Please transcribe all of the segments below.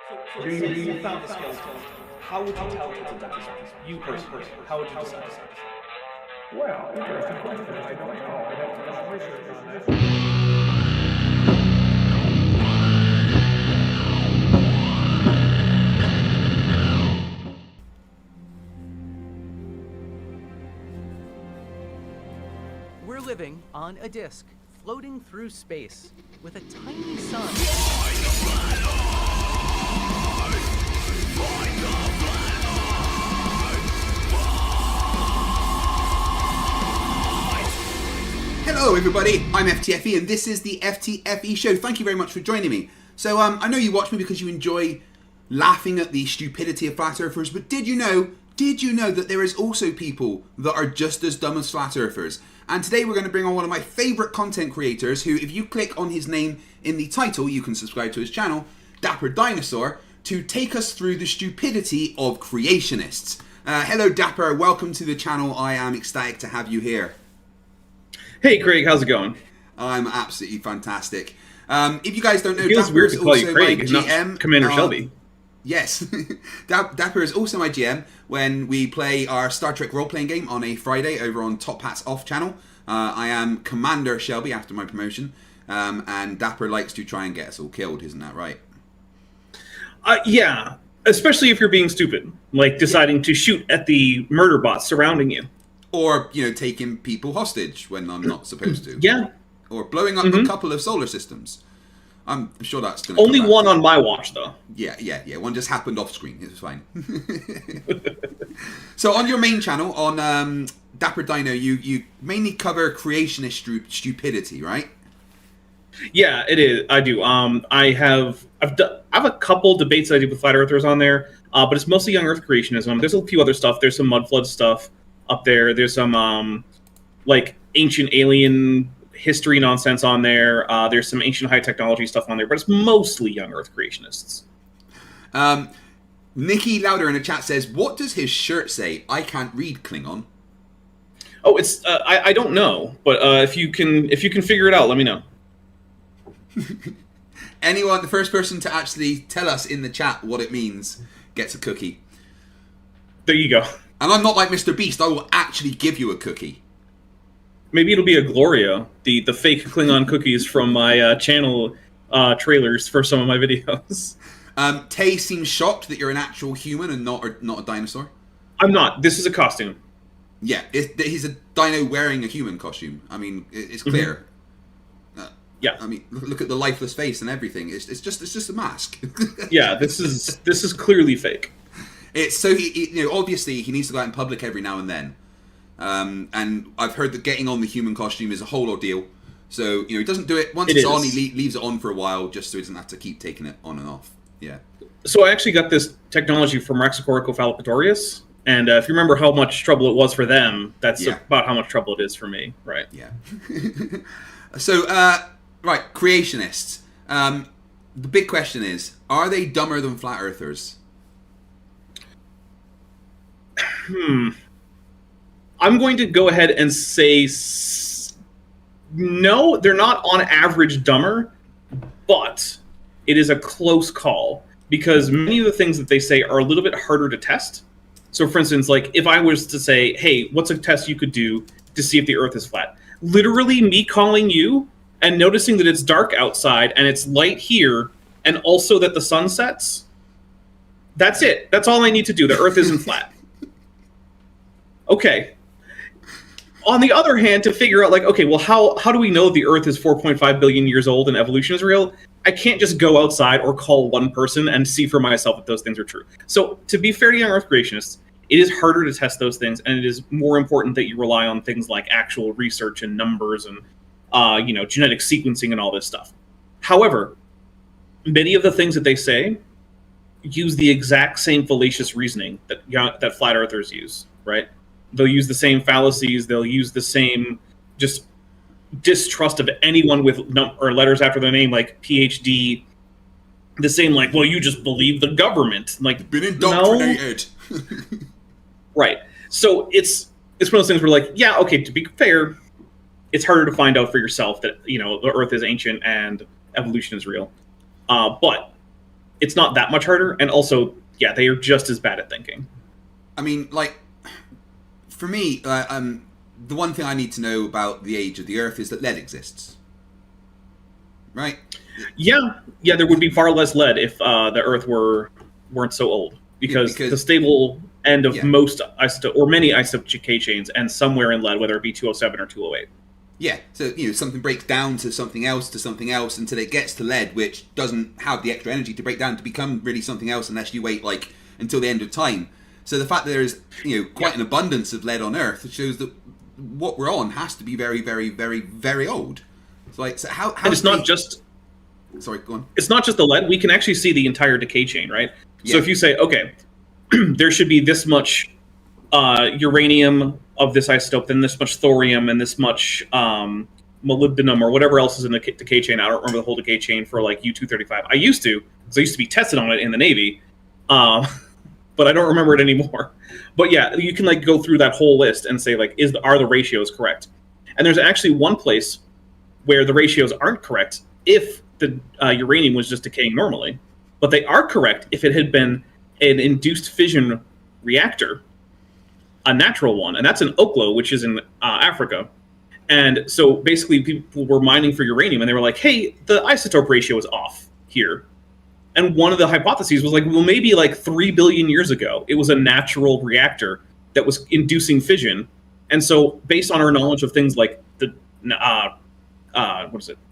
So let's say you found a skeleton. How would you tell it's a dinosaur? You personally, how would you decide? Well, interesting question. I don't know. I'd have to do some research on that. We're living on a disk, floating through space, with a tiny sun. Hello everybody, I'm FTFE and this is the FTFE show. Thank you very much for joining me. So I know you watch me because you enjoy laughing at the stupidity of flat earthers, but did you know that there is also people that are just as dumb as flat earthers? And today we're going to bring on one of my favourite content creators who, if you click on his name in the title, you can subscribe to his channel, Dapper Dinosaur, to take us through the stupidity of creationists. Hello Dapper, welcome to the channel. I am ecstatic to have you here. Hey Craig, how's it going? I'm absolutely fantastic. If you guys don't know, it feels Dapper weird is to call you also Craig, my not GM. Commander Shelby. Yes, Dapper is also my GM when we play our Star Trek role-playing game on a Friday over on Top Hats Off channel. I am Commander Shelby after my promotion, and Dapper likes to try and get us all killed, isn't that right? Yeah, especially if you're being stupid, like deciding to shoot at the murder bots surrounding you. Or, you know, taking people hostage when I'm not supposed to. Yeah. Or blowing up a couple of solar systems. I'm sure that's going to only one on my watch, though. Yeah. One just happened off screen. It was fine. So on your main channel, on Dapper Dino, you mainly cover creationist stupidity, right? Yeah, it is. I do. I have a couple debates I do with flat earthers on there, but it's mostly young Earth creationism. There's a few other stuff. There's some mud flood stuff up there. There's some like ancient alien history nonsense on there. There's some ancient high technology stuff on there, but it's mostly young Earth creationists. Nikki Louder in the chat says, "What does his shirt say? I can't read Klingon." Oh, it's I don't know, but if you can figure it out, let me know. Anyone, the first person to actually tell us in the chat what it means gets a cookie. There you go. And I'm not like Mr. Beast. I will actually give you a cookie. Maybe it'll be a Gloria, the fake Klingon cookies from my channel trailers for some of my videos. Tay seems shocked that you're an actual human and not a dinosaur. I'm not. This is a costume. Yeah, he's a dino wearing a human costume. I mean, it's clear. Yeah. I mean, look at the lifeless face and everything. It's just a mask. Yeah, this is clearly fake. It's so you know, obviously he needs to go out in public every now and then. And I've heard that getting on the human costume is a whole ordeal. So, you know, he doesn't do it. Once it's on, he leaves it on for a while just so he doesn't have to keep taking it on and off. Yeah. So I actually got this technology from Raxacoricophalopatorius. And if you remember how much trouble it was for them, that's about how much trouble it is for me, right? Yeah. So, right, creationists. The big question is, are they dumber than flat earthers? I'm going to go ahead and say no, they're not on average dumber, but it is a close call because many of the things that they say are a little bit harder to test. So, for instance, like if I was to say, hey, what's a test you could do to see if the Earth is flat? Literally me calling you and noticing that it's dark outside and it's light here and also that the sun sets, that's it. That's all I need to do. The Earth isn't flat. Okay. On the other hand, to figure out, like, okay, well, how do we know the Earth is 4.5 billion years old and evolution is real? I can't just go outside or call one person and see for myself if those things are true. So, to be fair to young Earth creationists, it is harder to test those things, and it is more important that you rely on things like actual research and numbers and, you know, genetic sequencing and all this stuff. However, many of the things that they say use the exact same fallacious reasoning that flat earthers use, right? They'll use the same fallacies. They'll use the same just distrust of anyone with or letters after their name, like PhD. The same, like, well, you just believe the government. Like, been indoctrinated. No. Right. So it's one of those things where, like, yeah, okay, to be fair, it's harder to find out for yourself that, you know, the Earth is ancient and evolution is real. But it's not that much harder. And also, yeah, they are just as bad at thinking. I mean, like, for me, the one thing I need to know about the age of the Earth is that lead exists. Right? Yeah, there would be far less lead if the Earth weren't so old, because the stable end of most isotope, or many isotope decay chains, and somewhere in lead, whether it be 207 or 208. Yeah, so something breaks down to something else until it gets to lead, which doesn't have the extra energy to break down to become really something else unless you wait like until the end of time. So the fact that there is quite an abundance of lead on Earth shows that what we're on has to be very, very, very, very old. So how and it's not just. Sorry, go on. It's not just the lead. We can actually see the entire decay chain, right? Yeah. So if you say, okay, there should be this much uranium of this isotope, then this much thorium, and this much molybdenum, or whatever else is in the decay chain. I don't remember the whole decay chain for like U-235. I used to, because I used to be tested on it in the Navy, but I don't remember it anymore. But yeah, you can like go through that whole list and say like, are the ratios correct? And there's actually one place where the ratios aren't correct if the uranium was just decaying normally, but they are correct if it had been an induced fission reactor, a natural one, and that's in Oklo, which is in Africa. And so basically people were mining for uranium, and they were like, hey, the isotope ratio is off here. And one of the hypotheses was like, well, maybe like 3 billion years ago, it was a natural reactor that was inducing fission. And so based on our knowledge of things like the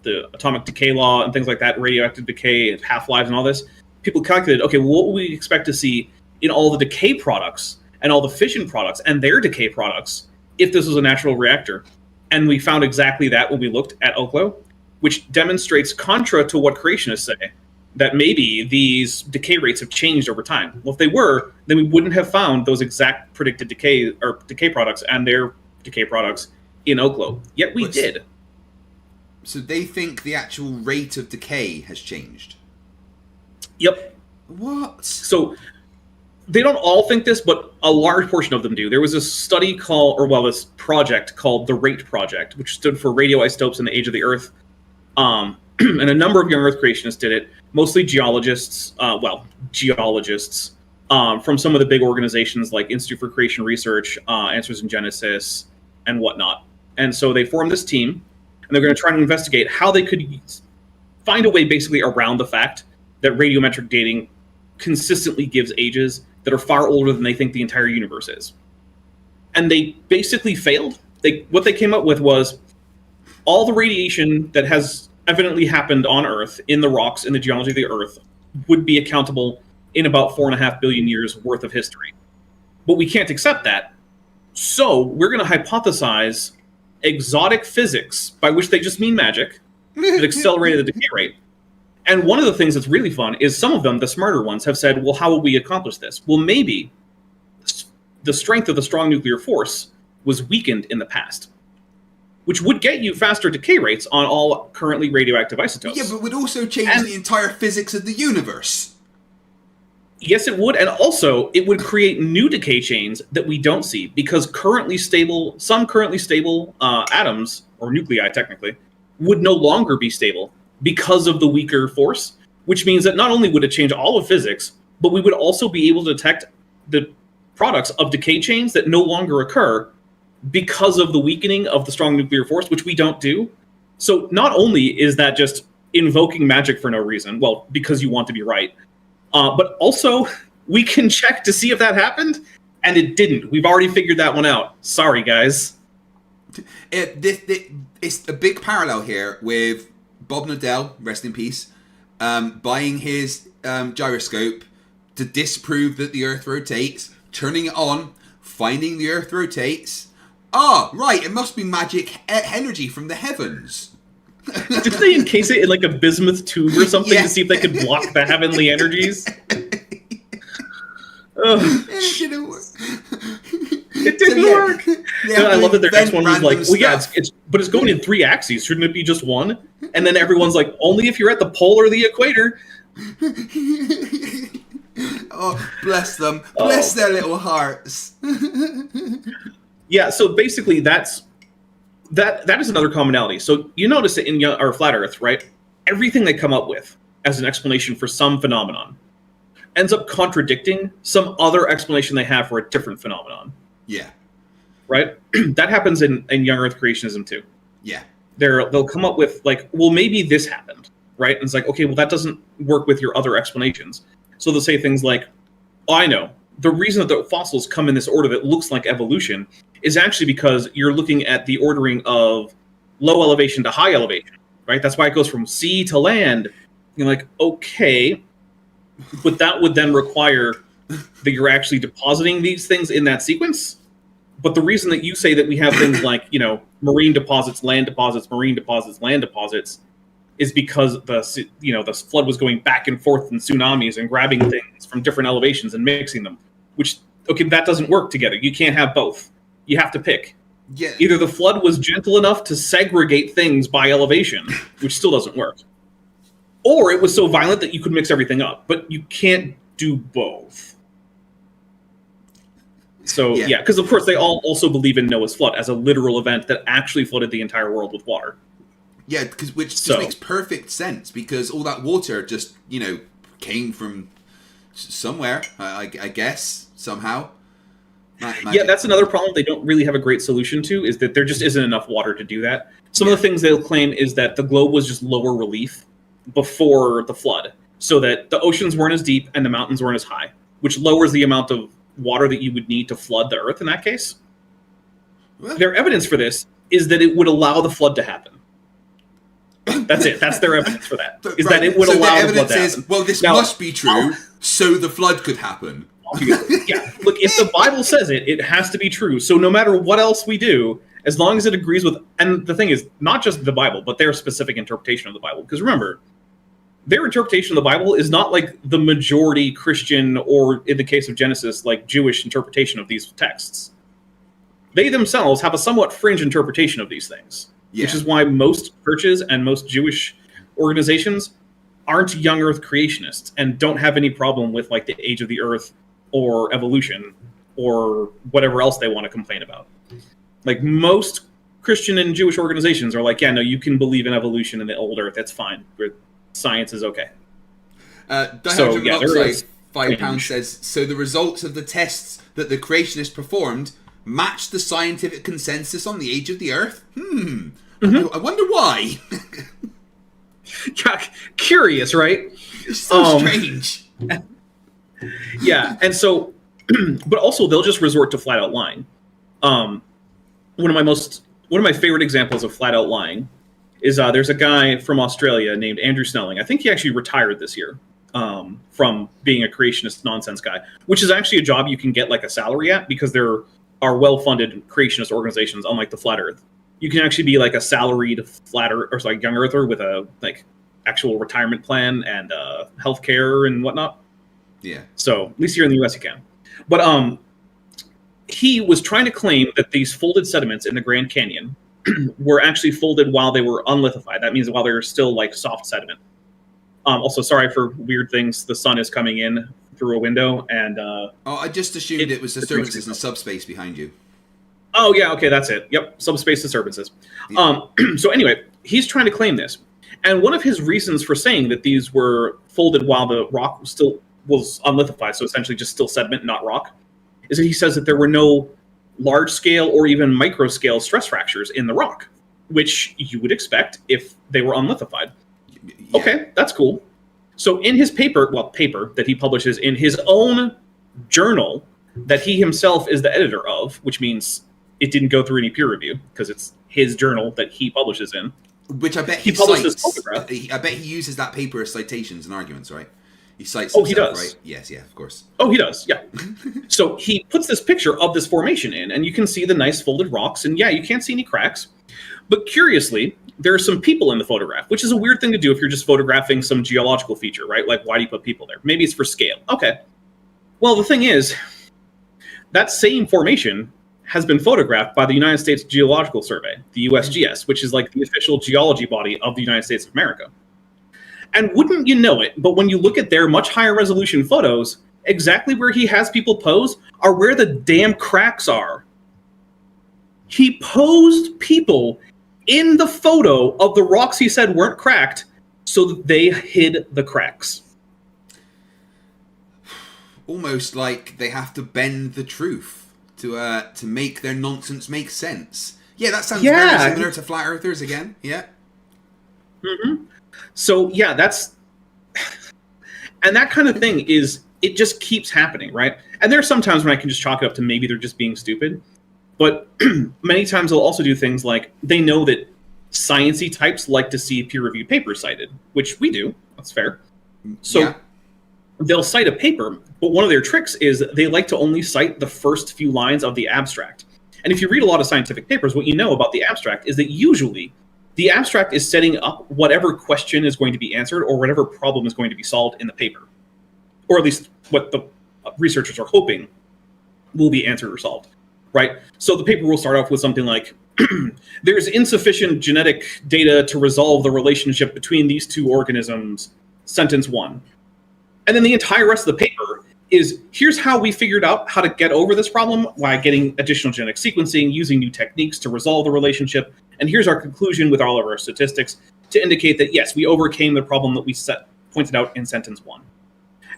the atomic decay law and things like that, radioactive decay, half-lives and all this, people calculated, okay, well, what would we expect to see in all the decay products and all the fission products and their decay products if this was a natural reactor? And we found exactly that when we looked at Oklo, which demonstrates, contra to what creationists say, that maybe these decay rates have changed over time. Well, if they were, then we wouldn't have found those exact predicted decay products and their decay products in Oklo. Yet we did. So they think the actual rate of decay has changed? Yep. What? So they don't all think this, but a large portion of them do. There was a study this project called the RATE Project, which stood for Radioisotopes in the Age of the Earth. And a number of young Earth creationists did it, mostly geologists from some of the big organizations like Institute for Creation Research, Answers in Genesis, and whatnot. And so they formed this team, and they're going to try to investigate how they could find a way basically around the fact that radiometric dating consistently gives ages that are far older than they think the entire universe is. And they basically failed. What they came up with was all the radiation that has evidently happened on Earth, in the rocks, in the geology of the Earth, would be accountable in about 4.5 billion years worth of history. But we can't accept that. So we're going to hypothesize exotic physics, by which they just mean magic, that accelerated the decay rate. And one of the things that's really fun is some of them, the smarter ones, have said, well, how will we accomplish this? Well, maybe the strength of the strong nuclear force was weakened in the past, which would get you faster decay rates on all currently radioactive isotopes. Yeah, but would also change the entire physics of the universe. Yes, it would. And also, it would create new decay chains that we don't see, because some currently stable atoms, or nuclei technically, would no longer be stable because of the weaker force, which means that not only would it change all of physics, but we would also be able to detect the products of decay chains that no longer occur because of the weakening of the strong nuclear force, which we don't do. So not only is that just invoking magic for no reason, well, because you want to be right, but also we can check to see if that happened, and it didn't. We've already figured that one out. Sorry, guys. It's a big parallel here with Bob Nadell, rest in peace, buying his gyroscope to disprove that the Earth rotates, turning it on, finding the Earth rotates. Ah, right, it must be magic energy from the heavens. Didn't they encase it in like a bismuth tube or something to see if they could block the heavenly energies? It didn't work. It didn't work. I love that their next one was like, well, yeah, but it's going in 3 axes. Shouldn't it be just one? And then everyone's like, only if you're at the pole or the equator. Oh, bless them. Bless their little hearts. Yeah, so basically that is another commonality. So you notice it in our flat Earth, right? Everything they come up with as an explanation for some phenomenon ends up contradicting some other explanation they have for a different phenomenon. Yeah. Right? That happens in young Earth creationism too. Yeah. They'll come up with like, well, maybe this happened, right? And it's like, okay, well, that doesn't work with your other explanations. So they'll say things like, oh, I know. The reason that the fossils come in this order that looks like evolution is actually because you're looking at the ordering of low elevation to high elevation, right? That's why it goes from sea to land. You're like, okay, but that would then require that you're actually depositing these things in that sequence. But the reason that you say that we have things like, you know, marine deposits, land deposits, marine deposits, land deposits, is because the flood was going back and forth in tsunamis and grabbing things from different elevations and mixing them. Which, okay, that doesn't work together. You can't have both. You have to pick. Yeah. Either the flood was gentle enough to segregate things by elevation, which still doesn't work, or it was so violent that you could mix everything up. But you can't do both. So, yeah, because of course they all also believe in Noah's flood as a literal event that actually flooded the entire world with water. Yeah, which just makes perfect sense, because all that water just, you know, came from somewhere, I guess, somehow. Yeah, that's another problem they don't really have a great solution to, is that there just isn't enough water to do that. Some of the things they'll claim is that the globe was just lower relief before the flood, so that the oceans weren't as deep and the mountains weren't as high, which lowers the amount of water that you would need to flood the earth in that case. What? Their evidence for this is that it would allow the flood to happen. That's it. That's their evidence for that. Is that it would allow the flood to happen. Well, this must be true, so the flood could happen. Yeah, look, if the Bible says it, it has to be true. So no matter what else we do, as long as it agrees with, and the thing is, not just the Bible, but their specific interpretation of the Bible. Because remember, their interpretation of the Bible is not like the majority Christian, or in the case of Genesis, like Jewish interpretation of these texts. They themselves have a somewhat fringe interpretation of these things. Yeah. Which is why most churches and most Jewish organizations aren't young Earth creationists and don't have any problem with like the age of the Earth or evolution or whatever else they want to complain about. Like most Christian and Jewish organizations are like, yeah, no, you can believe in evolution in the old Earth. That's fine. Science is okay. So, yeah, £5 says, so the results of the tests that the creationists performed matched the scientific consensus on the age of the Earth? I wonder why. Curious, right? It's so strange. Yeah, and so, but also they'll just resort to flat out lying. One of my favorite examples of flat out lying is there's a guy from Australia named Andrew Snelling. I think he actually retired this year from being a creationist nonsense guy, which is actually a job you can get like a salary at, because there are well-funded creationist organizations, unlike the Flat Earth. You can actually be like a salaried young earther with a like actual retirement plan and healthcare and whatnot. Yeah. So at least here in the US you can. But he was trying to claim that these folded sediments in the Grand Canyon were actually folded while they were unlithified. That means while they were still like soft sediment. Also, sorry for weird things. The sun is coming in through a window, and I just assumed it was disturbances in subspace behind you. Oh yeah, okay, that's it. Yep, subspace disturbances. Yeah. So anyway, he's trying to claim this, and one of his reasons for saying that these were folded while the rock still was unlithified, so essentially just still sediment, not rock, is that he says that there were no large-scale or even micro-scale stress fractures in the rock, which you would expect if they were unlithified. Yeah. Okay, that's cool. So in his paper that he publishes in his own journal that he himself is the editor of, which means it didn't go through any peer review because it's his journal that he publishes in. Which I bet he publishes photograph. I bet he uses that paper as citations and arguments, right? He cites himself, he does. Right? Yes, yeah, of course. Oh, he does, yeah. So he puts this picture of this formation in, and you can see the nice folded rocks, and yeah, you can't see any cracks. But curiously, there are some people in the photograph, which is a weird thing to do if you're just photographing some geological feature, right? Like, why do you put people there? Maybe it's for scale. Okay. Well, the thing is, that same formation has been photographed by the United States Geological Survey, the USGS, which is like the official geology body of the United States of America. And wouldn't you know it, but when you look at their much higher resolution photos, exactly where he has people pose are where the damn cracks are. He posed people in the photo of the rocks he said weren't cracked so that they hid the cracks. Almost like they have to bend the truth to make their nonsense make sense. Yeah, that sounds very similar to flat earthers again. Yeah. Mm-hmm. So yeah, that's and that kind of thing is it just keeps happening, right? And there are some times when I can just chalk it up to maybe they're just being stupid, but many times they'll also do things like they know that sciencey types like to see peer-reviewed papers cited, which we do. That's fair. So they'll cite a paper, but one of their tricks is they like to only cite the first few lines of the abstract. And if you read a lot of scientific papers, what you know about the abstract is that usually the abstract is setting up whatever question is going to be answered or whatever problem is going to be solved in the paper. Or at least what the researchers are hoping will be answered or solved, right? So the paper will start off with something like, there's insufficient genetic data to resolve the relationship between these two organisms, sentence 1. And then the entire rest of the paper is, here's how we figured out how to get over this problem by getting additional genetic sequencing, using new techniques to resolve the relationship. And here's our conclusion with all of our statistics to indicate that, yes, we overcame the problem that we pointed out in sentence 1.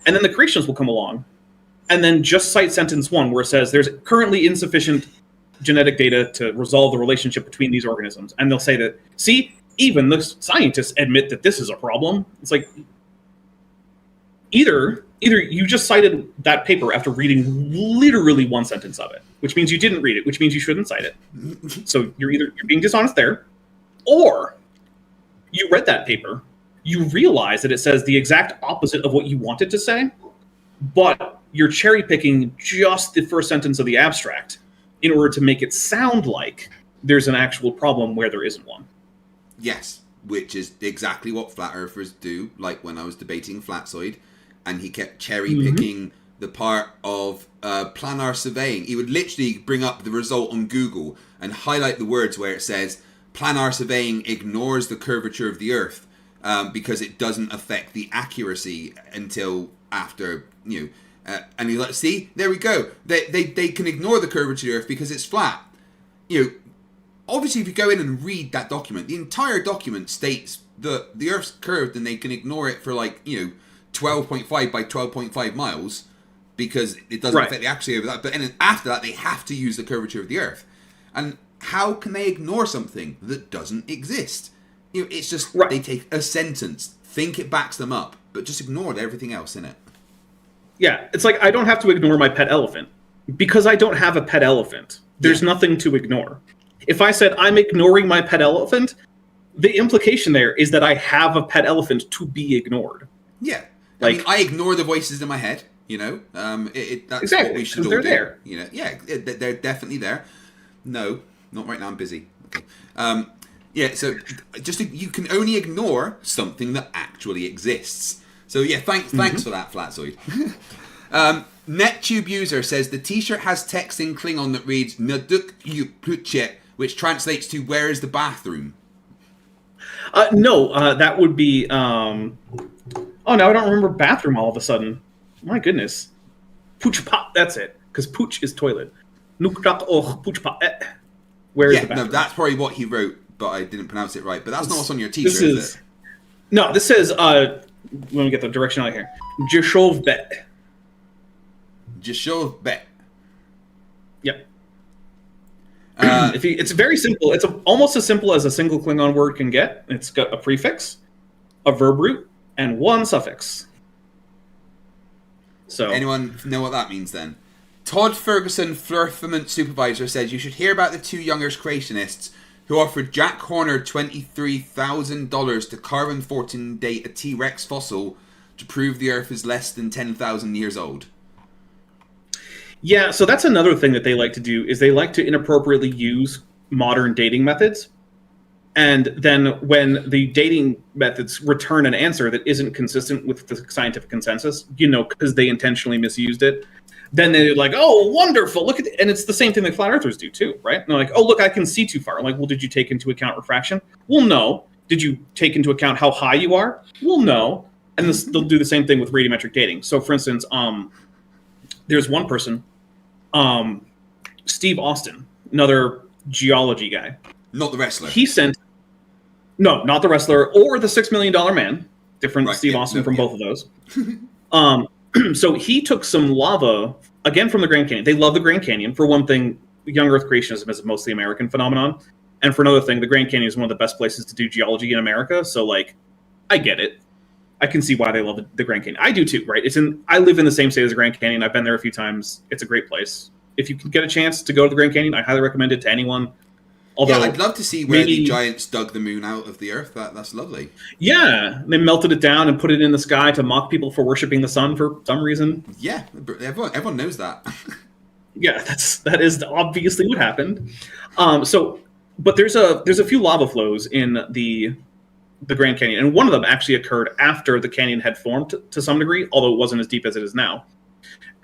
And then the creationists will come along and then just cite sentence 1 where it says there's currently insufficient genetic data to resolve the relationship between these organisms. And they'll say that, see, even the scientists admit that this is a problem. It's like, Either you just cited that paper after reading literally one sentence of it, which means you didn't read it, which means you shouldn't cite it. So you're being dishonest there, or you read that paper, you realize that it says the exact opposite of what you wanted to say, but you're cherry picking just the first sentence of the abstract in order to make it sound like there's an actual problem where there isn't one. Yes, which is exactly what flat earthers do, like when I was debating Flatzoid. And he kept cherry-picking the part of planar surveying. He would literally bring up the result on Google and highlight the words where it says, planar surveying ignores the curvature of the Earth because it doesn't affect the accuracy until after, and he's like, see, there we go. They can ignore the curvature of the Earth because it's flat. Obviously, if you go in and read that document, the entire document states that the Earth's curved and they can ignore it for 12.5 by 12.5 miles because it doesn't affect the accuracy of that. But then after that, they have to use the curvature of the Earth. And how can they ignore something that doesn't exist? It's just they take a sentence, think it backs them up, but just ignored everything else in it. Yeah, it's like I don't have to ignore my pet elephant because I don't have a pet elephant. There's nothing to ignore. If I said I'm ignoring my pet elephant, the implication there is that I have a pet elephant to be ignored. Yeah. I ignore the voices in my head, that's exactly, what we should all they're do. There. They're definitely there. No, not right now, I'm busy. Okay. So you can only ignore something that actually exists. So yeah, thanks for that, Flatzoid. NetTube user says the t-shirt has text in Klingon that reads Naduk Yupuche, which translates to where is the bathroom? No, that would be oh, now I don't remember bathroom all of a sudden. My goodness. Pooch pop, that's it. Because pooch is toilet. Nukrak och pooch pop. Where is the bathroom? No, that's probably what he wrote, but I didn't pronounce it right. But that's not what's on your t-shirt, is it? No, this says, let me get the direction out here. Jeshov bet. Jeshov bet. Yep. It's very simple. It's almost as simple as a single Klingon word can get. It's got a prefix, a verb root, and one suffix. So, anyone know what that means then? Todd Ferguson, Flurfament Supervisor, says you should hear about the two youngest creationists who offered Jack Horner $23,000 to carbon-14 date a T-Rex fossil to prove the Earth is less than 10,000 years old. Yeah, so that's another thing that they like to do, is they like to inappropriately use modern dating methods. And then when the dating methods return an answer that isn't consistent with the scientific consensus, because they intentionally misused it, then they're like, oh, wonderful, look at it. And it's the same thing that flat earthers do too, right? And they're like, oh, look, I can see too far. I'm like, well, did you take into account refraction? Well, no. Did you take into account how high you are? Well, no. And they'll do the same thing with radiometric dating. So for instance, there's one person, Steve Austin, another geology guy. Not the wrestler. He sent... No, not the wrestler or the $6 Million Man. different Right, Steve yeah, Austin no, from yeah. both of those. So he took some lava, again from the Grand Canyon. They love the Grand Canyon. For one thing, young Earth creationism is a mostly American phenomenon. And for another thing, the Grand Canyon is one of the best places to do geology in America. So, like, I get it. I can see why they love the Grand Canyon. I do too, right? I live in the same state as the Grand Canyon. I've been there a few times. It's a great place. If you can get a chance to go to the Grand Canyon, I highly recommend it to anyone. Although, Yeah, I'd love to see where the giants dug the moon out of the Earth. That's lovely. Yeah, they melted it down and put it in the sky to mock people for worshiping the sun for some reason. Yeah, everyone knows that. Yeah, that is obviously what happened. But there's a few lava flows in the Grand Canyon, and one of them actually occurred after the canyon had formed to some degree, although it wasn't as deep as it is now.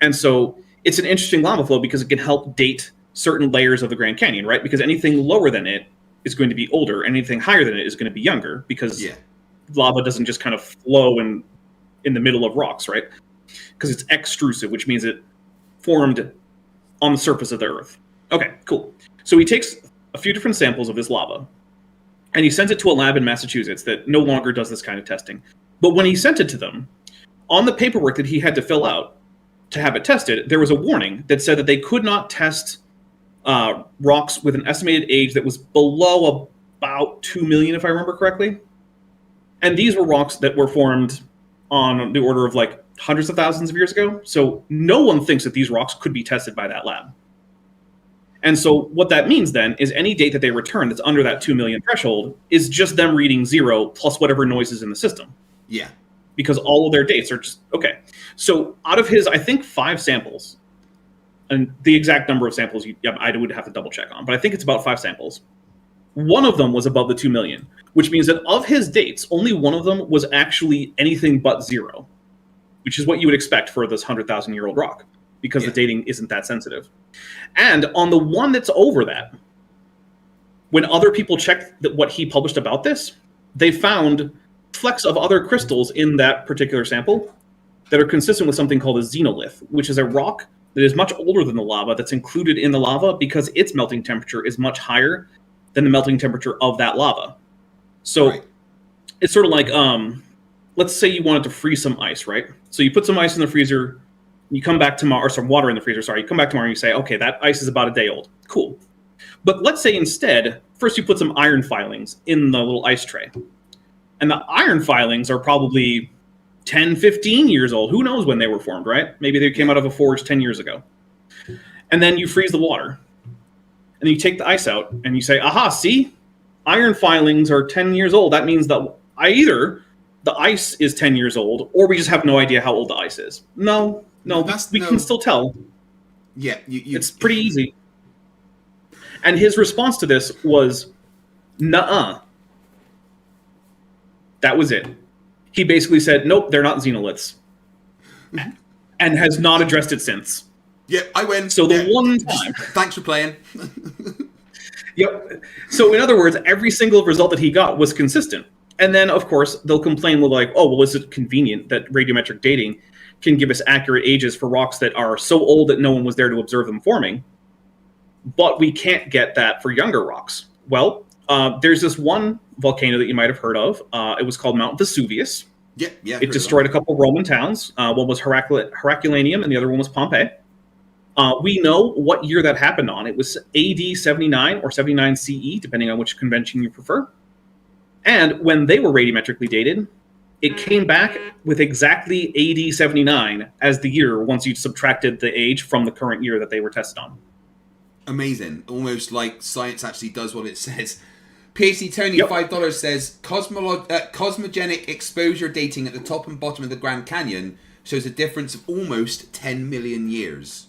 And so it's an interesting lava flow because it can help date certain layers of the Grand Canyon, right? Because anything lower than it is going to be older, anything higher than it is going to be younger, because lava doesn't just kind of flow in the middle of rocks, right? Because it's extrusive, which means it formed on the surface of the Earth. Okay, cool. So he takes a few different samples of this lava, and he sends it to a lab in Massachusetts that no longer does this kind of testing. But when he sent it to them, on the paperwork that he had to fill out to have it tested, there was a warning that said that they could not test rocks with an estimated age that was below about 2 million, if I remember correctly. And these were rocks that were formed on the order of like hundreds of thousands of years ago. So no one thinks that these rocks could be tested by that lab. And so what that means then is any date that they return that's under that 2 million threshold is just them reading 0 plus whatever noise is in the system. Yeah. Because all of their dates are just, okay. So out of his, I think, 5 samples, and the exact number of samples I would have to double check on, but I think it's about 5 samples. One of them was above the 2 million, which means that of his dates, only one of them was actually anything but 0, which is what you would expect for this 100,000-year-old rock, because the dating isn't that sensitive. And on the one that's over that, when other people checked what he published about this, they found flecks of other crystals in that particular sample that are consistent with something called a xenolith, which is a rock that is much older than the lava that's included in the lava because its melting temperature is much higher than the melting temperature of that lava. So it's sort of like, let's say you wanted to freeze some ice, right? So you put some ice in the freezer, you come back tomorrow, or some water in the freezer, sorry, you come back tomorrow and you say, okay, that ice is about a day old. Cool. But let's say instead, first you put some iron filings in the little ice tray. And the iron filings are probably 10, 15 years old. Who knows when they were formed, right? Maybe they came out of a forge 10 years ago. And then you freeze the water. And then you take the ice out and you say, aha, see? Iron filings are 10 years old. That means that either the ice is 10 years old or we just have no idea how old the ice is. No, we can still tell. Yeah. It's pretty easy. And his response to this was, nuh-uh. That was it. He basically said, nope, they're not xenoliths. And has not addressed it since. Yeah, I win. So the one time. Thanks for playing. Yep. So in other words, every single result that he got was consistent. And then, of course, they'll complain with like, oh, well, is it convenient that radiometric dating can give us accurate ages for rocks that are so old that no one was there to observe them forming? But we can't get that for younger rocks. Well, there's this one volcano that you might have heard of. It was called Mount Vesuvius. Yeah. It destroyed a couple Roman towns. One was Herculaneum, and the other one was Pompeii. We know what year that happened on. It was AD 79 or 79 CE, depending on which convention you prefer. And when they were radiometrically dated, it came back with exactly AD 79 as the year once you subtracted the age from the current year that they were tested on. Amazing. Almost like science actually does what it says. PhD Tony, Yep. $5 says, cosmogenic exposure dating at the top and bottom of the Grand Canyon shows a difference of almost 10 million years.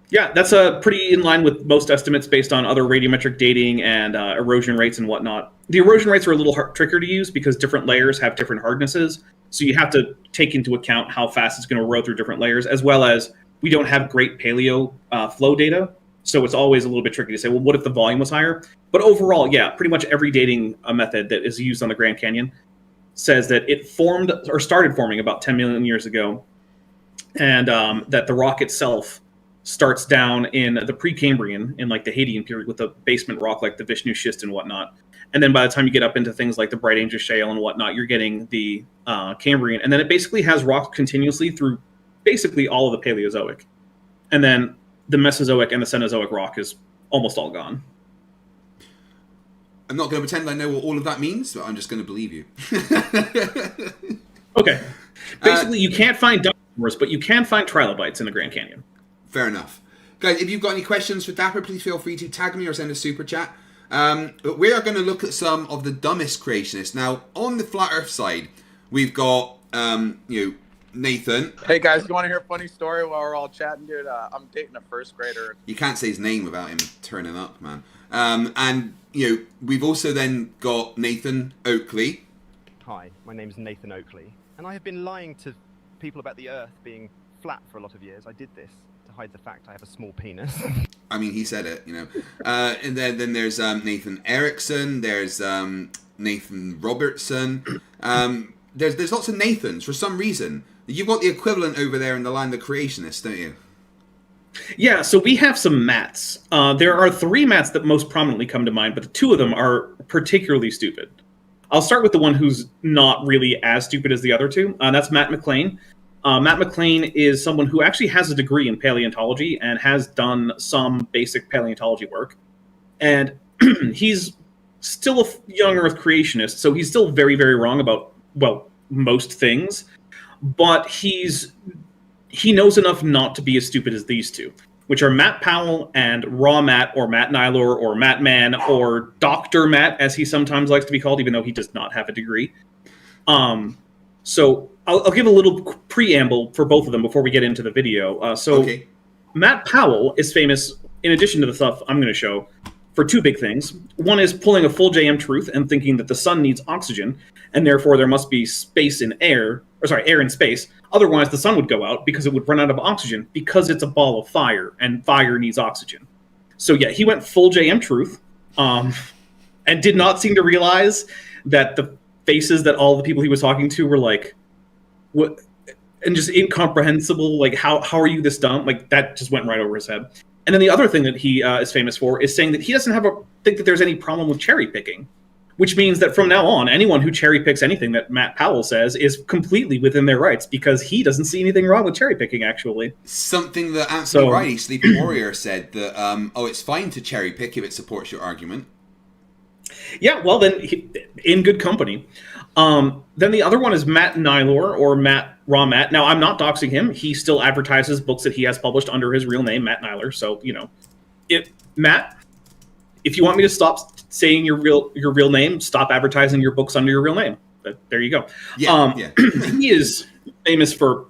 Yeah, that's pretty in line with most estimates based on other radiometric dating and erosion rates and whatnot. The erosion rates are a little trickier to use because different layers have different hardnesses. So you have to take into account how fast it's going to erode through different layers, as well as we don't have great paleo flow data. So it's always a little bit tricky to say, well, what if the volume was higher? But overall, yeah, pretty much every dating method that is used on the Grand Canyon says that it formed or started forming about 10 million years ago, and that the rock itself starts down in the Precambrian, in like the Hadean period, with a basement rock like the Vishnu schist and whatnot. And then by the time you get up into things like the Bright Angel Shale and whatnot, you're getting the Cambrian. And then it basically has rocks continuously through basically all of the Paleozoic. And then the Mesozoic and the Cenozoic rock is almost all gone. I'm not going to pretend I know what all of that means, but I'm just going to believe you. Okay. Basically, you can't find dinosaurs, but you can find trilobites in the Grand Canyon. Fair enough. Guys, if you've got any questions for Dapper, please feel free to tag me or send a super chat. But we are going to look at some of the dumbest creationists. Now, on the Flat Earth side, we've got, Nathan. Hey guys, you want to hear a funny story while we're all chatting, dude? I'm dating a first grader. You can't say his name without him turning up, man. And, we've also then got Nathan Oakley. Hi, my name is Nathan Oakley, and I have been lying to people about the Earth being flat for a lot of years. I did this to hide the fact I have a small penis. I mean, he said it, and then there's Nathan Erickson. There's Nathan Robertson. There's lots of Nathans for some reason. You've got the equivalent over there in the land of creationists, don't you? Yeah, so we have some Matts. There are 3 Matts that most prominently come to mind, but the 2 of them are particularly stupid. I'll start with the one who's not really as stupid as the other 2. That's Matt McLean. Matt McLean is someone who actually has a degree in paleontology and has done some basic paleontology work. And he's still a young Earth creationist, so he's still very, very wrong about, well, most things. But he knows enough not to be as stupid as these 2, which are Matt Powell and Raw Matt, or Matt Nylor, or Matt Mann, or Dr. Matt, as he sometimes likes to be called, even though he does not have a degree. So I'll give a little preamble for both of them before we get into the video. Okay. Matt Powell is famous, in addition to the stuff I'm going to show, for 2 big things. One is pulling a full JM truth and thinking that the sun needs oxygen, and therefore there must be air in space. Otherwise, the sun would go out because it would run out of oxygen because it's a ball of fire, and fire needs oxygen. So yeah, he went full JM truth, and did not seem to realize that the faces that all the people he was talking to were like, what, and just incomprehensible. Like, how are you this dumb? Like, that just went right over his head. And then the other thing that he is famous for is saying that he doesn't think that there's any problem with cherry picking, which means that from now on, anyone who cherry picks anything that Matt Powell says is completely within their rights, because he doesn't see anything wrong with cherry picking, actually. Something that Anthony Riley, Sleeping Warrior, said that, it's fine to cherry pick if it supports your argument. Yeah, well, then, in good company. Then the other one is Matt Nylor, or Raw Matt. Now, I'm not doxing him. He still advertises books that he has published under his real name, Matt Nylor. So, Matt, if you want me to stop saying your real name, stop advertising your books under your real name. But there you go. Yeah. He is famous for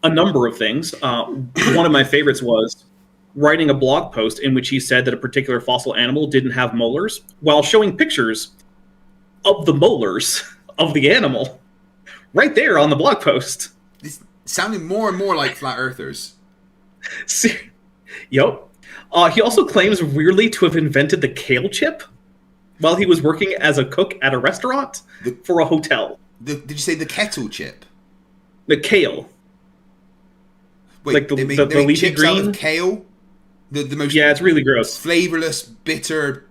a number of things. One of my favorites was writing a blog post in which he said that a particular fossil animal didn't have molars, while showing pictures of the molars of the animal right there on the blog post. It's sounding more and more like flat earthers. Yep. He also claims weirdly to have invented the kale chip while he was working as a cook at a restaurant for a hotel. Did you say the kettle chip? The kale. Wait, like they make leafy chips green? out of kale? The most it's really gross. Flavorless, bitter,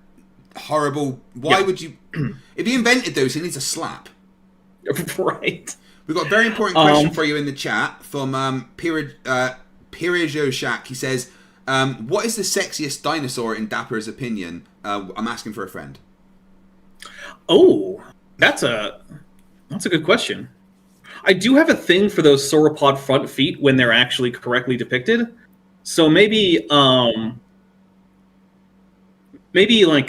horrible. Why would you... If he invented those, he needs a slap. Right. We've got a very important question for you in the chat from Pirijo Shack. He says, what is the sexiest dinosaur in Dapper's opinion? I'm asking for a friend. Oh, that's a good question. I do have a thing for those sauropod front feet when they're actually correctly depicted. So maybe like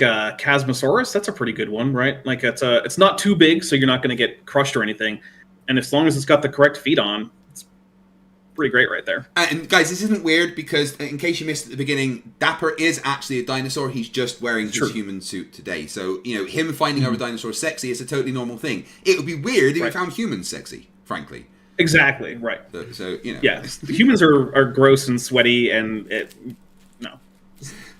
a Chasmosaurus. That's a pretty good one, right? Like it's not too big, so you're not going to get crushed or anything. And as long as it's got the correct feet on, it's pretty great right there. And guys, this isn't weird because, in case you missed at the beginning, Dapper is actually a dinosaur. He's just wearing his human suit today. So, him finding other dinosaurs sexy is a totally normal thing. It would be weird if we found humans sexy, frankly. Exactly, right. So Yeah, humans are gross and sweaty, and no.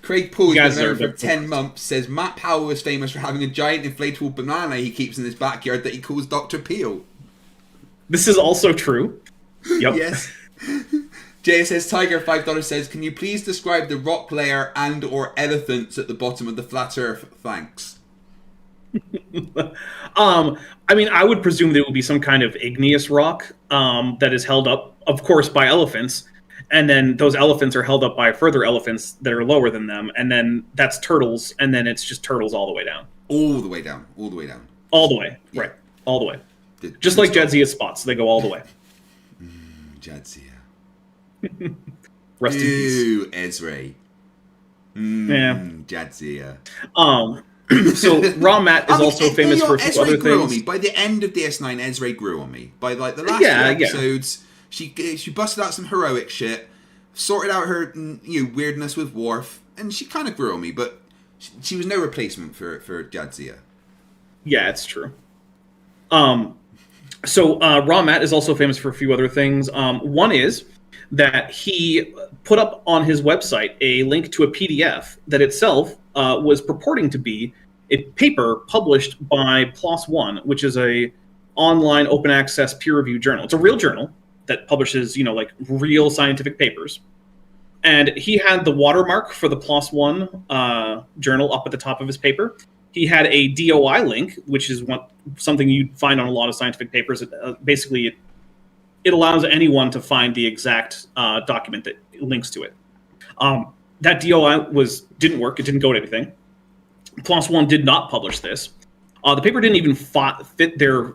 Craig Poole, been there for 10 months, says Matt Powell is famous for having a giant inflatable banana he keeps in his backyard that he calls Dr. Peel. This is also true. Yep. Yes. Jay says, Tiger $5 says, can you please describe the rock layer and or elephants at the bottom of the flat earth? Thanks. I mean, I would presume that it would be some kind of igneous rock that is held up, of course, by elephants, and then those elephants are held up by further elephants that are lower than them, and then that's turtles, and then it's just turtles all the way down. All the way down. All the way down. All the way, Yeah. right. All the way. The- Just like Jadzia's spots, they go all the way. Jadzia. Rest in peace. Ew, Ezra. Yeah. Jadzia. So Raw Matt is also famous for a few Ezra other grew on things. me. By the end of DS9, Ezra grew on me. By like the last Yeah, few episodes, she busted out some heroic shit, sorted out her weirdness with Worf, and she kind of grew on me. But she was no replacement for Jadzia. Yeah, it's true. So Raw Matt is also famous for a few other things. One is that he put up on his website a link to a PDF that itself was purporting to be a paper published by PLOS One, which is a online open access peer reviewed journal. It's a real journal that publishes, like real scientific papers. And he had the watermark for the PLOS One journal up at the top of his paper. He had a DOI link, which is something you find on a lot of scientific papers. Basically, it allows anyone to find the exact document that links to it. That DOI didn't work. It didn't go to anything. PLOS One did not publish this. The paper didn't even fit their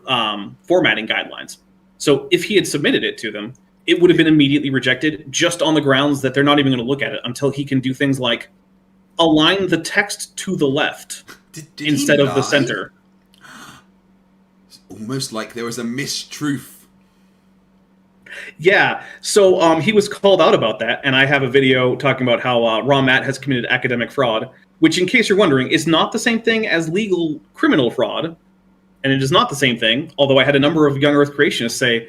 formatting guidelines. So if he had submitted it to them, it would have been immediately rejected just on the grounds that they're not even going to look at it until he can do things like align the text to the left Did instead he of the lie? center. It's almost like there was a mistruth. Yeah, so he was called out about that, and I have a video talking about how Raw Matt has committed academic fraud, which, in case you're wondering, is not the same thing as legal criminal fraud, and it is not the same thing, although I had a number of young Earth creationists say,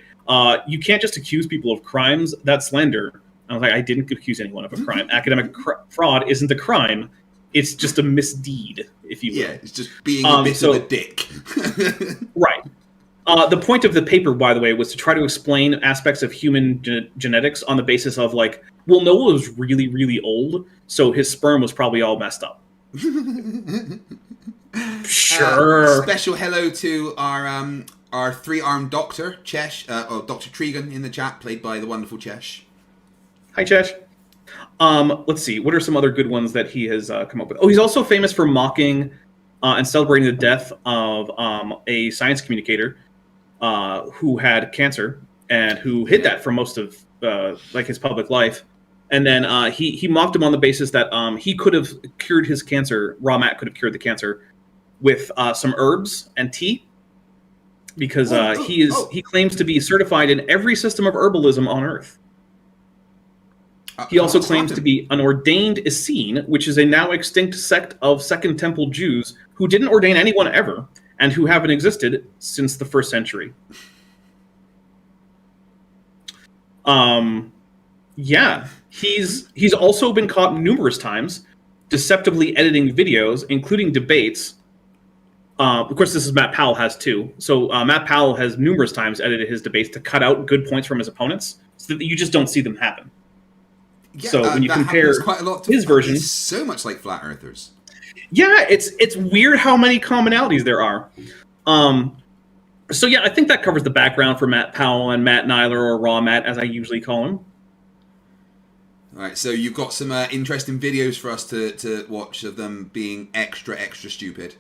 you can't just accuse people of crimes, that's slander. I was like, I didn't accuse anyone of a crime. Academic fraud isn't a crime, it's just a misdeed, if you will. Yeah, it's just being a bit of a dick. Right. The point of the paper, by the way, was to try to explain aspects of human genetics on the basis of, Noah was really, really old, so his sperm was probably all messed up. Sure. Special hello to our three-armed doctor, Chesh, Dr. Tregan in the chat, played by the wonderful Chesh. Hi, Chesh. Let's see. What are some other good ones that he has come up with? Oh, he's also famous for mocking and celebrating the death of a science communicator who had cancer and who hid that for most of his public life. And then he mocked him on the basis that he could have cured his cancer. Raw Matt could have cured the cancer with some herbs and tea, because he claims to be certified in every system of herbalism on Earth. He also claims to be an ordained Essene, which is a now extinct sect of Second Temple Jews who didn't ordain anyone ever and who haven't existed since the 1st century. Yeah, he's also been caught numerous times deceptively editing videos, including debates. Of course, this is Matt Powell has too. So Matt Powell has numerous times edited his debates to cut out good points from his opponents so that you just don't see them happen. Yeah, so when you that compare happens quite a lot to his version, it's so much like flat earthers. Yeah, it's weird how many commonalities there are. So yeah, I think that covers the background for Matt Powell and Matt Nyler, or Raw Matt, as I usually call him. All right, so you've got some interesting videos for us to watch of them being extra stupid.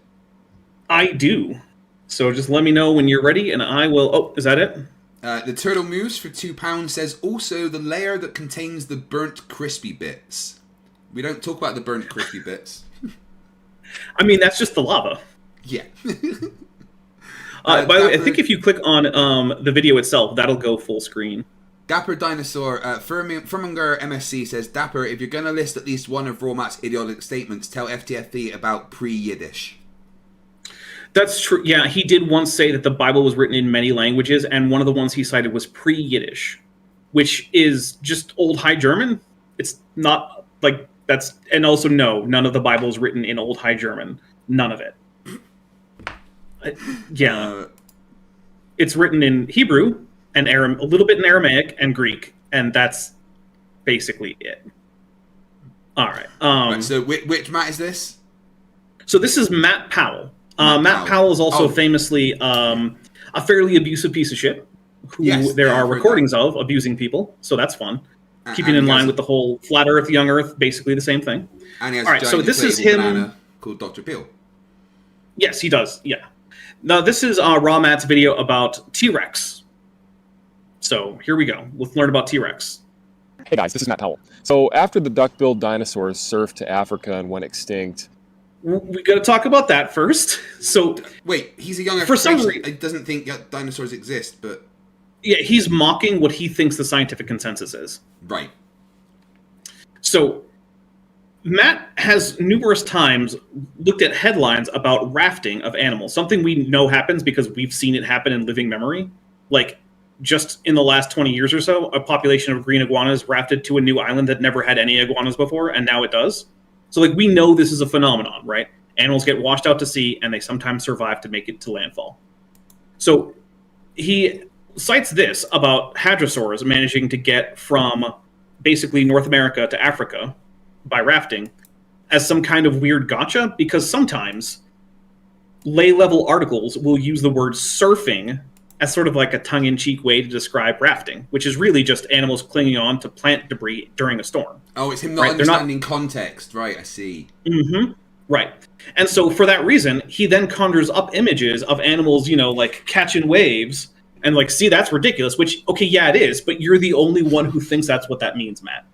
I do. So just let me know when you're ready, and I will. Oh, is that it? The Turtle Moose for £2 says, also the layer that contains the burnt crispy bits. We don't talk about the burnt crispy bits. I mean, that's just the lava. Yeah. By the way, I think if you click on the video itself, that'll go full screen. Dapper Dinosaur, Firminger MSC says, Dapper, if you're going to list at least one of Romat's idiotic statements, tell FTFE about pre-Yiddish. That's true. Yeah, he did once say that the Bible was written in many languages, and one of the ones he cited was pre-Yiddish, which is just Old High German. It's not like that's... And also, no, none of the Bible is written in Old High German. None of it. It's written in Hebrew and a little bit in Aramaic and Greek, and that's basically it. All right. Right, so which Matt is this? So this is Matt Powell. Matt Powell is also Oh. famously a fairly abusive piece of shit, who Yes, there yeah, are I've heard recordings of abusing people, so that's fun. Keeping and in he line has- with the whole flat Earth, young Earth, basically the same thing. And he has All a right, giant so this is inflatable him. banana called Dr. Peel. Yes, he does. Yeah. Now this is Raw Matt's video about T-Rex. So here we go. Let's learn about T-Rex. Hey guys, this is Matt Powell. So after the duck-billed dinosaurs surfed to Africa and went extinct, We got to talk about that first. So Wait, he's a young For some creation- He doesn't think dinosaurs exist, but yeah, he's mocking what he thinks the scientific consensus is. right. So Matt has numerous times looked at headlines about rafting of animals, something we know happens because we've seen it happen in living memory. Like, just in the last 20 years or so, a population of green iguanas rafted to a new island that never had any iguanas before, and now it does. So, like, we know this is a phenomenon, right? Animals get washed out to sea, and they sometimes survive to make it to landfall. So, he cites this about hadrosaurs managing to get from basically North America to Africa by rafting as some kind of weird gotcha, because sometimes lay-level articles will use the word surfing as sort of like a tongue-in-cheek way to describe rafting, which is really just animals clinging on to plant debris during a storm. Oh, it's him not Right, they're not- understanding context. Right, I see. Mm-hmm. Right. And so for that reason, he then conjures up images of animals, you know, like catching waves, and like, see, that's ridiculous, which, okay, yeah, it is, but you're the only one who thinks that's what that means, Matt.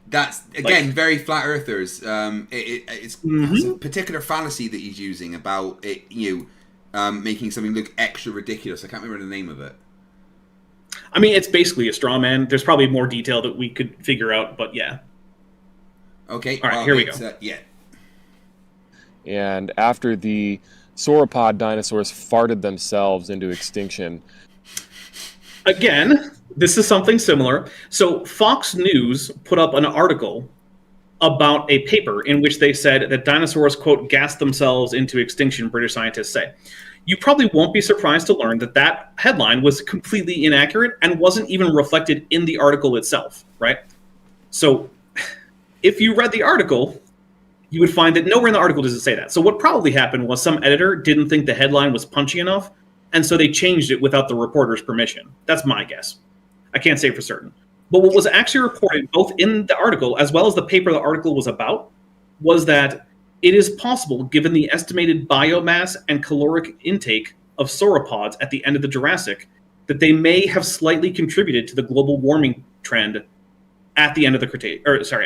That's, again, Like- very flat earthers. It's a particular fallacy that he's using about it, making something look extra ridiculous. I can't remember the name of it. I mean, it's basically a straw man. There's probably more detail that we could figure out, but yeah. Okay. All right, here we go. Yeah. and after the sauropod dinosaurs farted themselves into extinction, Again, this is something similar. So Fox News put up an article about a paper in which they said that dinosaurs, quote, gassed themselves into extinction, British scientists say. You probably won't be surprised to learn that that headline was completely inaccurate and wasn't even reflected in the article itself, right? So if you read the article, you would find that nowhere in the article does it say that. So what probably happened was some editor didn't think the headline was punchy enough, and so they changed it without the reporter's permission. That's my guess. I can't say for certain. But what was actually reported both in the article as well as the paper the article was about was that it is possible, given the estimated biomass and caloric intake of sauropods at the end of the Jurassic, that they may have slightly contributed to the global warming trend at the end of the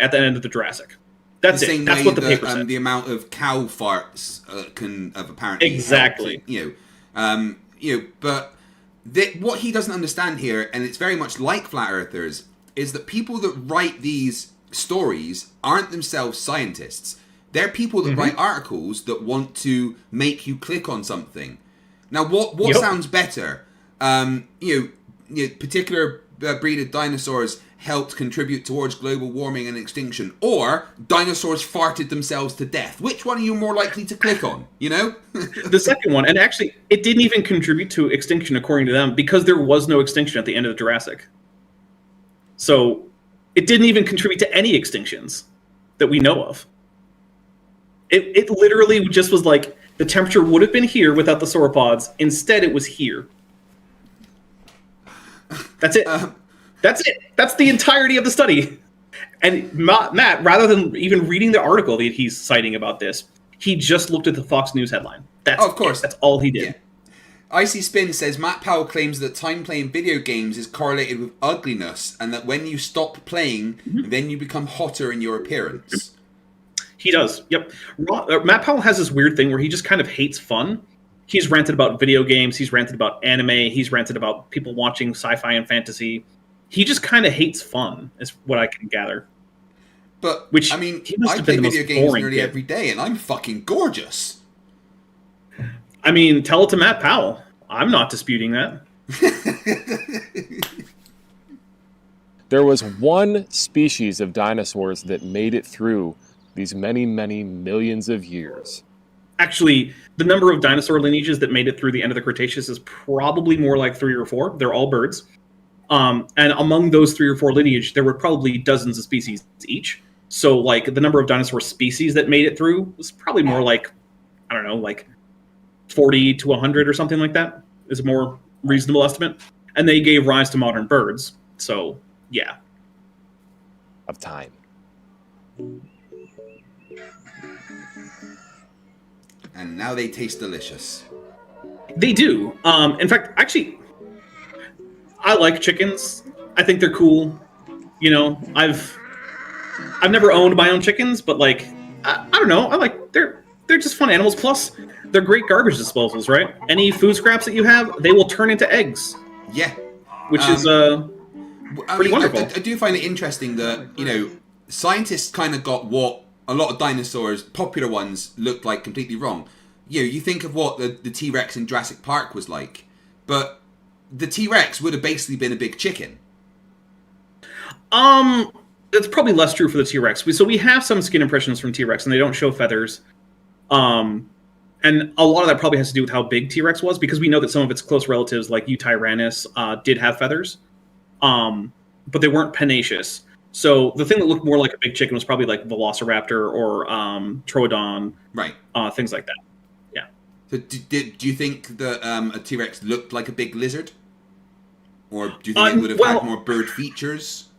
at the end of the Jurassic. That's The it. same That's way what the that, paper said. the amount of cow farts can have apparently Exactly. helped, but what he doesn't understand here, and it's very much like flat earthers, is that people that write these stories aren't themselves scientists. They're people that write articles that want to make you click on something. Now, what Yep. sounds better? Particular breed of dinosaurs helped contribute towards global warming and extinction, or dinosaurs farted themselves to death. Which one are you more likely to click on? The second one, and actually, it didn't even contribute to extinction according to them because there was no extinction at the end of the Jurassic. So it didn't even contribute to any extinctions that we know of. It literally just was like the temperature would have been here without the sauropods. Instead, it was here. That's it. That's it. That's the entirety of the study. And Matt, rather than even reading the article that he's citing about this, he just looked at the Fox News headline. That's of course. That's all he did. Yeah. Icy Spin says Matt Powell claims that time playing video games is correlated with ugliness, and that when you stop playing, then you become hotter in your appearance. He does. Yep. Matt Powell has this weird thing where he just kind of hates fun. He's ranted about video games. He's ranted about anime. He's ranted about people watching sci-fi and fantasy. He just kind of hates fun, is what I can gather. But, Which, I mean, he must I have play been the video most games boring nearly kid. every day, and I'm fucking gorgeous. I mean, tell it to Matt Powell. I'm not disputing that. there was one species of dinosaurs that made it through these many, many millions of years. Actually, the number of dinosaur lineages that made it through the end of the Cretaceous is probably more like 3 or 4. They're all birds. And among those 3 or 4 lineage, there were probably dozens of species each. So, like, the number of dinosaur species that made it through was probably more like, I don't know, like 40 to 100 or something like that is a more reasonable estimate. And they gave rise to modern birds. So, yeah. Of time. And now they taste delicious. They do. In fact, actually, I like chickens. I think they're cool. You know, I've never owned my own chickens, but like, I don't know. I like they're just fun animals. Plus, they're great garbage disposals, right? Any food scraps that you have, they will turn into eggs. Yeah. Which is pretty wonderful. I do find it interesting that, you know, scientists kind of got what a lot of dinosaurs, popular ones, looked like completely wrong. You know, you think of what the T-Rex in Jurassic Park was like, but the T-Rex would have basically been a big chicken. That's probably less true for the T-Rex. So we have some skin impressions from T-Rex, and they don't show feathers. And a lot of that probably has to do with how big T-Rex was, because we know that some of its close relatives, like Eutyrannus, did have feathers, but they weren't pennaceous. So the thing that looked more like a big chicken was probably like Velociraptor or Troodon, right? Things like that. Yeah. So do you think that a T-Rex looked like a big lizard, or do you think it would have had more bird features?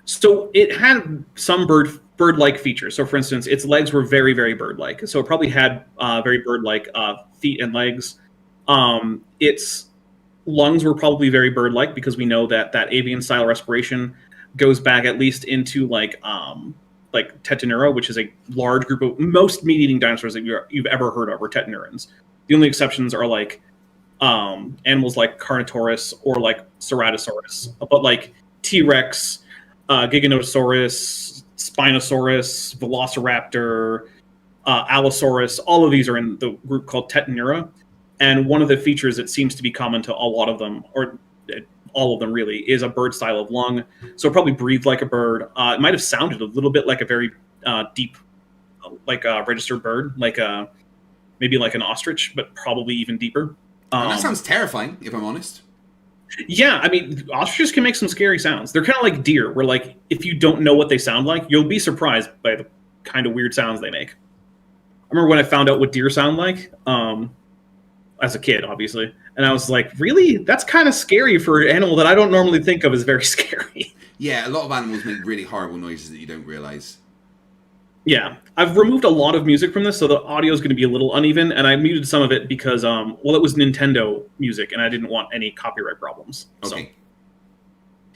So it had some bird-like features. So, for instance, its legs were very, very bird-like. So it probably had very bird-like feet and legs. Its lungs were probably very bird-like, because we know that avian-style respiration goes back at least into like Tetanura, which is a large group of most meat-eating dinosaurs that you've ever heard of are Tetanurans. The only exceptions are like animals like Carnivores or like Ceratosaurus, but like T-Rex, Giganotosaurus, Spinosaurus, Velociraptor, Allosaurus, all of these are in the group called Tetanura. And one of the features that seems to be common to a lot of them, or all of them really, is a bird style of lung. So it probably breathed like a bird. It might have sounded a little bit like a very deep, like a registered bird, like maybe like an ostrich, but probably even deeper. That sounds terrifying, if I'm honest. Yeah, I mean, ostriches can make some scary sounds. They're kind of like deer, where like if you don't know what they sound like, you'll be surprised by the kind of weird sounds they make. I remember when I found out what deer sound like, as a kid, obviously, and I was like, really? That's kind of scary for an animal that I don't normally think of as very scary. Yeah, a lot of animals make really horrible noises that you don't realize. Yeah, I've removed a lot of music from this, so the audio is going to be a little uneven, and I muted some of it because, well, it was Nintendo music, and I didn't want any copyright problems. Okay. So.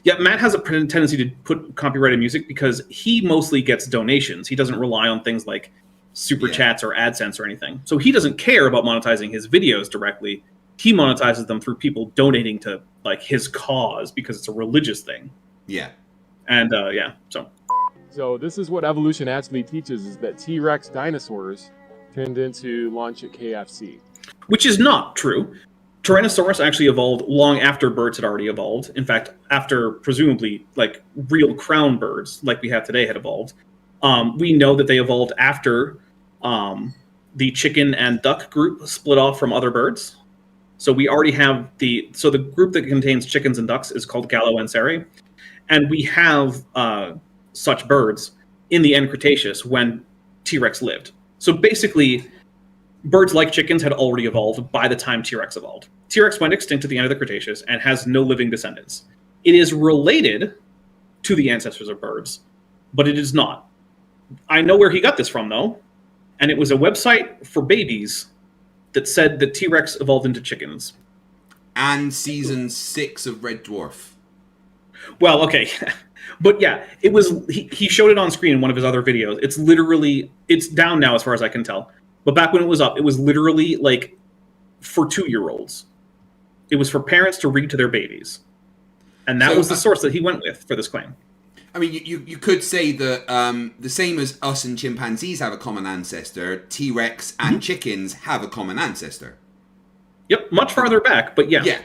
Yeah, Matt has a tendency to put copyrighted music because he mostly gets donations. He doesn't rely on things like Super Chats or AdSense or anything. So he doesn't care about monetizing his videos directly. He monetizes them through people donating to like his cause because it's a religious thing. Yeah. And yeah, so. So this is what evolution actually teaches, is that T-Rex dinosaurs turned into lunch at KFC. Which is not true. Tyrannosaurus actually evolved long after birds had already evolved. In fact, after presumably like real crown birds like we have today had evolved. We know that they evolved after the chicken and duck group split off from other birds. So we already have the group that contains chickens and ducks is called Galloanserae. And we have such birds in the end Cretaceous when T-Rex lived. So basically, birds like chickens had already evolved by the time T-Rex evolved. T-Rex went extinct at the end of the Cretaceous and has no living descendants. It is related to the ancestors of birds, but it is not. I know where he got this from, though, and it was a website for babies that said that T-Rex evolved into chickens. And season 6 of Red Dwarf. Well, okay. But yeah, it was. He showed it on screen in one of his other videos. It's down now as far as I can tell. But back when it was up, it was literally like for 2-year-olds. It was for parents to read to their babies. And that was the source that he went with for this claim. I mean, you could say that the same as us and chimpanzees have a common ancestor, T-Rex and chickens have a common ancestor. Yep, much farther back, but yeah. Yeah.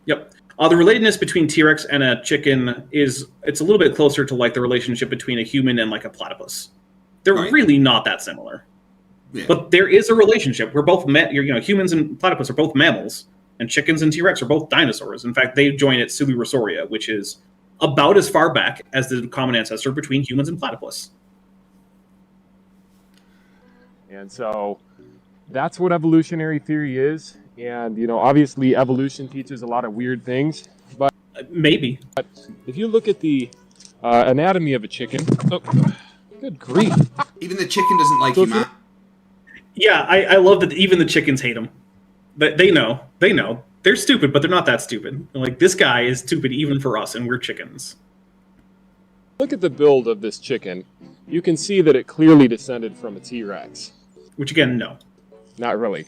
Yep. The relatedness between T-Rex and a chicken it's a little bit closer to like the relationship between a human and like a platypus. They're really not that similar. Yeah. But there is a relationship. We're both, humans and platypus are both mammals, and chickens and T-Rex are both dinosaurs. In fact, they join at Coelurosauria, which is about as far back as the common ancestor between humans and platypus. And so that's what evolutionary theory is. And, obviously evolution teaches a lot of weird things. But Maybe. if you look at the anatomy of a chicken, oh, good grief. Even the chicken doesn't like So you, if you- Matt. Yeah, I love that even the chickens hate him. But they know. They know. They're stupid, but they're not that stupid. Like, this guy is stupid even for us, and we're chickens. Look at the build of this chicken. You can see that it clearly descended from a T-Rex. Which, again, no. Not really.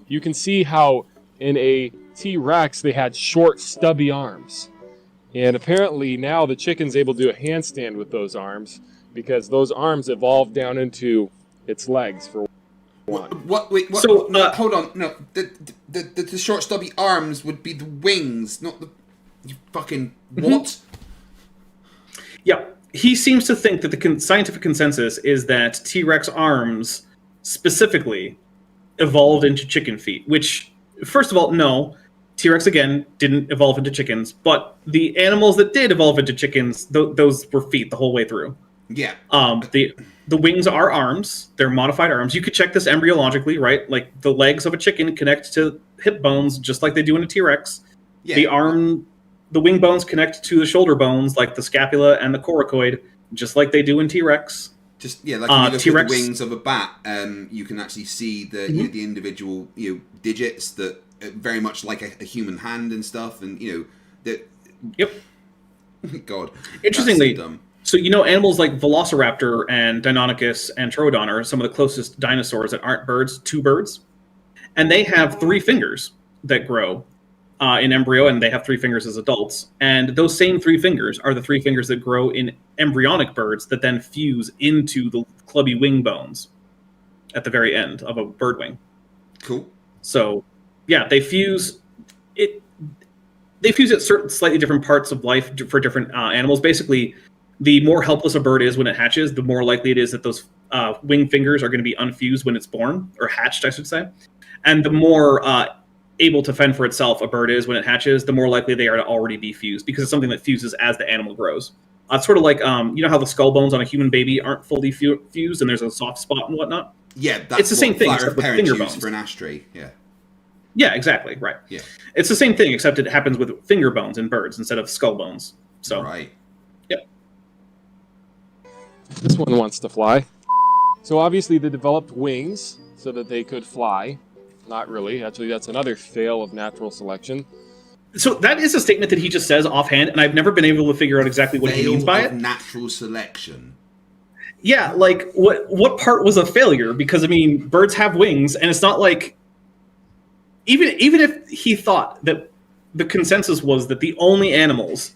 You can see how in a T-Rex they had short, stubby arms. And apparently now the chicken's able to do a handstand with those arms because those arms evolved down into its legs for one. What? Wait. What? So, no, hold on. No, the short stubby arms would be the wings, not the. You fucking what? Yeah, he seems to think that the scientific consensus is that T-Rex arms specifically evolved into chicken feet, which, first of all, no. T-Rex, again, didn't evolve into chickens, but the animals that did evolve into chickens, those were feet the whole way through. Yeah. The wings are arms. They're modified arms. You could check this embryologically, right? Like, the legs of a chicken connect to hip bones just like they do in a T-Rex. Yeah. The wing bones connect to the shoulder bones, like the scapula and the coracoid, just like they do in T-Rex. Just like if you look at T-Rex, the wings of a bat, you can actually see the the individual digits that very much like a human hand and stuff, and that. Yep. God. Interestingly, that's so dumb. so animals like Velociraptor and Deinonychus and Troodon are some of the closest dinosaurs that aren't birds to birds, and they have 3 fingers that grow in embryo, and they have 3 fingers as adults. And those same 3 fingers are the 3 fingers that grow in embryonic birds that then fuse into the clubby wing bones at the very end of a bird wing. Cool. So, yeah, they fuse it. They fuse at certain slightly different parts of life for different animals. Basically, the more helpless a bird is when it hatches, the more likely it is that those wing fingers are going to be unfused when it's born, or hatched, I should say. And the more able to fend for itself a bird is when it hatches, the more likely they are to already be fused, because it's something that fuses as the animal grows. It's sort of like, you know how the skull bones on a human baby aren't fully fused and there's a soft spot and whatnot? Yeah, that's it's the same thing, except with finger bones. For an ashtray, yeah. Yeah, exactly, right. Yeah. It's the same thing, except it happens with finger bones in birds instead of skull bones. So, right. Yep. This one wants to fly. So obviously they developed wings so that they could fly. Not really. Actually, that's another fail of natural selection. So that is a statement that he just says offhand, and I've never been able to figure out exactly what he means by it. Natural selection. Yeah, like, what part was a failure? Because, I mean, birds have wings, and it's not like... Even if he thought that the consensus was that the only animals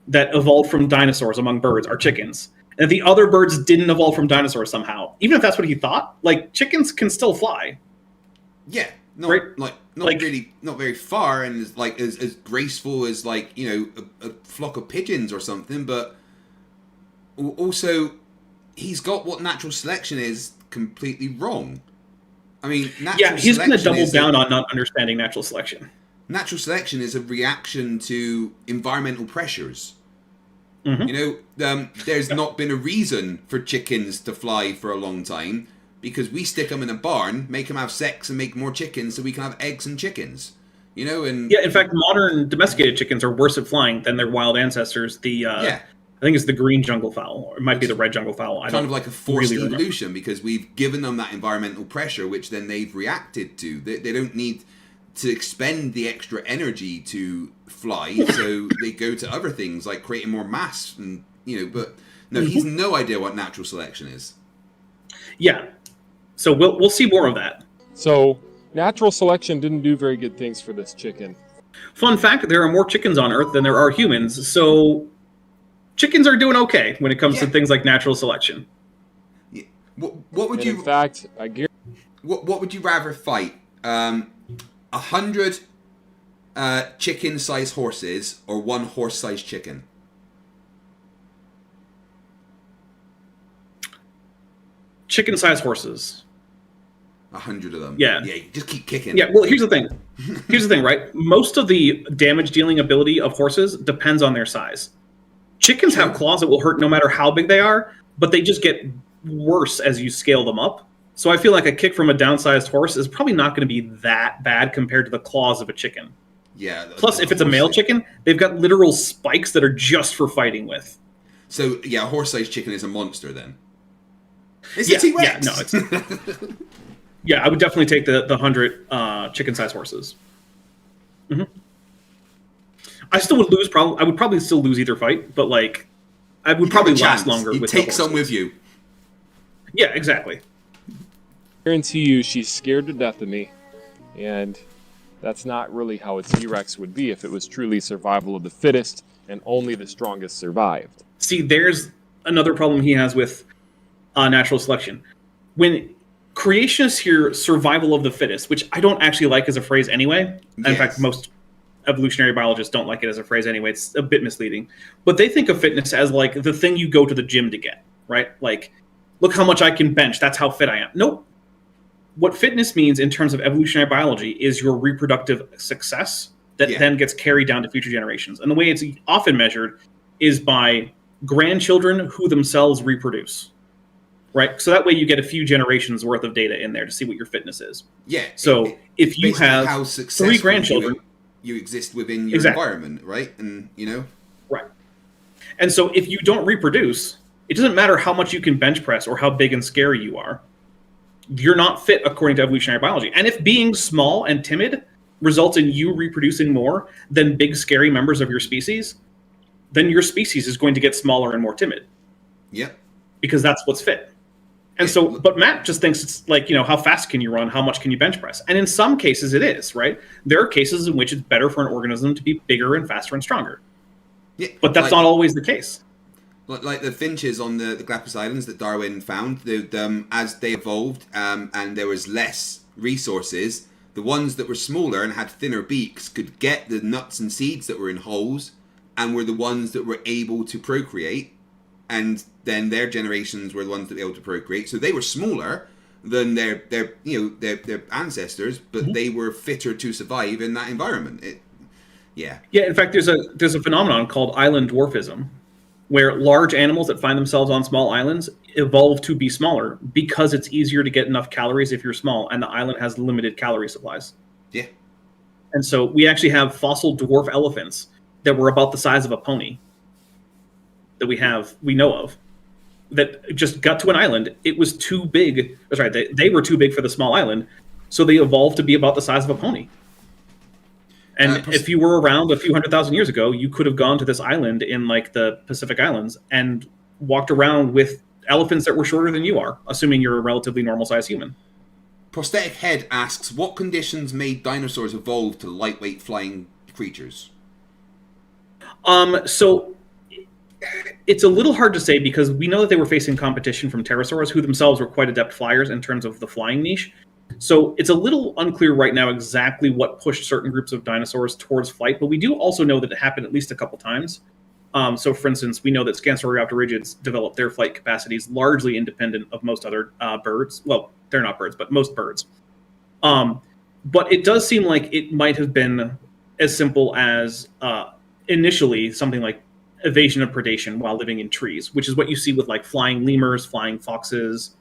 that evolved from dinosaurs among birds are chickens, and that the other birds didn't evolve from dinosaurs somehow, even if that's what he thought, like, chickens can still fly. Yeah, not Right? not really, not very far, and as graceful as a flock of pigeons or something. But also, he's got what natural selection is completely wrong. I mean, he's going to double down on not understanding natural selection. Natural selection is a reaction to environmental pressures. Mm-hmm. There's not been a reason for chickens to fly for a long time. Because we stick them in a barn, make them have sex, and make more chickens so we can have eggs and chickens. And yeah, in fact, modern domesticated chickens are worse at flying than their wild ancestors. I think it's the green jungle fowl, or it might be the red jungle fowl. Kind of like a forced evolution, because we've given them that environmental pressure, which then they've reacted to. They don't need to expend the extra energy to fly, so they go to other things like creating more mass, and But no, he's no idea what natural selection is. Yeah. So we'll see more of that. So natural selection didn't do very good things for this chicken. Fun fact, there are more chickens on Earth than there are humans, so chickens are doing okay when it comes to things like natural selection. Yeah. What would you... In fact, I guarantee... What would you rather fight? 100 chicken-sized horses or 1 horse-sized chicken? Chicken-sized horses. 100 of them. Yeah. Yeah, just keep kicking. Yeah, well, here's the thing. Right? Most of the damage-dealing ability of horses depends on their size. Chickens have claws that will hurt no matter how big they are, but they just get worse as you scale them up. So I feel like a kick from a downsized horse is probably not going to be that bad compared to the claws of a chicken. Yeah. Plus, if it's a male chicken, they've got literal spikes that are just for fighting with. So, yeah, a horse-sized chicken is a monster then. It's Yeah, a T-Rex. yeah, no, it's... Yeah, I would definitely take the 100 chicken-sized horses. Mm-hmm. I still would lose. I would probably still lose either fight, but like, I would probably last longer. You with take the some with you. Yeah, exactly. Guarantee you, she's scared to death of me, and that's not really how a T-Rex would be if it was truly survival of the fittest and only the strongest survived. See, there's another problem he has with natural selection. When creationists hear survival of the fittest, which I don't actually like as a phrase anyway. Yes. In fact, most evolutionary biologists don't like it as a phrase anyway. It's a bit misleading. But they think of fitness as like the thing you go to the gym to get, right? Like, look how much I can bench. That's how fit I am. Nope. What fitness means in terms of evolutionary biology is your reproductive success that then gets carried down to future generations. And the way it's often measured is by grandchildren who themselves reproduce. Right, so that way you get a few generations worth of data in there to see what your fitness is. Yeah. So if you have how 3 grandchildren, you exist within your environment, right? And right. And so if you don't reproduce, it doesn't matter how much you can bench press or how big and scary you are. You're not fit according to evolutionary biology. And if being small and timid results in you reproducing more than big, scary members of your species, then your species is going to get smaller and more timid. Yep. Because that's what's fit. And so, but Matt just thinks it's like, how fast can you run? How much can you bench press? And in some cases it is, right? There are cases in which it's better for an organism to be bigger and faster and stronger. Yeah. But that's not always the case. Like the finches on the Galapagos Islands that Darwin found, as they evolved and there was less resources, the ones that were smaller and had thinner beaks could get the nuts and seeds that were in holes and were the ones that were able to procreate. And then their generations were the ones that were able to procreate. So they were smaller than their ancestors, but they were fitter to survive in that environment. Yeah. In fact, there's a phenomenon called island dwarfism, where large animals that find themselves on small islands evolve to be smaller because it's easier to get enough calories if you're small, and the island has limited calorie supplies. Yeah. And so we actually have fossil dwarf elephants that were about the size of a pony that we know of, that just got to an island. It was too big. That's right. They were too big for the small island, so they evolved to be about the size of a pony. And if you were around a few 100,000 years ago, you could have gone to this island in like the Pacific Islands and walked around with elephants that were shorter than you are, assuming you're a relatively normal-sized human. Prosthetic Head asks, what conditions made dinosaurs evolve to lightweight flying creatures? So it's a little hard to say because we know that they were facing competition from pterosaurs, who themselves were quite adept flyers in terms of the flying niche. So it's a little unclear right now exactly what pushed certain groups of dinosaurs towards flight, but we do also know that it happened at least a couple times. So, for instance, we know that Scansoroaptorigids developed their flight capacities largely independent of most other birds. Well, they're not birds, but most birds. But it does seem like it might have been as simple as initially something like evasion of predation while living in trees, which is what you see with like flying lemurs, flying foxes,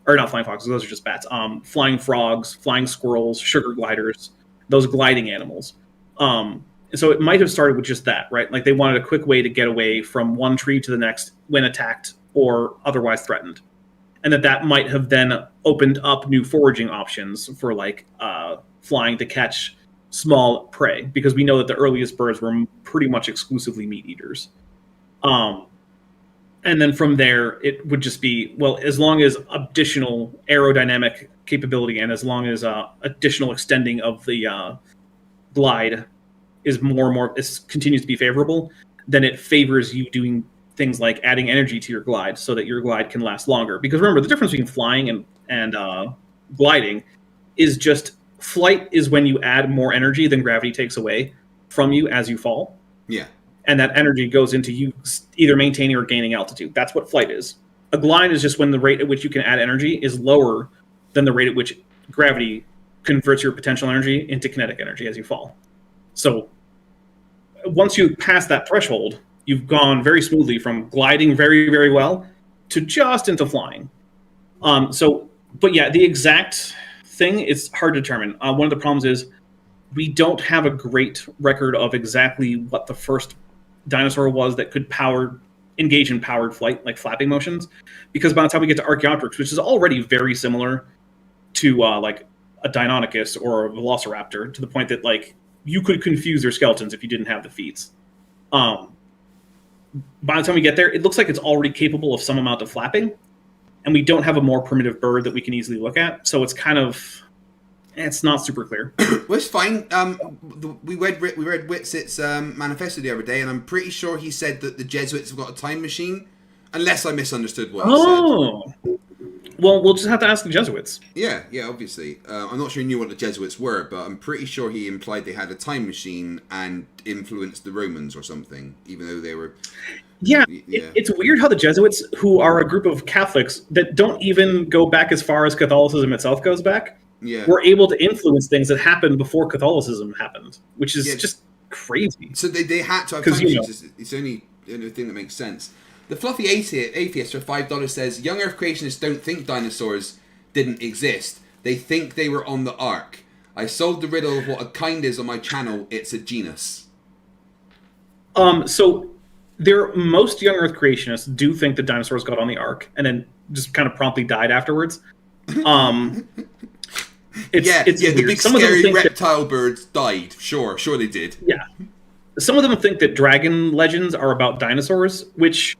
or not flying foxes, those are just bats, flying frogs, flying squirrels, sugar gliders, those gliding animals. So it might have started with just that, right? Like they wanted a quick way to get away from one tree to the next when attacked or otherwise threatened. And that might have then opened up new foraging options for like flying to catch small prey, because we know that the earliest birds were pretty much exclusively meat eaters. And then from there, it would just be, well, as long as additional aerodynamic capability and as long as additional extending of the glide is more and more, continues to be favorable, then it favors you doing things like adding energy to your glide so that your glide can last longer. Because remember, the difference between flying and gliding is just flight is when you add more energy than gravity takes away from you as you fall. Yeah. And that energy goes into you either maintaining or gaining altitude. That's what flight is. A glide is just when the rate at which you can add energy is lower than the rate at which gravity converts your potential energy into kinetic energy as you fall. So once you pass that threshold, you've gone very smoothly from gliding very, very well to just into flying. So But yeah, the exact thing is hard to determine. One of the problems is we don't have a great record of exactly what the first dinosaur was that could engage in powered flight, like flapping motions, because by the time we get to Archaeopteryx, which is already very similar to like a Deinonychus or a Velociraptor, to the point that like you could confuse their skeletons if you didn't have the feats. By the time we get there, it looks like it's already capable of some amount of flapping, and we don't have a more primitive bird that we can easily look at, so it's kind of, it's not super clear. Well, it's fine. We read Witzit's manifesto the other day, and I'm pretty sure he said that the Jesuits have got a time machine, unless I misunderstood what he said. Well, we'll just have to ask the Jesuits. Yeah, obviously. I'm not sure he knew what the Jesuits were, but I'm pretty sure he implied they had a time machine and influenced the Romans or something, even though they were... Yeah, it's weird how the Jesuits, who are a group of Catholics that don't even go back as far as Catholicism itself goes back, were able to influence things that happened before Catholicism happened, which is just crazy. So they had to have time machines. It's the only thing that makes sense. The Fluffy Atheist for $5 says, young Earth creationists don't think dinosaurs didn't exist. They think they were on the Ark. I solved the riddle of what a kind is on my channel. It's a genus. So most young Earth creationists do think that dinosaurs got on the Ark and then just kind of promptly died afterwards. It's the weird. big Some of them scary think reptile birds died. Sure they did. Yeah. Some of them think that dragon legends are about dinosaurs, which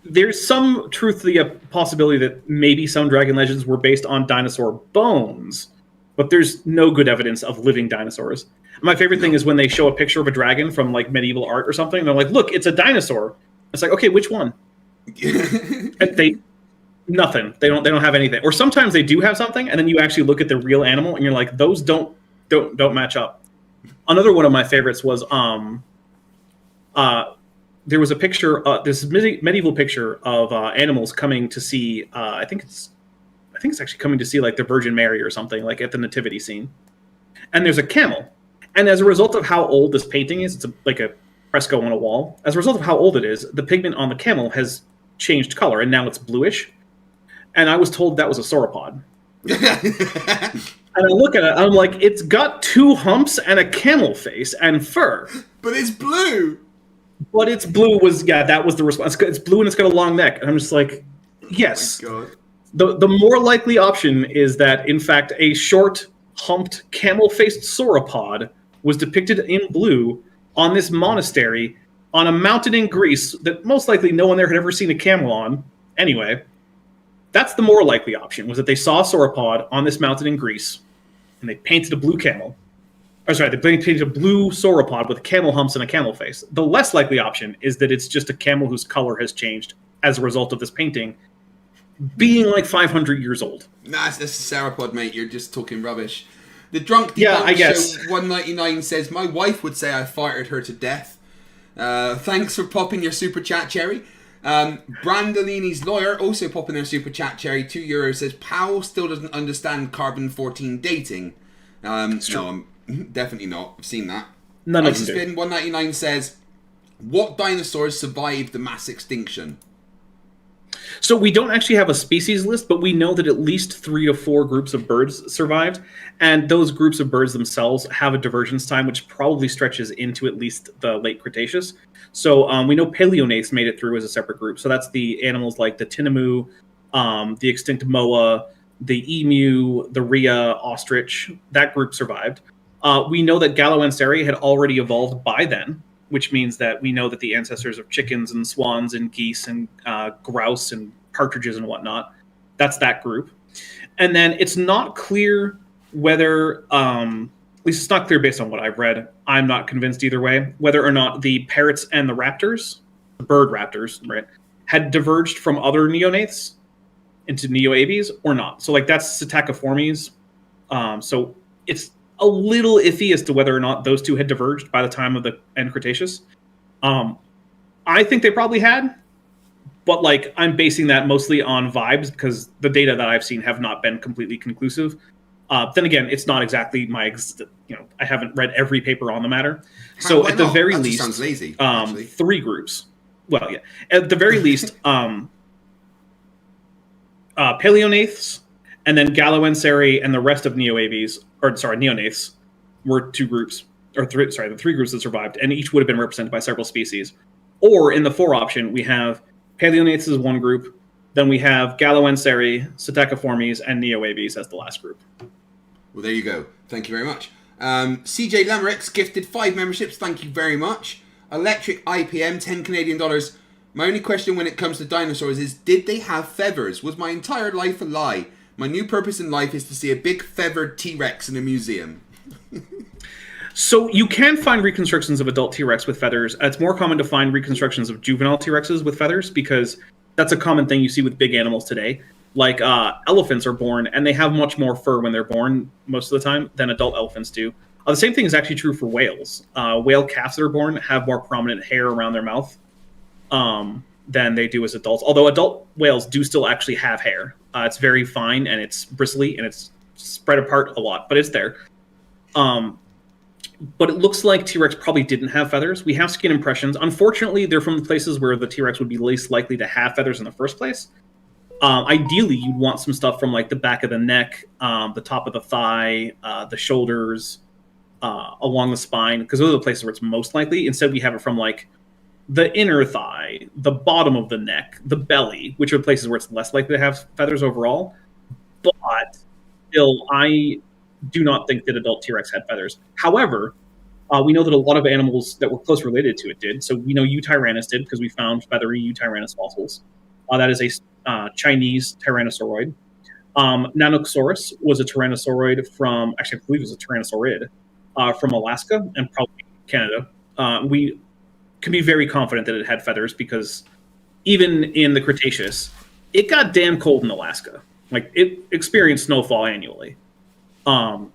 there's some truth to the possibility that maybe some dragon legends were based on dinosaur bones, but there's no good evidence of living dinosaurs. My favorite thing is when they show a picture of a dragon from like medieval art or something, and they're like, look, it's a dinosaur. It's like, okay, which one? And nothing. They don't have anything. Or sometimes they do have something, and then you actually look at the real animal and you're like, those don't match up. Another one of my favorites was there was a picture, this medieval picture of animals coming to see. I think it's actually coming to see like the Virgin Mary or something, like at the nativity scene. And there's a camel, and as a result of how old this painting is, it's like a fresco on a wall. As a result of how old it is, the pigment on the camel has changed color, and now it's bluish. And I was told that was a sauropod. And I look at it, I'm like, it's got 2 humps and a camel face and fur. But it's blue. But it's blue that was the response. It's blue and it's got a long neck. And I'm just like, yes. Oh my God. The more likely option is that, in fact, a short, humped, camel-faced sauropod was depicted in blue on this monastery on a mountain in Greece that most likely no one there had ever seen a camel on. Anyway, that's the more likely option, was that they saw a sauropod on this mountain in Greece, and they painted a blue camel. They painted a blue sauropod with camel humps and a camel face. The less likely option is that it's just a camel whose color has changed as a result of this painting being like 500 years old. Nah, that's a sauropod, mate. You're just talking rubbish. The Drunk I guess. Show 199 says, my wife would say I farted her to death. Thanks for popping your super chat, Cherry. Brandolini's lawyer also popping their super chat, Cherry. €2 says, Powell still doesn't understand carbon-14 dating. No, I'm definitely not. I've seen that. None of them do. Spin 199 says, what dinosaurs survived the mass extinction? So we don't actually have a species list, but we know that at least 3 to 4 groups of birds survived, and those groups of birds themselves have a divergence time which probably stretches into at least the late Cretaceous. So we know Paleognaths made it through as a separate group. So that's the animals like the tinamou, the extinct moa, the emu, the rhea, ostrich. That group survived. We know that Galloanseri had already evolved by then, which means that we know that the ancestors of chickens and swans and geese and grouse and partridges and whatnot, that's that group. And then it's not clear whether, at least it's not clear based on what I've read, I'm not convinced either way, whether or not the parrots and the raptors, the bird raptors, right, had diverged from other neonates into neoaves or not. So like that's Psittaciformes. So it's a little iffy as to whether or not those two had diverged by the time of the end Cretaceous. I think they probably had, but like I'm basing that mostly on vibes because the data that I've seen have not been completely conclusive. Then again, it's not exactly I haven't read every paper on the matter. So at the very least, sounds lazy, 3 groups. Well, yeah, at the very least, Paleonaths, and then Galloenseri and the rest of neonaths were two groups, the three groups that survived, and each would have been represented by several species. Or in the 4 option, we have Paleonaths as one group, then we have Galloenseri, Psittaciformes, and neoaves as the last group. Well, there you go. Thank you very much. CJ Lamerix gifted 5 memberships. Thank you very much. Electric IPM, 10 Canadian dollars. My only question when it comes to dinosaurs is, did they have feathers? Was my entire life a lie? My new purpose in life is to see a big feathered T-Rex in a museum. So you can find reconstructions of adult T-Rex with feathers. It's more common to find reconstructions of juvenile T-Rexes with feathers because that's a common thing you see with big animals today. Like elephants are born, and they have much more fur when they're born most of the time than adult elephants do. The same thing is actually true for whales. Whale calves that are born have more prominent hair around their mouth than they do as adults. Although adult whales do still actually have hair. It's very fine, and it's bristly, and it's spread apart a lot, but it's there. But it looks like T-Rex probably didn't have feathers. We have skin impressions. Unfortunately, they're from the places where the T-Rex would be least likely to have feathers in the first place. Ideally, you'd want some stuff from like the back of the neck, the top of the thigh, the shoulders, along the spine, because those are the places where it's most likely. Instead, we have it from like the inner thigh, the bottom of the neck, the belly, which are places where it's less likely to have feathers overall. But still, I do not think that adult T-Rex had feathers. However, we know that a lot of animals that were close related to it did. So we know Eutyrannus did because we found feathery Eutyrannus fossils. That is a Chinese tyrannosauroid. Nanoxaurus was a tyrannosauroid from, actually I believe it was a tyrannosaurid from Alaska and probably Canada. We can be very confident that it had feathers because even in the Cretaceous, it got damn cold in Alaska. Like, it experienced snowfall annually. So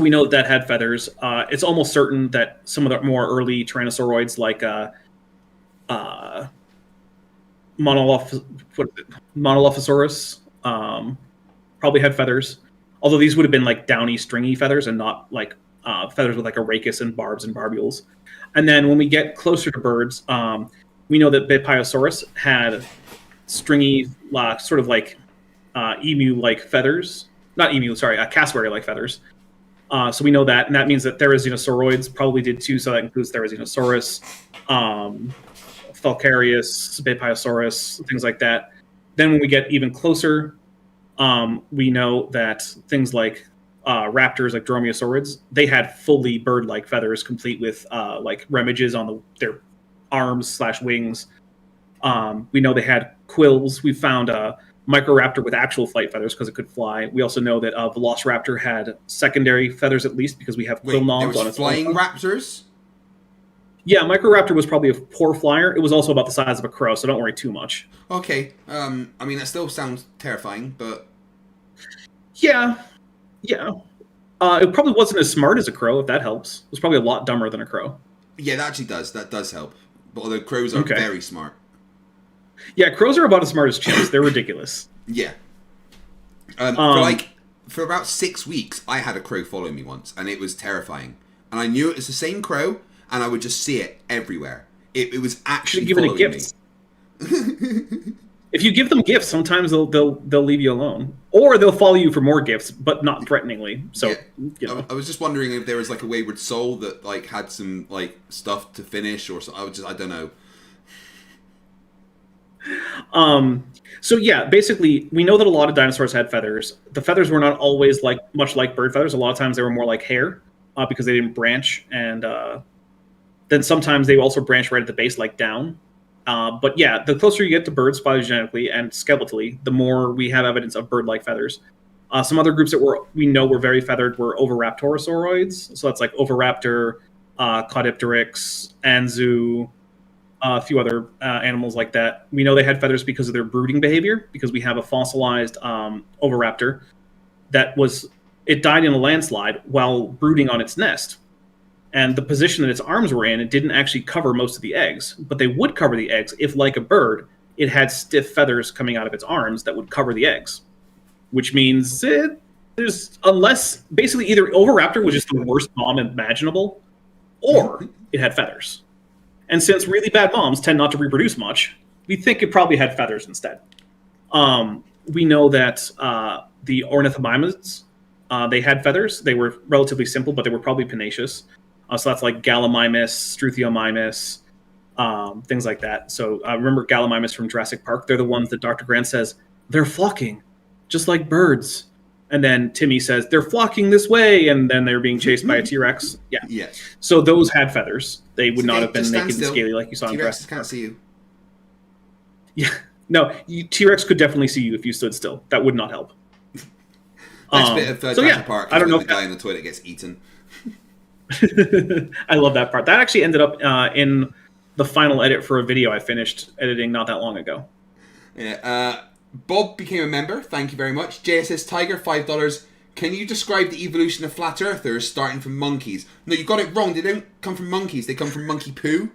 we know that had feathers. It's almost certain that some of the more early tyrannosauroids, like Monolophosaurus, probably had feathers. Although these would have been like downy, stringy feathers and not like feathers with like a rachis and barbs and barbules. And then when we get closer to birds, we know that Bipiosaurus had stringy, sort of like emu-like feathers. Not emu, sorry, cassowary-like feathers. So we know that, and that means that Therizzinosauroids probably did too, so that includes Therizzianosaurus, Falcarius, Bipiosaurus, things like that. Then when we get even closer, we know that things like raptors, like Dromaeosaurids, they had fully bird-like feathers, complete with like remiges on their arms/wings. We know they had quills. We found Microraptor with actual flight feathers because it could fly. We also know that Velociraptor had secondary feathers at least because we have quill knobs on its flying raptors? Yeah, Microraptor was probably a poor flyer. It was also about the size of a crow, so don't worry too much. Okay. I mean, that still sounds terrifying, but... Yeah. It probably wasn't as smart as a crow, if that helps. It was probably a lot dumber than a crow. Yeah, that actually does. That does help. But although crows are very smart. Yeah, crows are about as smart as chimps. They're ridiculous. Yeah. For about 6 weeks, I had a crow follow me once, and it was terrifying. And I knew it was the same crow, and I would just see it everywhere. It was actually following me. If you give them gifts, sometimes they'll leave you alone, or they'll follow you for more gifts, but not threateningly. So, yeah. You know. I was just wondering if there was like a wayward soul that like had some like stuff to finish, or something. I don't know. So yeah, basically, we know that a lot of dinosaurs had feathers. The feathers were not always much like bird feathers. A lot of times they were more like hair because they didn't branch, and then sometimes they also branch right at the base, like down. But yeah, the closer you get to birds phylogenetically and skeletally, the more we have evidence of bird-like feathers. Some other groups that we know were very feathered were Oviraptorosauroids. So that's like Oviraptor, Caudipteryx, Anzu, a few other animals like that. We know they had feathers because of their brooding behavior, because we have a fossilized Oviraptor it died in a landslide while brooding on its nest. And the position that its arms were in, it didn't actually cover most of the eggs, but they would cover the eggs if, like a bird, it had stiff feathers coming out of its arms that would cover the eggs. Which means basically either Oviraptor was just the worst mom imaginable, or it had feathers. And since really bad moms tend not to reproduce much, we think it probably had feathers instead. we know that the ornithomimids, they had feathers. They were relatively simple, but they were probably pinaceous. So that's like Gallimimus, Struthiomimus, things like that. So remember Gallimimus from Jurassic Park? They're the ones that Dr. Grant says, they're flocking, just like birds. And then Timmy says, they're flocking this way, and then they're being chased by a T-Rex. Yeah. Yeah. So those had feathers. They would not Okay, have been just stand naked and still. scaly like you saw in T-Rexes Jurassic can't Park. see you. Yeah. No, T-Rex could definitely see you if you stood still. That would not help. Next bit of Jurassic Park is I don't when know the if guy in the toilet gets eaten. I love that part. That actually ended up in the final edit for a video I finished editing not that long ago. Yeah. Bob became a member. Thank you very much. JSS Tiger, $5. Can you describe the evolution of flat earthers starting from monkeys? No, you got it wrong. They don't come from monkeys. They come from monkey poo.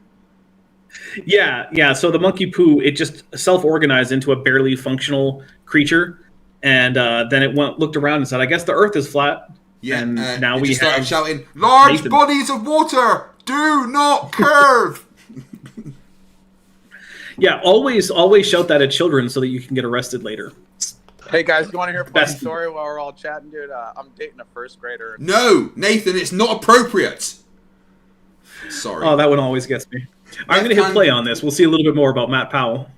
Yeah. So the monkey poo, it just self-organized into a barely functional creature, and then it looked around and said, "I guess the Earth is flat." Yeah. And now it we just started have shouting, "Large Nathan. bodies of water do not curve." Yeah, always shout that at children so that you can get arrested later. Hey guys, you want to hear a funny Best- story while we're all chatting, dude? I'm dating a first grader. No, Nathan, it's not appropriate. Sorry. Oh, that one always gets me. I'm going to hit play on this. We'll see a little bit more about Matt Powell.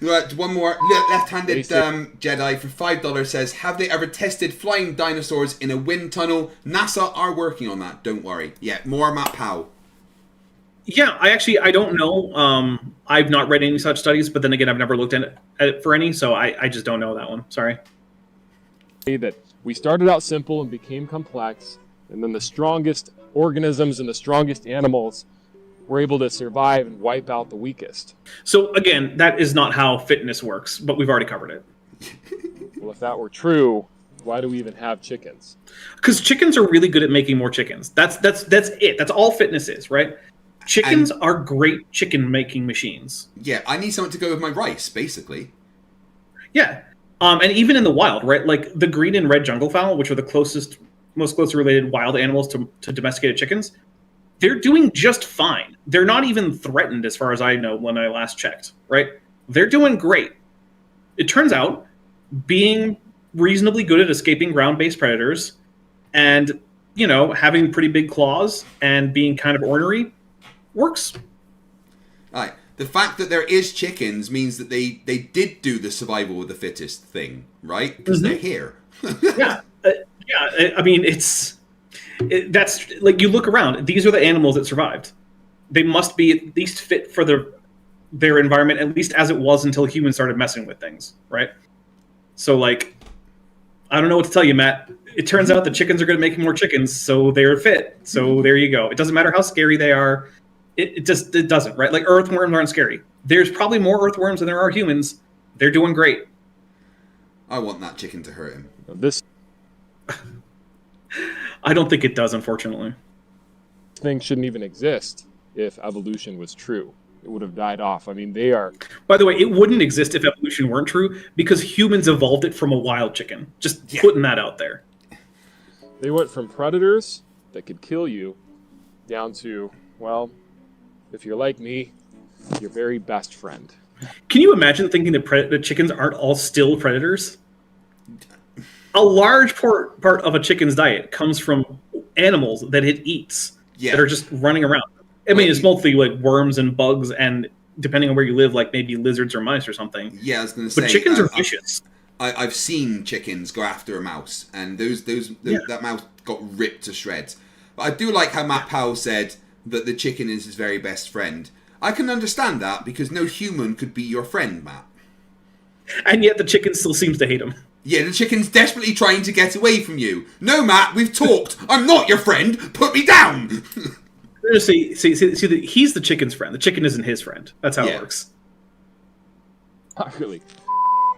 Right, one more. Left-handed Jedi for $5 says, have they ever tested flying dinosaurs in a wind tunnel? NASA are working on that. Don't worry. Yeah, more Matt Powell. Yeah, I don't know. I've not read any such studies, but then again, I've never looked at it for any, so I just don't know that one. Sorry. That we started out simple and became complex, and then the strongest organisms and the strongest animals were able to survive and wipe out the weakest. So again, that is not how fitness works, but we've already covered it. Well, if that were true, why do we even have chickens? Because chickens are really good at making more chickens. That's it. That's all fitness is, right? Chickens are great chicken making machines. Yeah, I need something to go with my rice, basically. Yeah. And even in the wild, right? Like the green and red jungle fowl, which are the most closely related wild animals to domesticated chickens, they're doing just fine. They're not even threatened as far as I know when I last checked, right? They're doing great. It turns out being reasonably good at escaping ground-based predators and, having pretty big claws and being kind of ornery works. All right. The fact that there is chickens means that they did do the survival of the fittest thing, right? Because they're here. Yeah. I mean, that's like you look around. These are the animals that survived. They must be at least fit for their environment, at least as it was until humans started messing with things, right? So, like, I don't know what to tell you, Matt. It turns out the chickens are good at making more chickens, so they're fit. So there you go. It doesn't matter how scary they are. It doesn't, right? Like earthworms aren't scary. There's probably more earthworms than there are humans. They're doing great. I want that chicken to hurt him. This I don't think it does, unfortunately. thing shouldn't even exist if evolution was true. It would have died off. I mean, they are... By the way, it wouldn't exist if evolution weren't true because humans evolved it from a wild chicken. Just putting that out there. They went from predators that could kill you down to, well, if you're like me, your very best friend. Can you imagine thinking that chickens aren't all still predators? A large part of a chicken's diet comes from animals that it eats that are just running around. I mean, it's mostly like worms and bugs, and depending on where you live, like maybe lizards or mice or something. Yeah, I was going to say. But chickens are vicious. I've seen chickens go after a mouse, and that mouse got ripped to shreds. But I do like how Matt Powell said that the chicken is his very best friend. I can understand that because no human could be your friend, Matt. And yet the chicken still seems to hate him. Yeah, the chicken's desperately trying to get away from you. No, Matt, we've talked. I'm not your friend. Put me down. See, he's the chicken's friend. The chicken isn't his friend. That's how it works. Not really.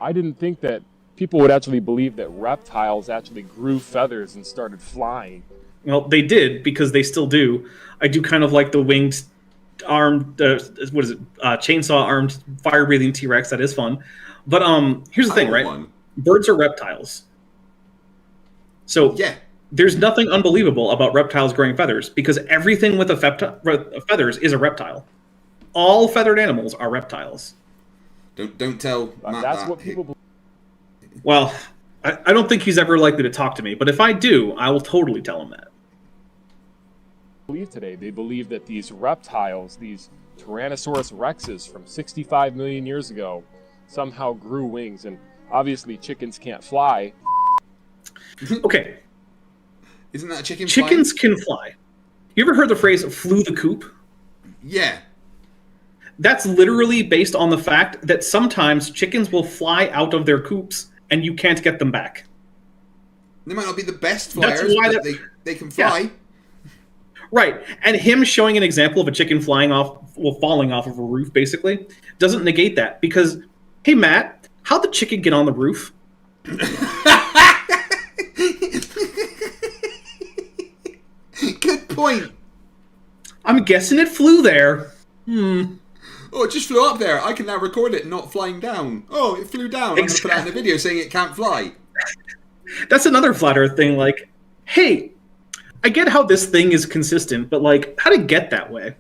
I didn't think that people would actually believe that reptiles actually grew feathers and started flying. Well, they did, because they still do. I do kind of like the winged, armed, chainsaw-armed, fire-breathing T-Rex. That is fun. But here's the thing, right? Birds are reptiles. So there's nothing unbelievable about reptiles growing feathers, because everything with feathers is a reptile. All feathered animals are reptiles. Don't tell Matt That's that. what people believe. Well, I don't think he's ever likely to talk to me, but if I do, I will totally tell him that. Believe today. They believe that these reptiles, these Tyrannosaurus rexes from 65 million years ago, somehow grew wings, and obviously chickens can't fly. Okay. Isn't that a chicken? Chickens can fly. You ever heard the phrase "flew the coop"? Yeah. That's literally based on the fact that sometimes chickens will fly out of their coops and you can't get them back. They might not be the best flyers, That's why but they can fly. Yeah. Right. And him showing an example of a chicken falling off of a roof, basically, doesn't negate that. Because, hey, Matt, how'd the chicken get on the roof? Good point. I'm guessing it flew there. Oh, it just flew up there. I can now record it not flying down. Oh, it flew down. I'm going to put that in the video saying it can't fly. That's another flat earth thing. Like, hey, I get how this thing is consistent, but, like, how'd it get that way?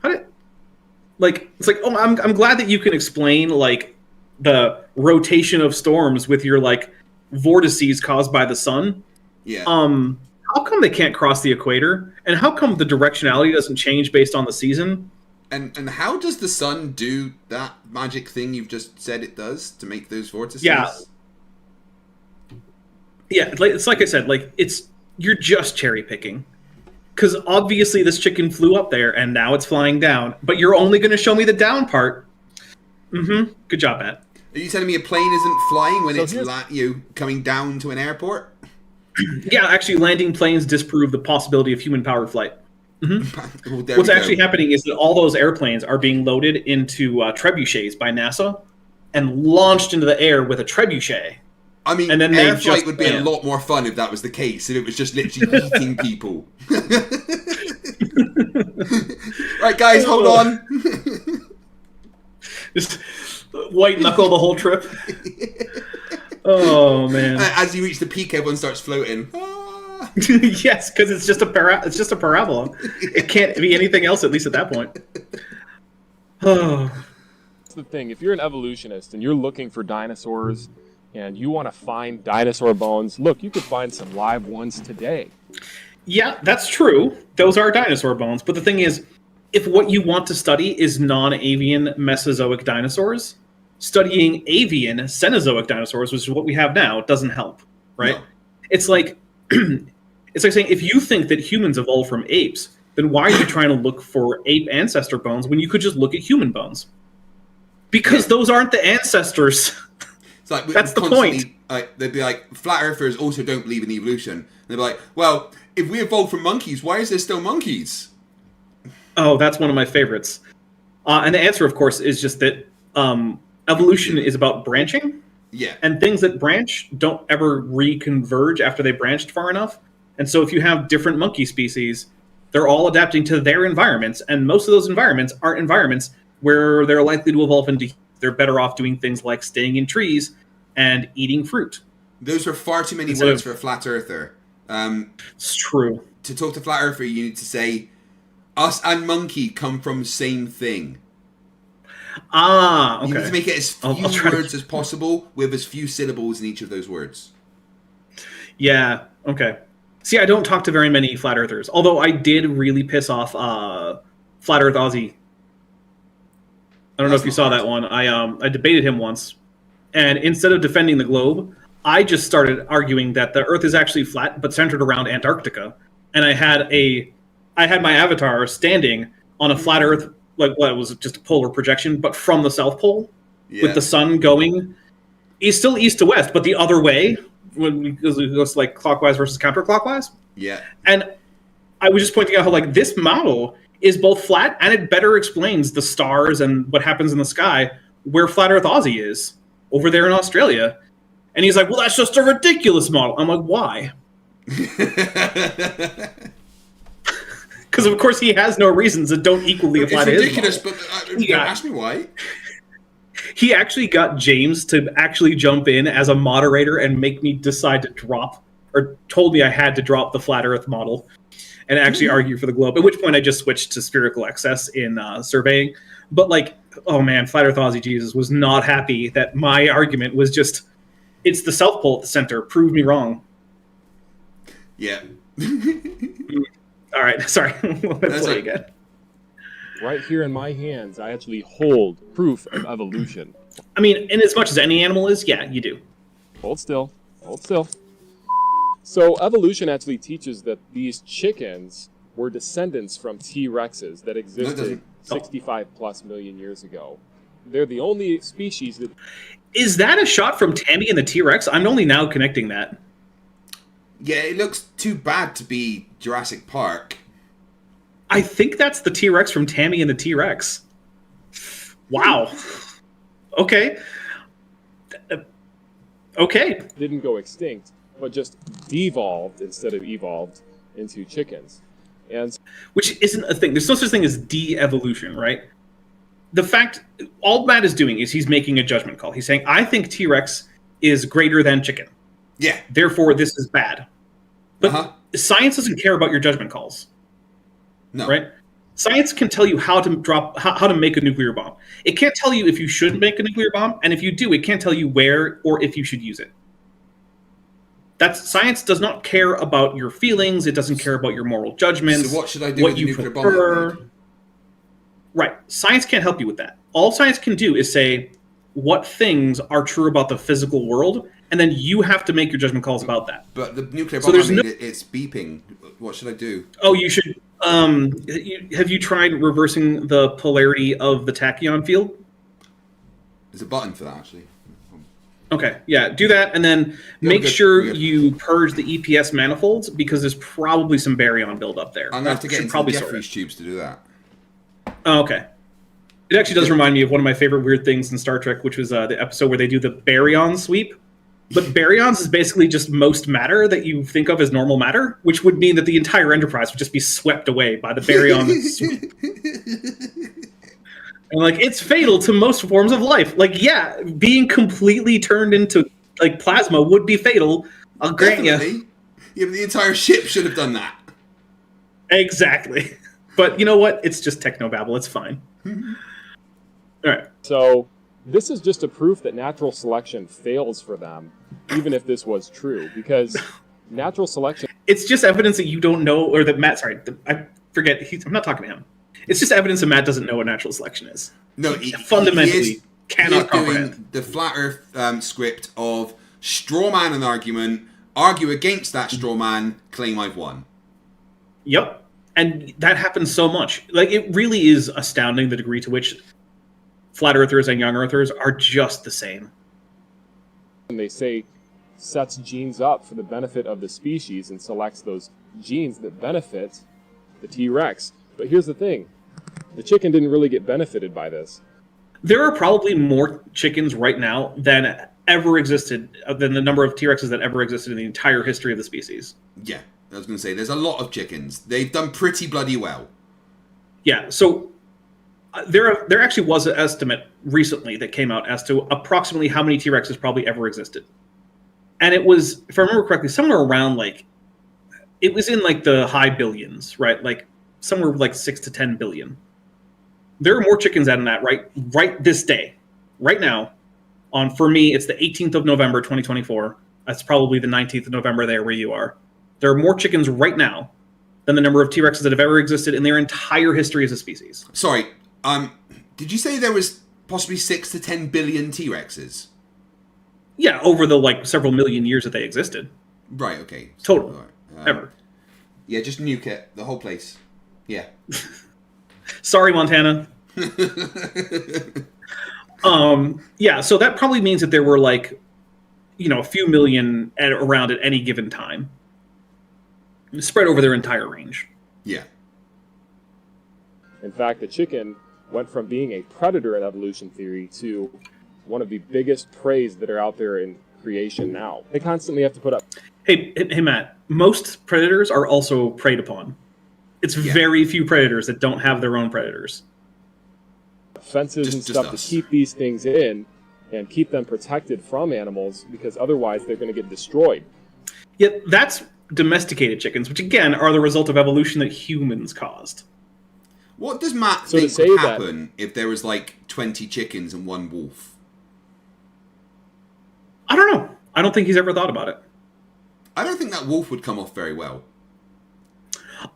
It's like, oh, I'm glad that you can explain, like, the rotation of storms with your, like, vortices caused by the sun. Yeah. How come they can't cross the equator? And how come the directionality doesn't change based on the season? And how does the sun do that magic thing you've just said it does to make those vortices? Yeah. Yeah, it's like I said, like, you're just cherry picking. Because obviously this chicken flew up there and now it's flying down, but you're only going to show me the down part. Mm-hmm. Good job, Matt. Are you telling me a plane isn't flying when So it's coming down to an airport? Yeah, actually, landing planes disprove the possibility of human-powered flight. Mm-hmm. Well, there What's we go. actually happening is that all those airplanes are being loaded into trebuchets by NASA and launched into the air with a trebuchet. I mean, and then air they flight just would be a land. lot more fun if that was the case, if it was just literally eating people. Right, guys, hold on. Just white knuckle the whole trip. Oh man! As you reach the peak, everyone starts floating. Yes, because it's just a parabola. It can't be anything else, at least at that point. Oh. That's the thing. If you're an evolutionist and you're looking for dinosaurs and you want to find dinosaur bones, look, you could find some live ones today. Yeah, that's true. Those are dinosaur bones. But the thing is, if what you want to study is non-avian Mesozoic dinosaurs, studying avian Cenozoic dinosaurs, which is what we have now, doesn't help, right? No. It's like saying if you think that humans evolved from apes, then why are you trying to look for ape ancestor bones when you could just look at human bones? Because those aren't the ancestors. It's like that's the point. They'd be like, flat earthers also don't believe in evolution. And they'd be like, well, if we evolved from monkeys, why is there still monkeys? Oh, that's one of my favorites. And the answer, of course, is just that evolution is about branching. Yeah. And things that branch don't ever reconverge after they branched far enough. And so if you have different monkey species, they're all adapting to their environments. And most of those environments aren't environments where they're likely to evolve into. They're better off doing things like staying in trees and eating fruit. Those are far too many Instead words of- for a flat earther. It's true. To talk to flat earther, you need to say, us and monkey come from same thing. Ah, okay. You need to make it as few I'll try to- words as possible with as few syllables in each of those words. Yeah, okay. See, I don't talk to very many flat earthers, although I did really piss off Flat Earth Aussie. I don't know if you saw that one. I debated him once, and instead of defending the globe, I just started arguing that the Earth is actually flat but centered around Antarctica, and I had my avatar standing on a flat Earth, like what it was just a polar projection, but from the South Pole, with the sun going still east to west, but the other way when it goes like clockwise versus counterclockwise. Yeah. And I was just pointing out how like this model is both flat and it better explains the stars and what happens in the sky where Flat Earth Aussie is over there in Australia. And he's like, well, that's just a ridiculous model. I'm like, why? Because of course he has no reasons that don't equally apply to his model. It's ridiculous, but don't ask me why. He actually got James to actually jump in as a moderator and make me decide to drop, or told me I had to drop the Flat Earth model and actually argue for the globe, at which point I just switched to spherical excess in surveying. But like, oh man, Flat Earth Aussie Jesus was not happy that my argument was just It's the South Pole at the center. Prove me wrong. Yeah. All right, sorry. Let's play like- again. Right here in my hands, I actually hold proof of evolution. I mean, in as much as any animal is, yeah, you do. Hold still. Hold still. So evolution actually teaches that these chickens were descendants from T-Rexes that existed doesn't. 65 plus million years ago. They're the only species that... Is that a shot from Tammy and the T-Rex? I'm only now connecting that. Yeah, it looks too bad to be Jurassic Park. I think that's the T-Rex from Tammy and the T-Rex. Wow. Okay. Okay. didn't go extinct, but just devolved instead of evolved into chickens. And Which isn't a thing. There's no such thing as de-evolution, right? The fact, all Matt is doing is he's making a judgment call. He's saying, I think T-Rex is greater than chicken. Yeah. Therefore, this is bad. But Uh-huh. science doesn't care about your judgment calls, No. right? Science can tell you how to make a nuclear bomb. It can't tell you if you should make a nuclear bomb, and if you do, it can't tell you where or if you should use it. Science does not care about your feelings. It doesn't care about your moral judgments. So what should I do what with the you nuclear bomb? prefer. Right. Science can't help you with that. All science can do is say what things are true about the physical world, and then you have to make your judgment calls about that. But the nuclear So bomb, there's it's beeping. What should I do? Oh, you should. Have you tried reversing the polarity of the tachyon field? There's a button for that, actually. Okay, yeah, do that, and then make good. sure We're good. you purge the EPS manifolds, because there's probably some baryon buildup there. I'm going to have to That get should into probably the sort Jeffries it. tubes to do that. Oh, okay. It actually does remind me of one of my favorite weird things in Star Trek, which was the episode where they do the baryon sweep. But baryons is basically just most matter that you think of as normal matter, which would mean that the entire Enterprise would just be swept away by the baryon sweep. And like, it's fatal to most forms of life. Like, yeah, being completely turned into like plasma would be fatal. I'll grant you. Definitely. Yeah, but the entire ship should have done that. Exactly. But you know what? It's just technobabble. It's fine. All right. so this is just a proof that natural selection fails for them, even if this was true, because natural selection... It's just evidence that you don't know, or that Matt, sorry, I forget, I'm not talking to him. It's just evidence that Matt doesn't know what natural selection is. No, Fundamentally cannot he is comprehend. doing the flat Earth script of straw man an argument, argue against that straw man, claim I've won. Yep. And that happens so much. Like, it really is astounding the degree to which flat earthers and young earthers are just the same. And they say sets genes up for the benefit of the species and selects those genes that benefit the T-Rex. But here's the thing. The chicken didn't really get benefited by this. There are probably more chickens right now than ever existed, than the number of T-Rexes that ever existed in the entire history of the species. Yeah, I was going to say, there's a lot of chickens. They've done pretty bloody well. Yeah, so there actually was an estimate recently that came out as to approximately how many T-Rexes probably ever existed. And it was, if I remember correctly, somewhere around like, it was in like the high billions, right? Like somewhere like 6 to 10 billion. There are more chickens than that right this day, right now. For me, it's the 18th of November, 2024. That's probably the 19th of November there where you are. There are more chickens right now than the number of T-Rexes that have ever existed in their entire history as a species. Sorry, did you say there was possibly 6 to 10 billion T-Rexes? Yeah, over the like several million years that they existed. Right, okay. Total. All right. Ever. Yeah, just nuke it, the whole place. Yeah. Sorry, Montana. Yeah, so that probably means that there were like, a few million around at any given time. Spread over their entire range. Yeah. In fact, the chicken went from being a predator in evolution theory to one of the biggest preys that are out there in creation now. They constantly have to put up... Hey, Matt, most predators are also preyed upon. It's very few predators that don't have their own predators. fences and stuff to keep these things in and keep them protected from animals, because otherwise they're going to get destroyed. Yet that's domesticated chickens, which again are the result of evolution that humans caused. What does Matt So to think say would that- happen if there was like 20 chickens and one wolf? I don't know. I don't think he's ever thought about it. I don't think that wolf would come off very well.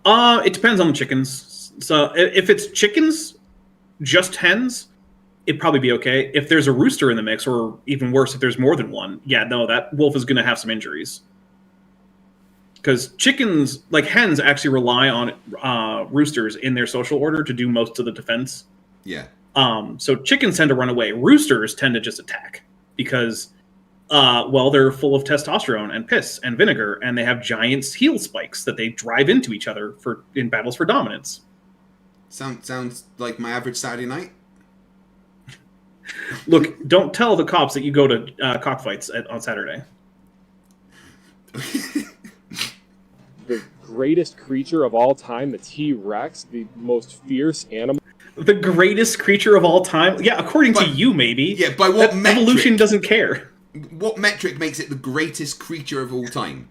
It depends on the chickens. So if it's chickens, just hens, it'd probably be okay. If there's a rooster in the mix, or even worse, if there's more than one, yeah, no, that wolf is going to have some injuries. Because chickens, like hens, actually rely on roosters in their social order to do most of the defense. Yeah. So chickens tend to run away. Roosters tend to just attack because, well, they're full of testosterone and piss and vinegar, and they have giant heel spikes that they drive into each other in battles for dominance. Sounds like my average Saturday night. Look, don't tell the cops that you go to cockfights on Saturday. The greatest creature of all time, the T-Rex, the most fierce animal. The greatest creature of all time? Yeah, according to you, maybe. Yeah, by what metric? Evolution doesn't care. What metric makes it the greatest creature of all time?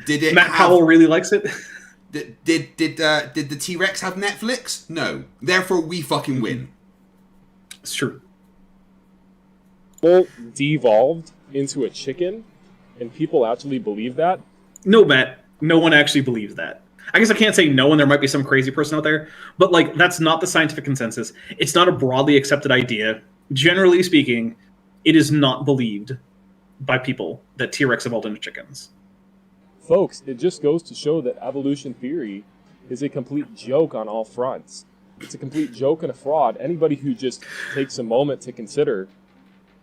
Did it? Matt Powell really likes it. Did the T-Rex have Netflix? No. Therefore, we fucking win. It's true. Well, devolved into a chicken, and people actually believe that? No, Matt. No one actually believes that. I guess I can't say no, and there might be some crazy person out there, but like that's not the scientific consensus. It's not a broadly accepted idea. Generally speaking, it is not believed by people that T-Rex evolved into chickens. Folks, it just goes to show that evolution theory is a complete joke on all fronts. It's a complete joke and a fraud. Anybody who just takes a moment to consider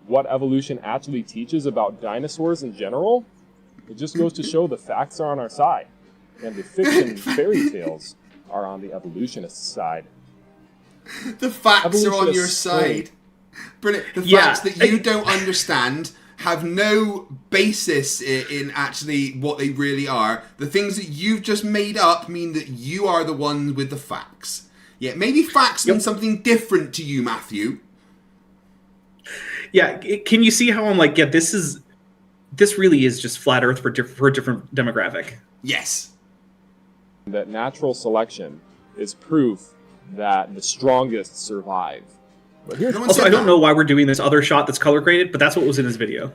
what evolution actually teaches about dinosaurs in general, it just goes to show the facts are on our side. And the fiction fairy tales are on the evolutionist side. The facts are on your side. Brilliant. The facts that you don't understand have no basis in actually what they really are. The things that you've just made up mean that you are the one with the facts. Yeah, maybe facts mean something different to you, Matthew. Yeah, can you see how I'm like, yeah, this really is just flat Earth for a different demographic. Yes. That natural selection is proof that the strongest survive. But here's also, I don't know why we're doing this other shot that's color graded, but that's what was in his video.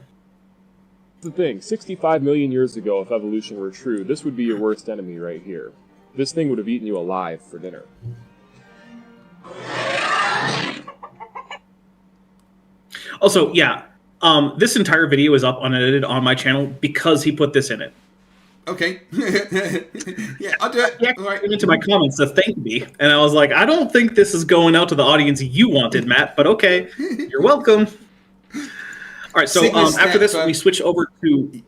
the thing. 65 million years ago, if evolution were true, this would be your worst enemy right here. This thing would have eaten you alive for dinner. Also, yeah, this entire video is up unedited on my channel because he put this in it. Okay. Yeah, I'll do it. He actually came into my comments to thank me, and I was like, I don't think this is going out to the audience you wanted, Matt, but okay, you're welcome. All right, so after this, we switch over to...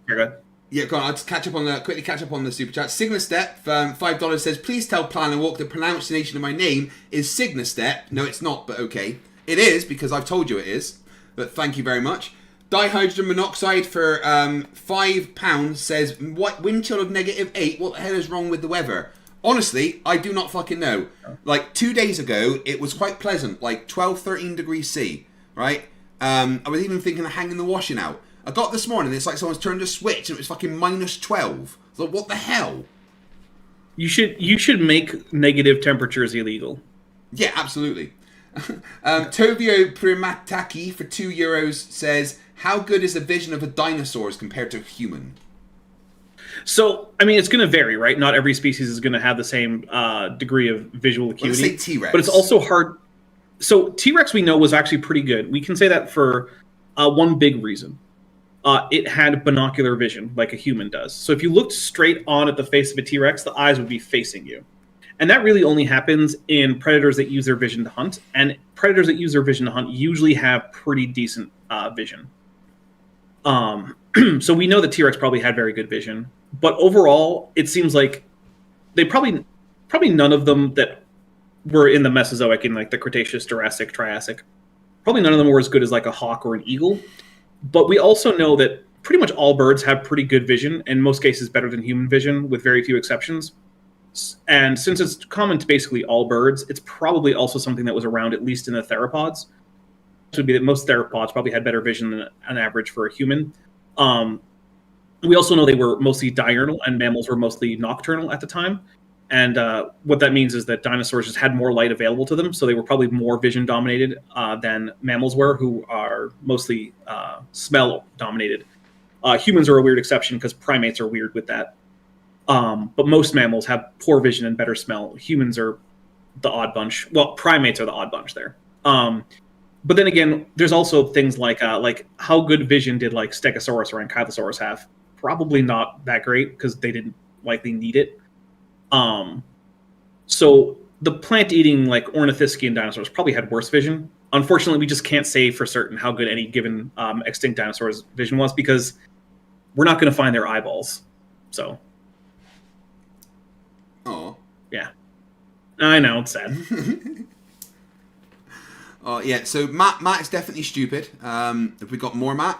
Yeah, go on. I'll just quickly catch up on the super chat. Signa Step, $5 says, please tell Plan and Walk the pronunciation of my name is Signa Step. No, it's not, but okay. It is, because I've told you it is. But thank you very much. Dihydrogen monoxide for £5 says, what wind chill of -8? What the hell is wrong with the weather? Honestly, I do not fucking know. Like 2 days ago, it was quite pleasant, like 12, 13 degrees C, right? I was even thinking of hanging the washing out. I got this morning, it's like someone's turned a switch and it was fucking -12. So what the hell? You should make negative temperatures illegal. Yeah, absolutely. Tovio Primataki for €2 says, how good is the vision of a dinosaur as compared to a human? So, I mean, it's going to vary, right? Not every species is going to have the same degree of visual acuity. Let's say T-Rex. But it's also hard. So, T-Rex we know was actually pretty good. We can say that for one big reason. It had binocular vision like a human does. So if you looked straight on at the face of a T-Rex, the eyes would be facing you. And that really only happens in predators that use their vision to hunt. And predators that use their vision to hunt usually have pretty decent vision. So we know that T-Rex probably had very good vision. But overall, it seems like they probably none of them that were in the Mesozoic, in like the Cretaceous, Jurassic, Triassic, probably none of them were as good as like a hawk or an eagle. But we also know that pretty much all birds have pretty good vision, in most cases better than human vision, with very few exceptions. And since it's common to basically all birds, it's probably also something that was around at least in the theropods. It would be that most theropods probably had better vision than an average for a human. We also know they were mostly diurnal, and mammals were mostly nocturnal at the time. And what that means is that dinosaurs just had more light available to them, so they were probably more vision dominated than mammals were, who are mostly smell dominated. Humans are a weird exception because primates are weird with that. But most mammals have poor vision and better smell. Humans are the odd bunch. Well, primates are the odd bunch there. But then again, there's also things like how good vision did like Stegosaurus or Ankylosaurus have? Probably not that great because they didn't likely need it. So the plant-eating like ornithischian dinosaurs probably had worse vision. Unfortunately, we just can't say for certain how good any given extinct dinosaur's vision was because we're not going to find their eyeballs. So, Oh. Yeah. I know, it's sad. Oh, yeah, so Matt is definitely stupid. Have we got more Matt?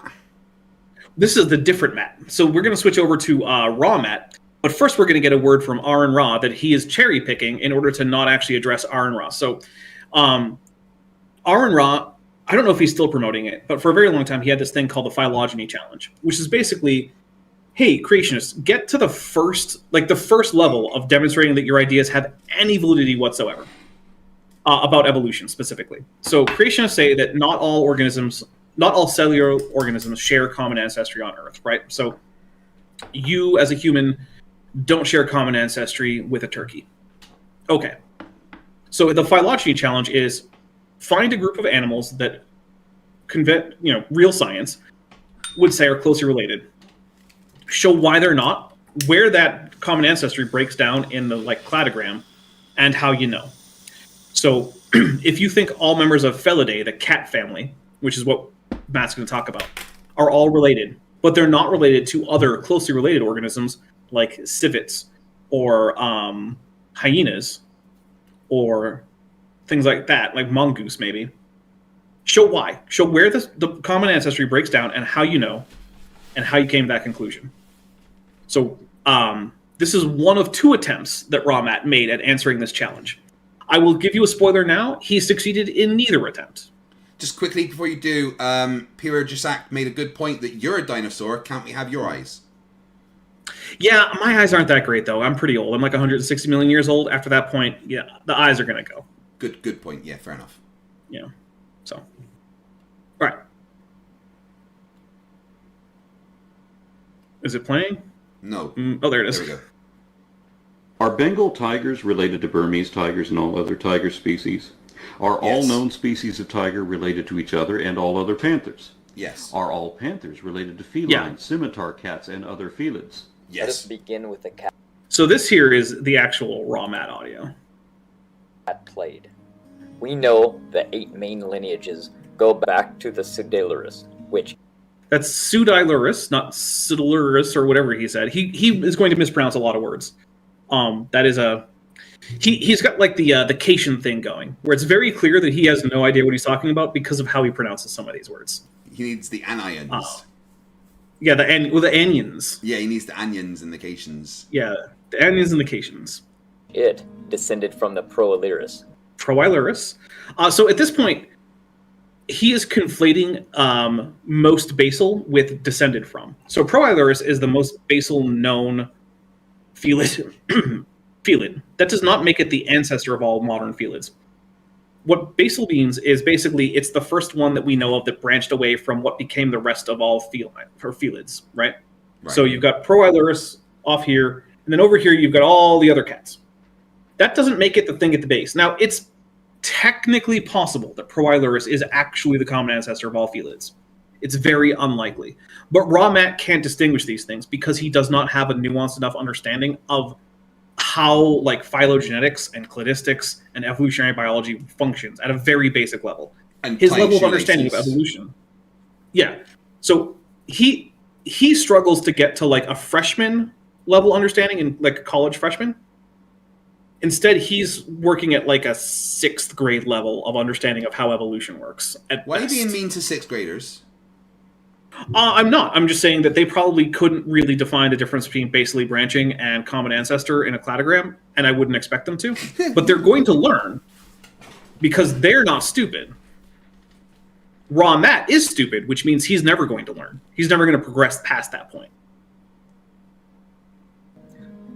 This is the different Matt. So we're going to switch over to Raw Matt. But first we're going to get a word from Aaron Ra that he is cherry picking in order to not actually address Aaron Ra. So Aaron Ra, I don't know if he's still promoting it, but for a very long time he had this thing called the Phylogeny Challenge, which is basically, hey, creationists, get to the first level of demonstrating that your ideas have any validity whatsoever about evolution specifically. So creationists say that not all cellular organisms share common ancestry on Earth, right? So you as a human don't share common ancestry with a turkey. Okay. So the Phylogeny Challenge is find a group of animals that real science would say are closely related. Show why they're not, where that common ancestry breaks down in the cladogram, and how you know. So if you think all members of Felidae, the cat family, which is what Matt's going to talk about, are all related, but they're not related to other closely related organisms like civets or hyenas or things like that, like mongoose maybe. Show why. Show where the common ancestry breaks down and how you know and how you came to that conclusion. So this is one of two attempts that Raw Matt made at answering this challenge. I will give you a spoiler now. He succeeded in neither attempt. Just quickly before you do, Piro Jasak made a good point that you're a dinosaur. Can't we have your eyes? Yeah, my eyes aren't that great, though. I'm pretty old. I'm like 160 million years old. After that point, yeah, the eyes are going to go. Good point. Yeah, fair enough. Yeah. So, all right. Is it playing? No. Oh, there it is. There we go. Are Bengal tigers related to Burmese tigers and all other tiger species? Are all Yes. known species of tiger related to each other and all other panthers? Yes. Are all panthers related to feline, scimitar cats, and other felids? Let us Yes. begin with the cat So this here is the actual Raw Matt audio. played. We know the 8 main lineages go back to the Pseudaiurus, which That's Pseudaiurus, not Pseudaiurus or whatever he said. He is going to mispronounce a lot of words. That is he's got like the Cation thing going, where it's very clear that he has no idea what he's talking about because of how he pronounces some of these words. He needs the anions. Yeah, the anions. Yeah, he needs the anions and the cations. Yeah, the anions and the Cations. it descended from the Proilurus. Proilurus. So at this point, he is conflating most basal with descended from. So Proilurus is the most basal known felid. Felid. That does not make it the ancestor of all modern felids. What basal means is basically it's the first one that we know of that branched away from what became the rest of all felids, right? So you've got Proilurus off here, and then over here you've got all the other cats. That doesn't make it the thing at the base. Now, it's technically possible that Proilurus is actually the common ancestor of all felids. It's very unlikely. But Raw Matt can't distinguish these things because he does not have a nuanced enough understanding of how like phylogenetics and cladistics and evolutionary biology functions at a very basic level. And His tying level of understanding of shoelaces. evolution. Yeah. So he struggles to get to like a freshman level understanding in like a college freshman. Instead, he's working at like a 6th grade level of understanding of how evolution works. Why are you being mean to 6th graders? I'm not. I'm just saying that they probably couldn't really define the difference between basally branching and common ancestor in a cladogram, and I wouldn't expect them to. But they're going to learn because they're not stupid. Raw Matt is stupid, which means he's never going to learn. He's never going to progress past that point.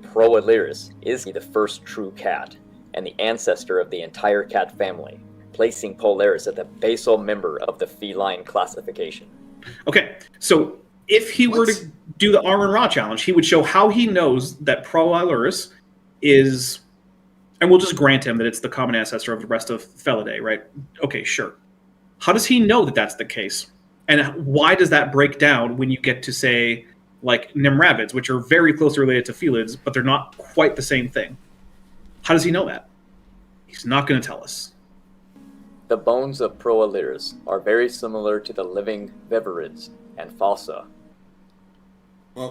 Proilurus is the first true cat and the ancestor of the entire cat family, placing Polaris at the basal member of the feline classification. Okay, so If he were to do the Arm and Raw challenge, he would show how he knows that Proilurus is, and we'll just grant him that it's the common ancestor of the rest of Felidae, right? Okay, sure. How does he know that that's the case? And why does that break down when you get to, say, like Nimravids, which are very closely related to felids, but they're not quite the same thing? How does he know that? He's not going to tell us. The bones of Proilurus are very similar to the living viverids and fossa.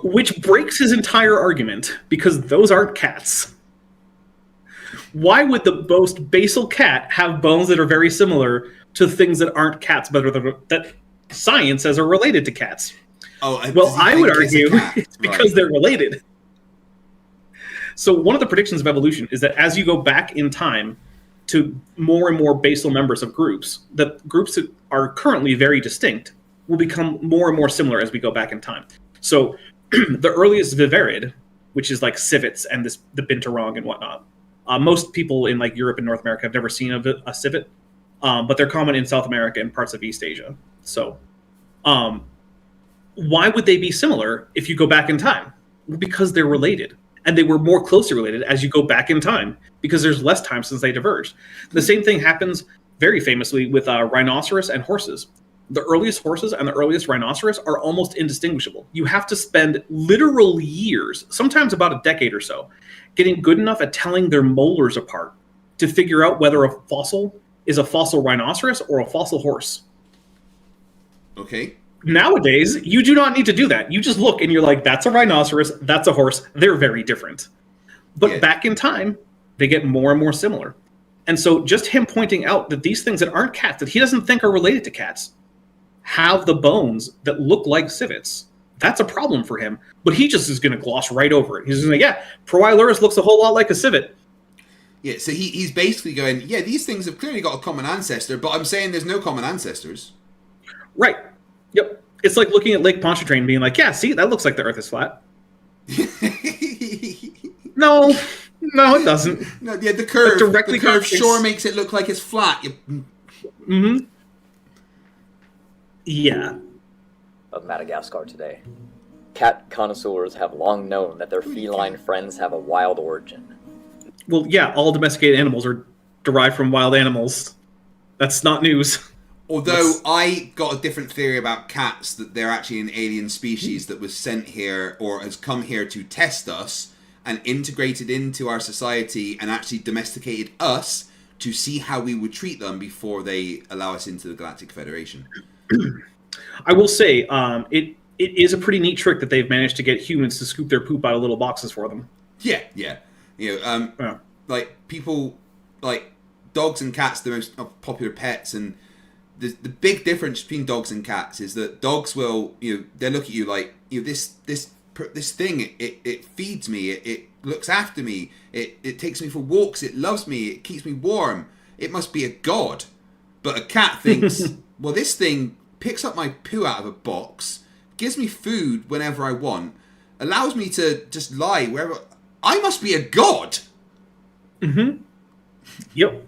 Which breaks his entire argument, because those aren't cats. Why would the most basal cat have bones that are very similar to things that aren't cats, but that science says are related to cats? Well, I would argue it's because they're related. So one of the predictions of evolution is that as you go back in time to more and more basal members of groups, that groups that are currently very distinct will become more and more similar as we go back in time. So the earliest vivarid, which is like civets and the binturong and whatnot, most people in like Europe and North America have never seen a civet, but they're common in South America and parts of East Asia. So why would they be similar if you go back in time? Well, because they're related. And they were more closely related as you go back in time, because there's less time since they diverged. The same thing happens very famously with rhinoceros and horses. The earliest horses and the earliest rhinoceros are almost indistinguishable. You have to spend literal years, sometimes about a decade or so, getting good enough at telling their molars apart to figure out whether a fossil is a fossil rhinoceros or a fossil horse. Okay. Nowadays, you do not need to do that. You just look and you're like, that's a rhinoceros, that's a horse. They're very different. But back in time, they get more and more similar. And so just him pointing out that these things that aren't cats, that he doesn't think are related to cats, have the bones that look like civets, that's a problem for him. But he just is going to gloss right over it. He's just like, yeah, Proilurus looks a whole lot like a civet. Yeah, so he's basically going, yeah, these things have clearly got a common ancestor, but I'm saying there's no common ancestors. Right. Yep. It's like looking at Lake Pontchartrain and being like, yeah, see, that looks like the Earth is flat. No, it doesn't. No, yeah, the curve sure makes it look like it's flat. Mm-hmm. Yeah. Of Madagascar today. Cat connoisseurs have long known that their feline friends have a wild origin. Well, yeah, all domesticated animals are derived from wild animals. That's not news. Although I got a different theory about cats, that they're actually an alien species that was sent here or has come here to test us and integrated into our society and actually domesticated us to see how we would treat them before they allow us into the Galactic Federation. I will say, it is a pretty neat trick that they've managed to get humans to scoop their poop out of little boxes for them. Yeah. You know, like people, like dogs and cats, the most popular pets, and the big difference between dogs and cats is that dogs will, they look at you like, this thing, it feeds me, it looks after me, it takes me for walks, it loves me, it keeps me warm, it must be a god. But a cat thinks, well, this thing picks up my poo out of a box, gives me food whenever I want, allows me to just lie wherever. I must be a god. Mm-hmm. Yep.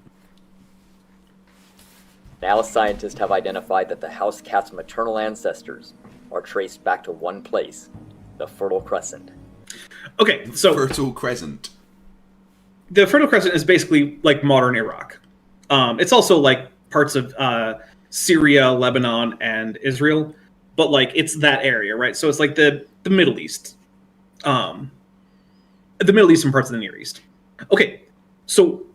Now scientists have identified that the house cat's maternal ancestors are traced back to one place, the Fertile Crescent. Okay, so Fertile Crescent. The Fertile Crescent is basically like modern Iraq. It's also like parts of Syria, Lebanon, and Israel, but like it's that area, right? So it's like the Middle East, the Middle East and parts of the Near East. Okay, so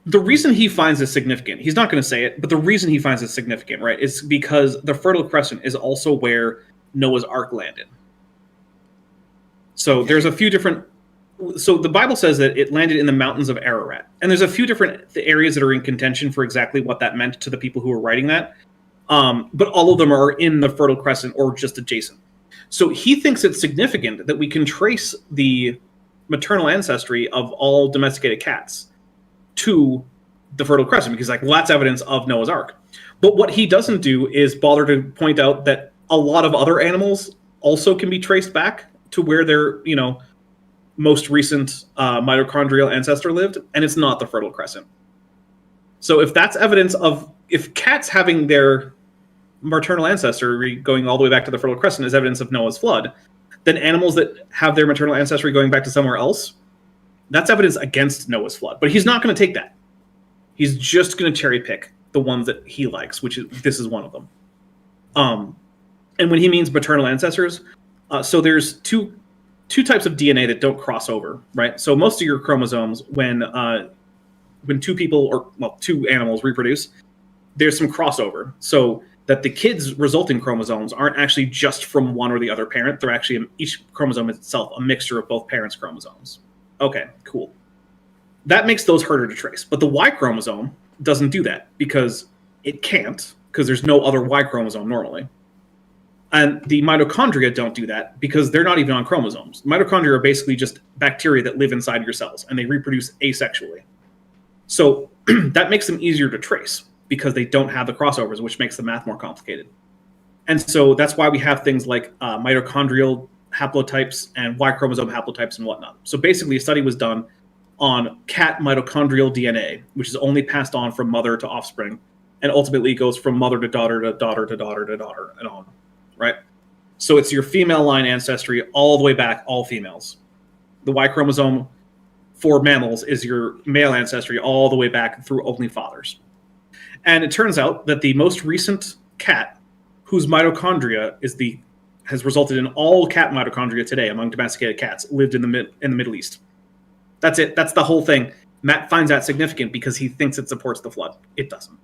the reason he finds this significant, he's not going to say it, but the reason he finds it significant, right, is because the Fertile Crescent is also where Noah's Ark landed. So there's a few different. So the Bible says that it landed in the mountains of Ararat, and there's a few different areas that are in contention for exactly what that meant to the people who were writing that. But all of them are in the Fertile Crescent or just adjacent. So he thinks it's significant that we can trace the maternal ancestry of all domesticated cats to the Fertile Crescent, because like, well, that's evidence of Noah's Ark. But what he doesn't do is bother to point out that a lot of other animals also can be traced back to where their, most recent mitochondrial ancestor lived, and it's not the Fertile Crescent. So if that's evidence of, if cats having their maternal ancestry going all the way back to the Fertile Crescent is evidence of Noah's flood, then animals that have their maternal ancestry going back to somewhere else, that's evidence against Noah's flood. But he's not going to take that. He's just going to cherry pick the ones that he likes, this is one of them. And when he means maternal ancestors, so there's two types of DNA that don't cross over, right? So most of your chromosomes, when two animals reproduce, there's some crossover. So that the kids' resulting chromosomes aren't actually just from one or the other parent. They're actually, each chromosome is itself a mixture of both parents' chromosomes. Okay, cool. That makes those harder to trace. But the Y chromosome doesn't do that because it can't, because there's no other Y chromosome normally. And the mitochondria don't do that because they're not even on chromosomes. Mitochondria are basically just bacteria that live inside your cells, and they reproduce asexually. So that makes them easier to trace because they don't have the crossovers, which makes the math more complicated. And so that's why we have things like mitochondrial haplotypes and Y chromosome haplotypes and whatnot. So basically a study was done on cat mitochondrial DNA, which is only passed on from mother to offspring, and ultimately goes from mother to daughter to daughter to daughter to daughter and on, right? So it's your female line ancestry all the way back, all females. The Y chromosome for mammals is your male ancestry all the way back through only fathers. And it turns out that the most recent cat whose mitochondria has resulted in all cat mitochondria today among domesticated cats lived in the Middle East. That's it. That's the whole thing. Matt finds that significant because he thinks it supports the flood. It doesn't.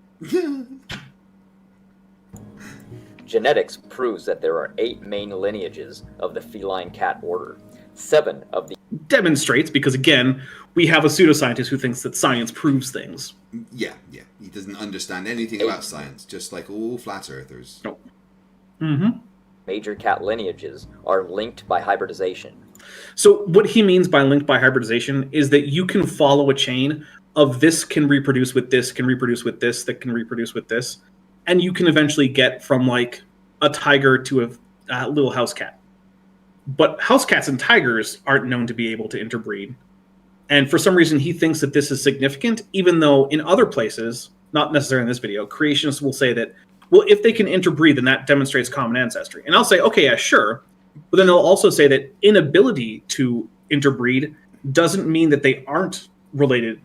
Genetics proves that there are 8 main lineages of the feline cat order. 7 of the demonstrates, because again, we have a pseudoscientist who thinks that science proves things. Yeah. He doesn't understand anything about science, just like all flat earthers. Nope. Mm-hmm. Major cat lineages are linked by hybridization. So what he means by linked by hybridization is that you can follow a chain of this can reproduce with this, can reproduce with this, that can reproduce with this, and you can eventually get from like a tiger to a little house cat. But house cats and tigers aren't known to be able to interbreed. And for some reason, he thinks that this is significant, even though in other places, not necessarily in this video, creationists will say that, well, if they can interbreed, then that demonstrates common ancestry. And I'll say, okay, yeah, sure. But then they'll also say that inability to interbreed doesn't mean that they aren't related,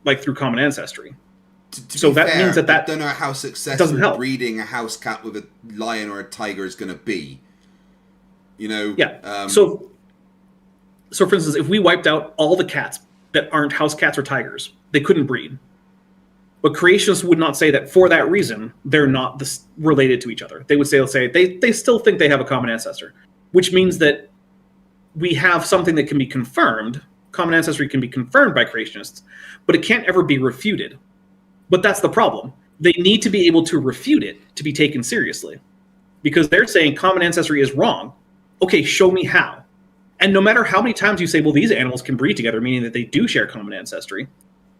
like through common ancestry. To be fair, means that I don't know how successful breeding a house cat with a lion or a tiger is going to be. You know? Yeah. So for instance, if we wiped out all the cats that aren't house cats or tigers, they couldn't breed. But creationists would not say that for that reason, they're not related to each other. They would say they still think they have a common ancestor, which means that we have something that can be confirmed. Common ancestry can be confirmed by creationists, but it can't ever be refuted. But that's the problem. They need to be able to refute it to be taken seriously, because they're saying common ancestry is wrong. Okay, show me how. And no matter how many times you say, well, these animals can breed together, meaning that they do share common ancestry,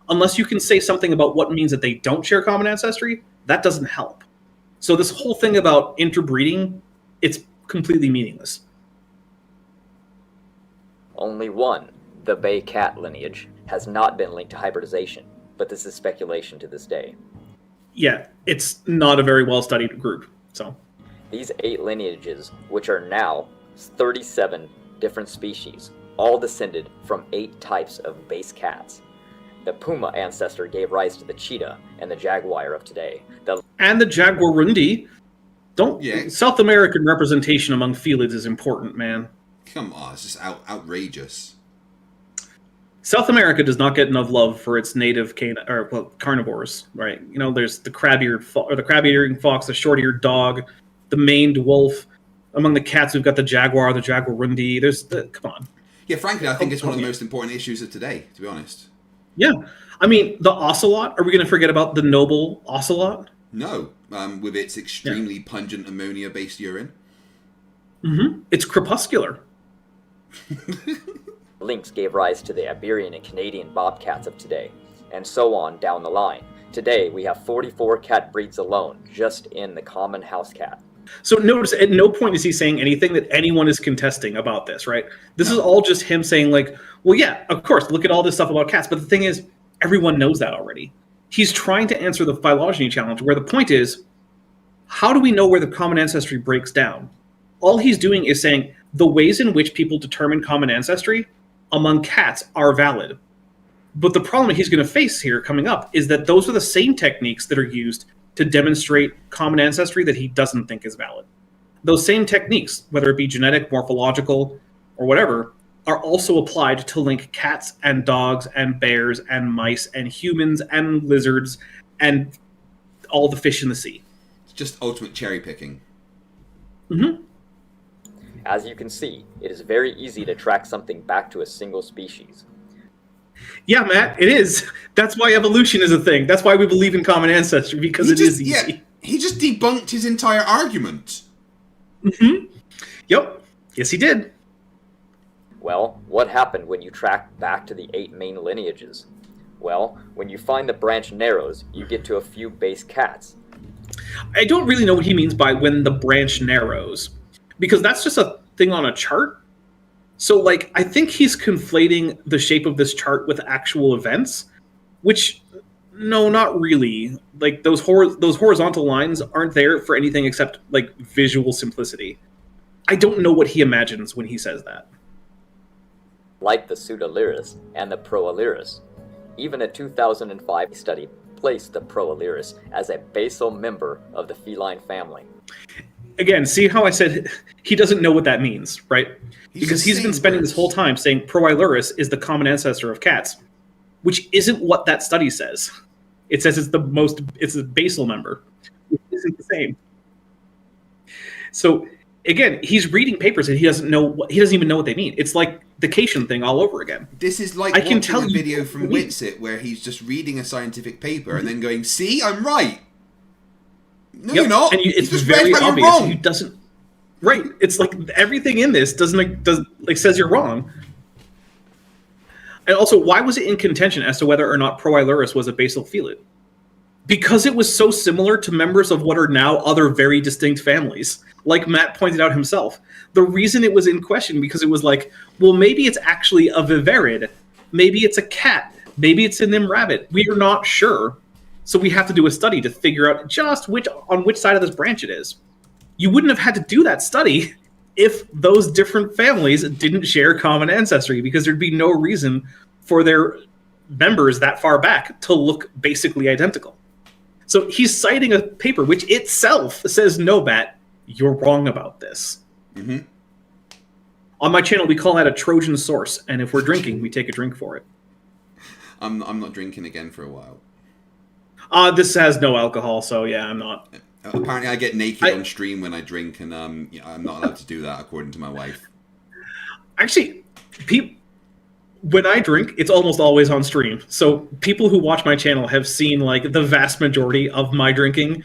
unless you can say something about what means that they don't share common ancestry, that doesn't help. So this whole thing about interbreeding, it's completely meaningless. Only one, the Bay cat lineage, has not been linked to hybridization, but this is speculation to this day. Yeah, it's not a very well-studied group, so. These 8 lineages, which are now 37 different species, all descended from 8 types of base cats. The puma ancestor gave rise to the cheetah and the jaguar of today. And the jaguarundi. South American representation among felids is important, man. Come on, it's just outrageous. South America does not get enough love for its native carnivores, right? You know, there's the crab-eating fox, the short-eared dog, the maned wolf. Among the cats, we've got the jaguar, the jaguarundi. Come on. Yeah, frankly, I think it's one of the most important issues of today, to be honest. Yeah. I mean, the ocelot, are we going to forget about the noble ocelot? No, with its extremely pungent ammonia-based urine. Mm-hmm. It's crepuscular. Lynx gave rise to the Iberian and Canadian bobcats of today, and so on down the line. Today, we have 44 cat breeds alone, just in the common house cat. So notice, at no point is he saying anything that anyone is contesting about this, right? This is all just him saying like, well, yeah, of course, look at all this stuff about cats. But the thing is, everyone knows that already. He's trying to answer the phylogeny challenge, where the point is, how do we know where the common ancestry breaks down? All he's doing is saying the ways in which people determine common ancestry among cats are valid. But the problem he's going to face here coming up is that those are the same techniques that are used to demonstrate common ancestry that he doesn't think is valid. Those same techniques, whether it be genetic, morphological, or whatever, are also applied to link cats and dogs and bears and mice and humans and lizards and all the fish in the sea. It's just ultimate cherry picking. Mm-hmm. As you can see, it is very easy to track something back to a single species. Yeah, Matt, it is. That's why evolution is a thing. That's why we believe in common ancestry, because it is easy. Yeah, he just debunked his entire argument. Mm-hmm. Yep. Yes, he did. Well, what happened when you track back to the 8 main lineages? Well, when you find the branch narrows, you get to a few base cats. I don't really know what he means by when the branch narrows, because that's just a thing on a chart. So, like, I think he's conflating the shape of this chart with actual events, which, no, not really. Like, those horizontal lines aren't there for anything except, like, visual simplicity. I don't know what he imagines when he says that. Like the Pseudolyrus and the Proalyrus. Even a 2005 study placed the Proalyrus as a basal member of the feline family. Again, see how I said he doesn't know what that means, right? Because he's been spending this whole time saying Proalyrus is the common ancestor of cats, which isn't what that study says. It says it's a basal member, which isn't the same. So again, he's reading papers and he doesn't even know what they mean. It's like the Cation thing all over again. This is like watching a video from Witsit where he's just reading a scientific paper and then going, "See, I'm right." No, you're not. And it's just very read how obvious. you're wrong. He doesn't. Right. It's like everything in this says you're wrong. And also, why was it in contention as to whether or not Proalyrus was a basal felid? Because it was so similar to members of what are now other very distinct families. Like Matt pointed out himself. The reason it was in question because it was like, well, maybe it's actually a vivarid. Maybe it's a cat. Maybe it's a nimrabbit. We are not sure. So we have to do a study to figure out just on which side of this branch it is. You wouldn't have had to do that study if those different families didn't share common ancestry, because there'd be no reason for their members that far back to look basically identical. So he's citing a paper which itself says, no, Matt, you're wrong about this. Mm-hmm. On my channel, we call that a Trojan source, and if we're drinking, we take a drink for it. I'm not drinking again for a while. This has no alcohol, so yeah, I'm not. Apparently, I get naked on stream when I drink, and I'm not allowed to do that, according to my wife. Actually, when I drink, it's almost always on stream. So people who watch my channel have seen like the vast majority of my drinking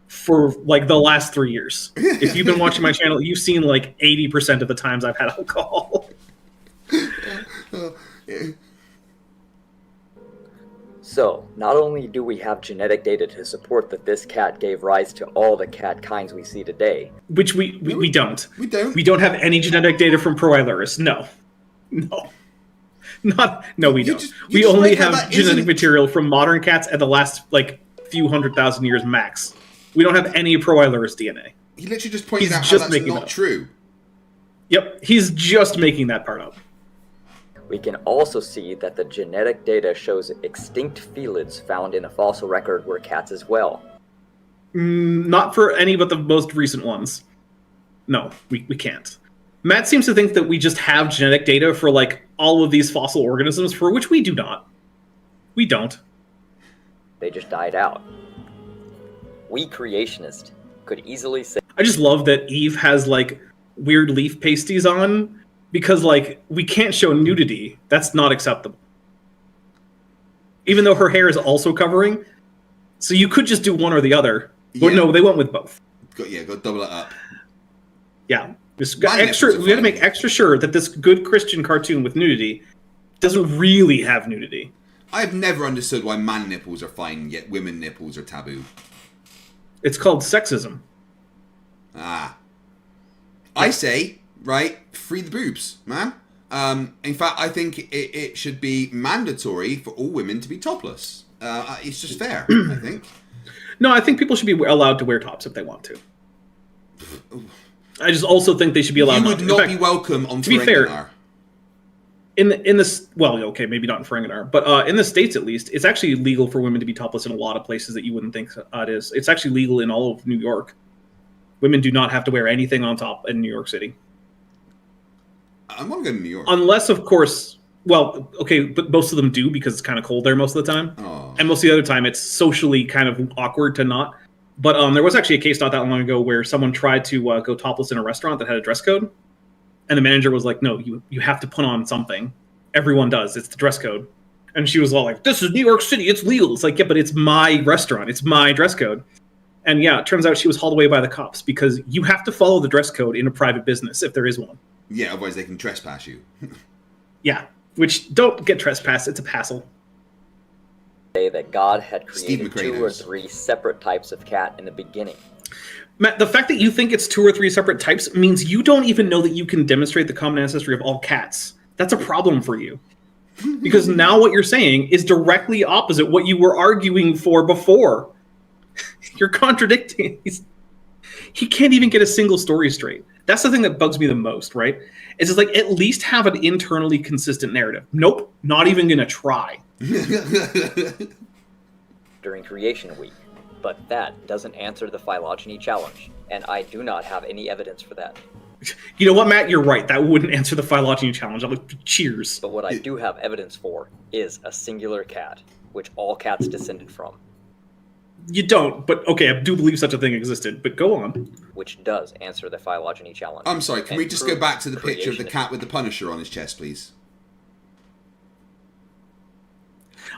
for like the last 3 years. If you've been watching my channel, you've seen like 80% of the times I've had alcohol. So, not only do we have genetic data to support that this cat gave rise to all the cat kinds we see today. Which we don't. We don't. We don't have any genetic data from Proalyrus. No, we don't. We only have genetic material from modern cats at the last like few 100,000 years max. We don't have any Proalyrus DNA. He literally just pointed out how that's not true. Yep, he's just making that part up. We can also see that the genetic data shows extinct felids found in the fossil record were cats as well. Not for any but the most recent ones. No, we can't. Matt seems to think that we just have genetic data for like all of these fossil organisms, for which we do not. We don't. They just died out. We creationists could easily say... I just love that Eve has like weird leaf pasties on, because like we can't show nudity. That's not acceptable. Even though her hair is also covering. So you could just do one or the other. But no, they went with both. Go double it up. Yeah. We got to make extra sure that this good Christian cartoon with nudity doesn't really have nudity. I've never understood why man nipples are fine, yet women nipples are taboo. It's called sexism. I say, right, free the boobs, man. In fact, I think it should be mandatory for all women to be topless. It's just fair, I think. No, I think people should be allowed to wear tops if they want to. I just also think they should be allowed. You would not be welcome on to be fair. In this, well, okay, maybe not in Ferenginar, but in the States at least, it's actually legal for women to be topless in a lot of places that you wouldn't think it is. It's actually legal in all of New York. Women do not have to wear anything on top in New York City. I'm not going to New York. Unless, of course, well, okay, but most of them do because it's kind of cold there most of the time. Oh. And most of the other time, it's socially kind of awkward to not. But there was actually a case not that long ago where someone tried to go topless in a restaurant that had a dress code. And the manager was like, no, you have to put on something. Everyone does. It's the dress code. And she was all like, this is New York City. It's legal. It's like, yeah, but it's my restaurant. It's my dress code. And yeah, it turns out she was hauled away by the cops because you have to follow the dress code in a private business if there is one. Yeah, otherwise they can trespass you. Yeah, which don't get trespassed. It's a hassle. Say that God had created 2 or 3 separate types of cat in the beginning. Matt, the fact that you think it's 2 or 3 separate types means you don't even know that you can demonstrate the common ancestry of all cats. That's a problem for you. Because now what you're saying is directly opposite what you were arguing for before. You're contradicting. He can't even get a single story straight. That's the thing that bugs me the most, right? It's just like, at least have an internally consistent narrative. Nope, not even going to try. During Creation Week. But that doesn't answer the phylogeny challenge, and I do not have any evidence for that. You know what, Matt? You're right. That wouldn't answer the phylogeny challenge. I'm like, cheers. But what I do have evidence for is a singular cat, which all cats descended from. You don't, but okay, I do believe such a thing existed, but go on. Which does answer the phylogeny challenge. I'm sorry, can we just go back to the picture of the cat with the Punisher on his chest, please?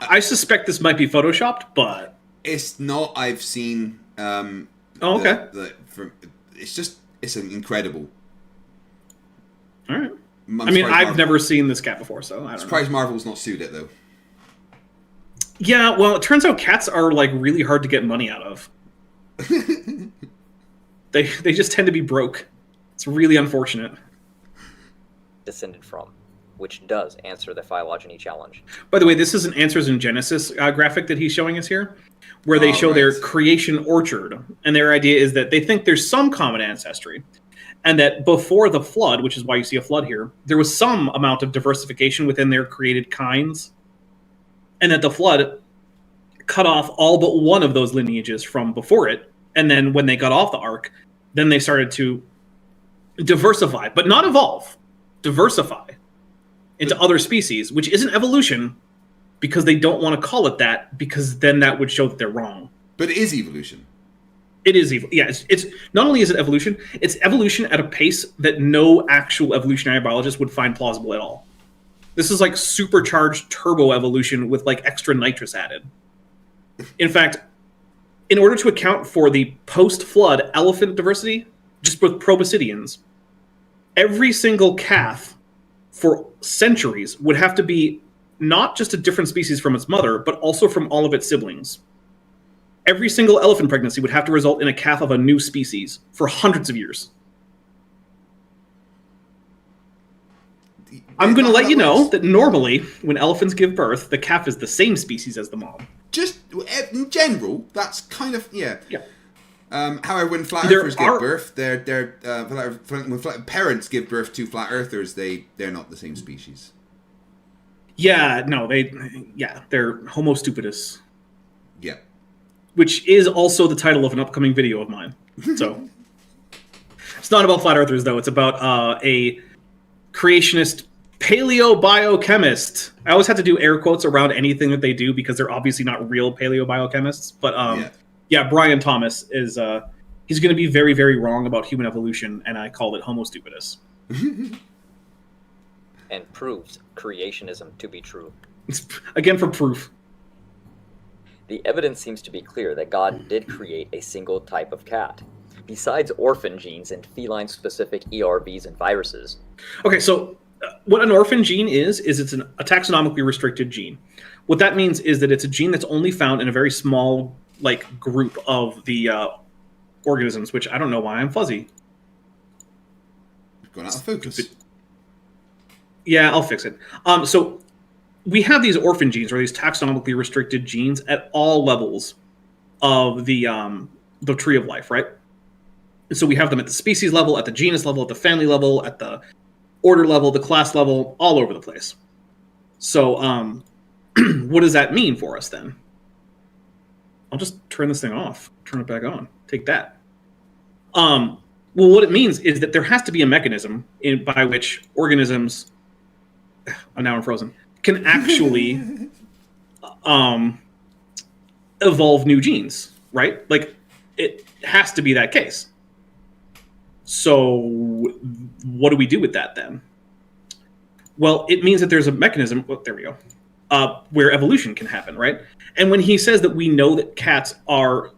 I suspect this might be photoshopped, but... It's not. I've seen... oh, okay. It's incredible. All right. I mean, I've never seen this cat before, so I don't know. Surprised Marvel's not sued it, though. Yeah, well, it turns out cats are, like, really hard to get money out of. They just tend to be broke. It's really unfortunate. Descended from, which does answer the phylogeny challenge. By the way, this is an Answers in Genesis graphic that he's showing us here, where they show their creation orchard. And their idea is that they think there's some common ancestry, and that before the flood, which is why you see a flood here, there was some amount of diversification within their created kinds, and that the flood cut off all but one of those lineages from before it. And then when they got off the ark, then they started to diversify, but not evolve, diversify into other species, which isn't evolution, because they don't want to call it that, because then that would show that they're wrong. But it is evolution. It is evil. Yeah, it's not only is it evolution, it's evolution at a pace that no actual evolutionary biologist would find plausible at all. This is like supercharged turbo evolution with like extra nitrous added. In fact, in order to account for the post-flood elephant diversity, just with proboscideans, every single calf for centuries would have to be not just a different species from its mother, but also from all of its siblings. Every single elephant pregnancy would have to result in a calf of a new species for hundreds of years. I'm going to let you know that normally, when elephants give birth, the calf is the same species as the mom. Just in general, that's kind of, yeah. Yeah. However, when flat earthers give birth, when parents give birth to flat earthers, they're not the same species. Yeah, no, they're Homo stupidus. Yeah. Which is also the title of an upcoming video of mine. So, it's not about flat earthers, though. It's about a creationist paleobiochemist. I always have to do air quotes around anything that they do because they're obviously not real paleobiochemists. But yeah, Brian Thomas is he's going to be very, very wrong about human evolution, and I called it Homo stupidus. And proves creationism to be true. Again, for proof. The evidence seems to be clear that God did create a single type of cat. Besides orphan genes and feline-specific ERVs and viruses. Okay, so what an orphan gene is it's a taxonomically restricted gene. What that means is that it's a gene that's only found in a very small group of the organisms, which I don't know why I'm fuzzy. Going out of focus. Yeah, I'll fix it. So we have these orphan genes, or these taxonomically restricted genes, at all levels of the tree of life, right? And so we have them at the species level, at the genus level, at the family level, at the order level, the class level, all over the place. So what does that mean for us then? I'll just turn this thing off, turn it back on, take that. Well, what it means is that there has to be a mechanism by which organisms, now I'm frozen, can actually evolve new genes, right? Like, it has to be that case. So what do we do with that then? Well, it means that there's a mechanism, there we go, where evolution can happen, right? And when he says that we know that cats are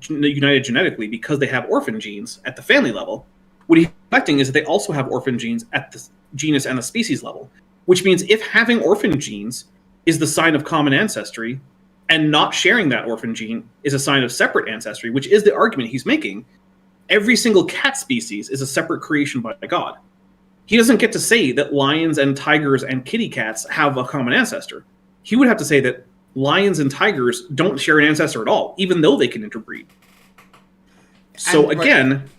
united genetically because they have orphan genes at the family level, what he's expecting is that they also have orphan genes at the genus and the species level, which means if having orphan genes is the sign of common ancestry and not sharing that orphan gene is a sign of separate ancestry, which is the argument he's making, every single cat species is a separate creation by God. He doesn't get to say that lions and tigers and kitty cats have a common ancestor. He would have to say that lions and tigers don't share an ancestor at all, even though they can interbreed. So And, again,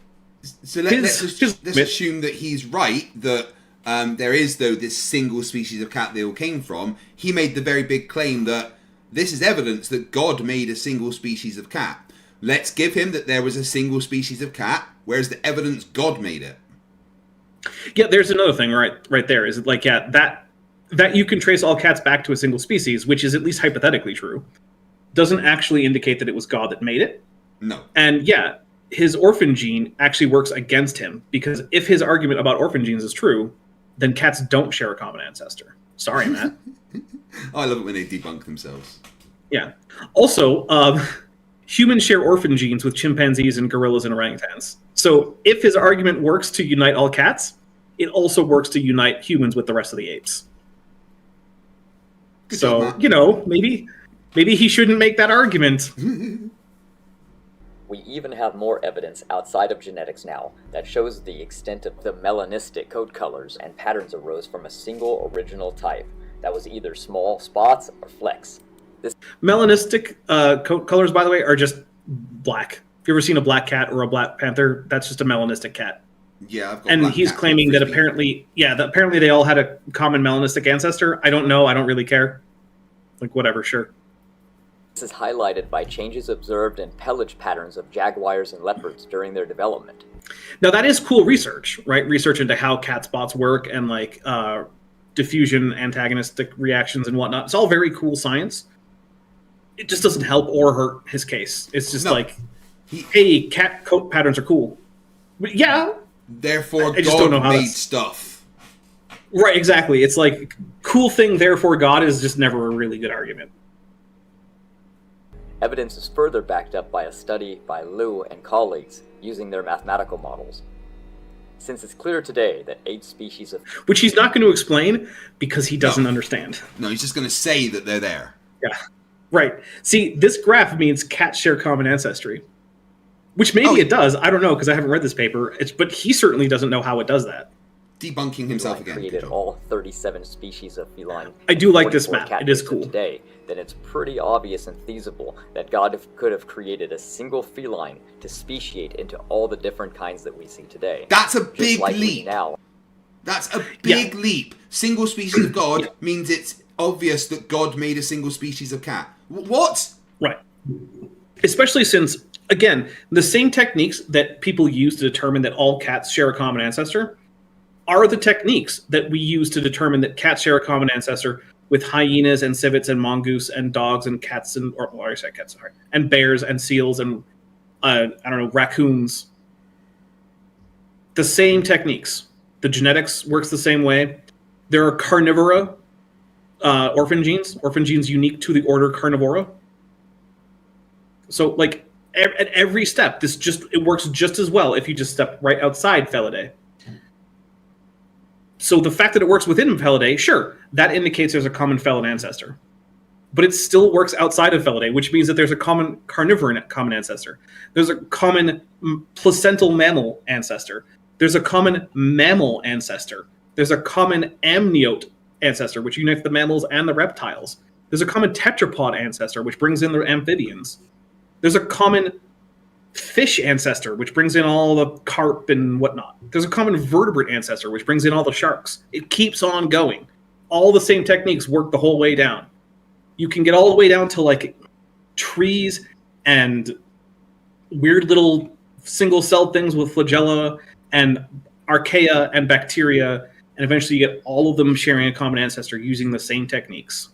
so let's assume that he's right, that there is, though, this single species of cat they all came from. He made the very big claim that this is evidence that God made a single species of cat. Let's give him that there was a single species of cat, whereas the evidence God made it. Yeah, there's another thing right there. Is like, yeah, that you can trace all cats back to a single species, which is at least hypothetically true, doesn't actually indicate that it was God that made it. No. And yeah, his orphan gene actually works against him, because if his argument about orphan genes is true, then cats don't share a common ancestor. Sorry, Matt. I love it when they debunk themselves. Yeah. Also, humans share orphan genes with chimpanzees and gorillas and orangutans. So if his argument works to unite all cats, it also works to unite humans with the rest of the apes. Good So, job, Matt. you know, maybe he shouldn't make that argument. We even have more evidence outside of genetics now that shows the extent of the melanistic coat colors and patterns arose from a single original type that was either small spots or flecks. Melanistic coat colors, by the way, are just black. If you ever seen a black cat or a black panther, that's just a melanistic cat. Yeah, I've got And black he's cat claiming that frisbee. apparently they all had a common melanistic ancestor. I don't know. I don't really care. Like, whatever, sure. This is highlighted by changes observed in pelage patterns of jaguars and leopards during their development. Now, that is cool research, right? Research into how cat spots work and, like, diffusion, antagonistic reactions and whatnot. It's all very cool science. It just doesn't help or hurt his case. It's just hey, cat coat patterns are cool. But yeah. Therefore, I just don't know God how made that's- stuff. Right, exactly. It's like, cool thing, therefore God is just never a really good argument. Evidence is further backed up by a study by Liu and colleagues using their mathematical models. Since it's clear today that 8 species of... Which he's not going to explain because he doesn't understand. No, he's just going to say that they're there. Yeah, right. See, this graph means cats share common ancestry. Which maybe it does. I don't know, because I haven't read this paper. But he certainly doesn't know how it does that. Debunking himself again. created all 37 species of feline. I do like this 44 map. cat It is races cool. Today, then it's pretty obvious and feasible that God could have created a single feline to speciate into all the different kinds that we see today. That's a Just big like we leap. Now, That's a big leap. Single species of God means it's obvious that God made a single species of cat. What? Right. Especially since, again, the same techniques that people use to determine that all cats share a common ancestor are the techniques that we use to determine that cats share a common ancestor with hyenas and civets and mongoose and dogs and cats and, I said cats, sorry, and bears and seals and, raccoons. The same techniques. The genetics works the same way. There are Carnivora orphan genes unique to the order Carnivora. So, like, at every step, it works just as well if you just step right outside Phylogeny. So the fact that it works within Phylogeny, sure, that indicates there's a common felid ancestor. But it still works outside of Phylogeny, which means that there's a common carnivore common ancestor. There's a common placental mammal ancestor. There's a common mammal ancestor. There's a common amniote ancestor, which unites the mammals and the reptiles. There's a common tetrapod ancestor, which brings in the amphibians. There's a common fish ancestor, which brings in all the carp and whatnot. There's a common vertebrate ancestor, which brings in all the sharks. It keeps on going. All the same techniques work the whole way down. You can get all the way down to like trees and weird little single-celled things with flagella and archaea and bacteria, and eventually you get all of them sharing a common ancestor using the same techniques.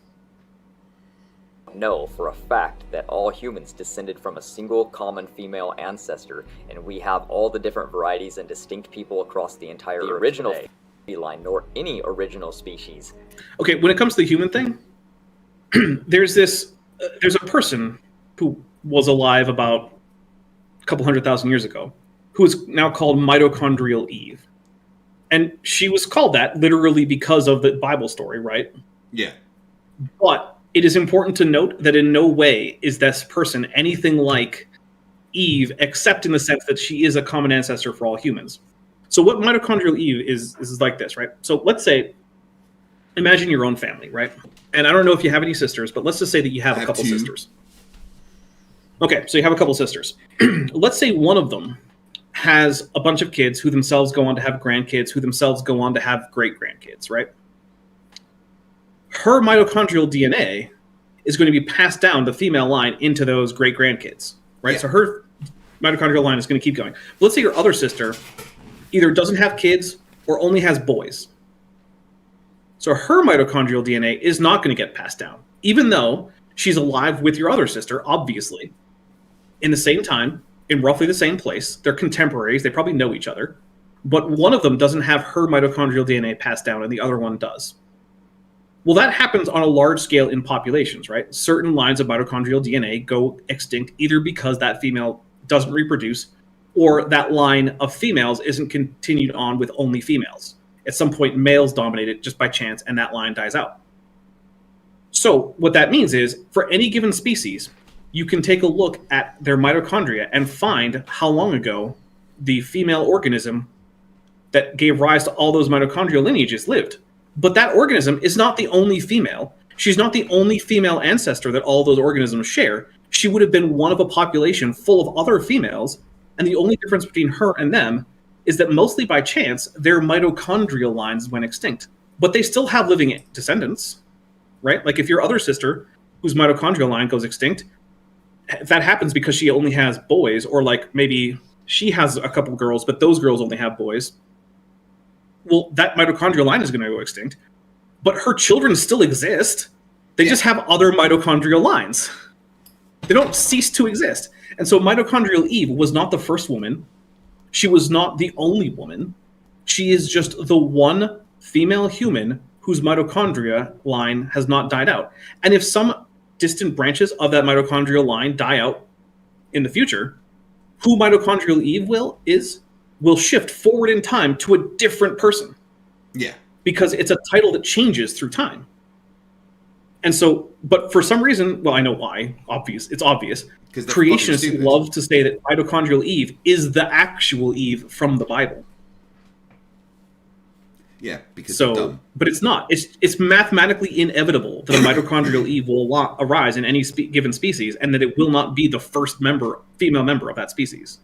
Know for a fact that all humans descended from a single common female ancestor, and we have all the different varieties and distinct people across the entire original feline, nor any original species. Okay, when it comes to the human thing, there's a person who was alive about a couple 100,000 years ago, who is now called Mitochondrial Eve. And she was called that literally because of the Bible story, right? Yeah. But it is important to note that in no way is this person anything like Eve, except in the sense that she is a common ancestor for all humans. So what Mitochondrial Eve is like this, right? So let's say, imagine your own family, right? And I don't know if you have any sisters, but let's just say that you have a couple sisters. Okay, so you have a couple sisters. Let's say one of them has a bunch of kids who themselves go on to have grandkids, who themselves go on to have great-grandkids, right? Her mitochondrial DNA is going to be passed down the female line into those great-grandkids, right? Yeah. So her mitochondrial line is going to keep going. But let's say your other sister either doesn't have kids or only has boys. So her mitochondrial DNA is not going to get passed down, even though she's alive with your other sister, obviously, in the same time, in roughly the same place. They're contemporaries. They probably know each other. But one of them doesn't have her mitochondrial DNA passed down, and the other one does. Well, that happens on a large scale in populations, right? Certain lines of mitochondrial DNA go extinct either because that female doesn't reproduce or that line of females isn't continued on with only females. At some point, males dominate it just by chance, and that line dies out. So what that means is, for any given species, you can take a look at their mitochondria and find how long ago the female organism that gave rise to all those mitochondrial lineages lived. But that organism is not the only female. She's not the only female ancestor that all those organisms share. She would have been one of a population full of other females, and the only difference between her and them is that mostly by chance, their mitochondrial lines went extinct. But they still have living descendants, right? Like if your other sister, whose mitochondrial line goes extinct, that happens because she only has boys, or like maybe she has a couple girls, but those girls only have boys. Well, that mitochondrial line is going to go extinct, but her children still exist. They just have other mitochondrial lines. They don't cease to exist. And so mitochondrial Eve was not the first woman. She was not the only woman. She is just the one female human whose mitochondria line has not died out. And if some distant branches of that mitochondrial line die out in the future, who mitochondrial Eve will shift forward in time to a different person. Yeah. Because it's a title that changes through time. And so, but for some reason, well, I know why, it's obvious. Creationists love to say that mitochondrial Eve is the actual Eve from the Bible. Yeah, because so, but it's not. It's mathematically inevitable that a mitochondrial Eve will arise in any given species, and that it will not be the first female member of that species.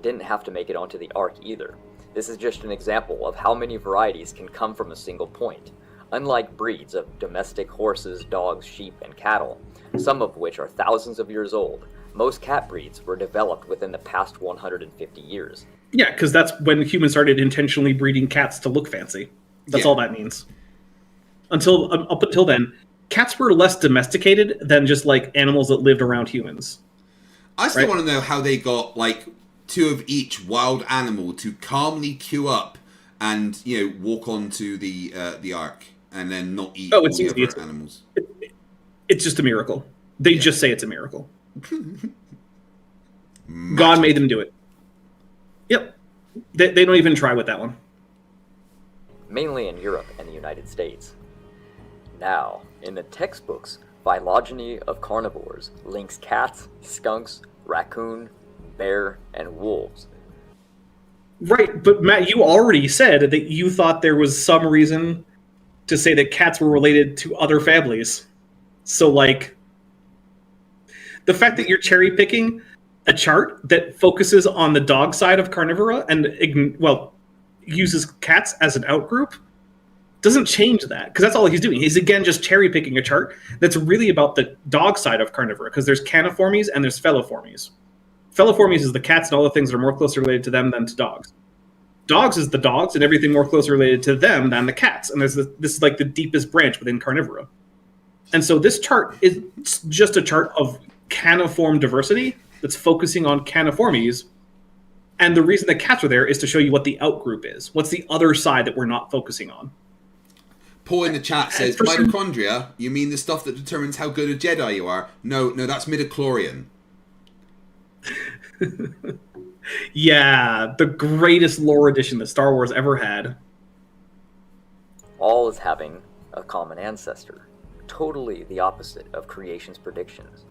Didn't have to make it onto the ark either. This is just an example of how many varieties can come from a single point. Unlike breeds of domestic horses, dogs, sheep, and cattle, some of which are thousands of years old, most cat breeds were developed within the past 150 years. Yeah, because that's when humans started intentionally breeding cats to look fancy. That's all that means. Up until then, cats were less domesticated than just like animals that lived around humans. I still want to know how they got like two of each wild animal to calmly queue up and walk onto the ark and then not eat all the other animals. It's just a miracle. They just say it's a miracle. God made them do it. Yep. They don't even try with that one. Mainly in Europe and the United States. Now, in the textbooks, Phylogeny of Carnivores links cats, skunks, raccoon, bear, and wolves. Right, but Matt, you already said that you thought there was some reason to say that cats were related to other families. So, like, The fact that you're cherry picking a chart that focuses on the dog side of Carnivora and, well, uses cats as an outgroup doesn't change that, because that's all he's doing. He's, again, just cherry picking a chart that's really about the dog side of Carnivora, because there's Caniformes and there's Phylogeny. Phylogeny is the cats and all the things that are more closely related to them than to dogs. Dogs is the dogs and everything more closely related to them than the cats. And this is like the deepest branch within Carnivora. And so this chart is just a chart of caniform diversity that's focusing on Caniformes. And the reason the cats are there is to show you what the outgroup is. What's the other side that we're not focusing on? Paul in the chat says, mitochondria? You mean the stuff that determines how good a Jedi you are? No, that's midichlorian. Yeah, the greatest lore addition that Star Wars ever had. All is having a common ancestor. Totally the opposite of creation's predictions.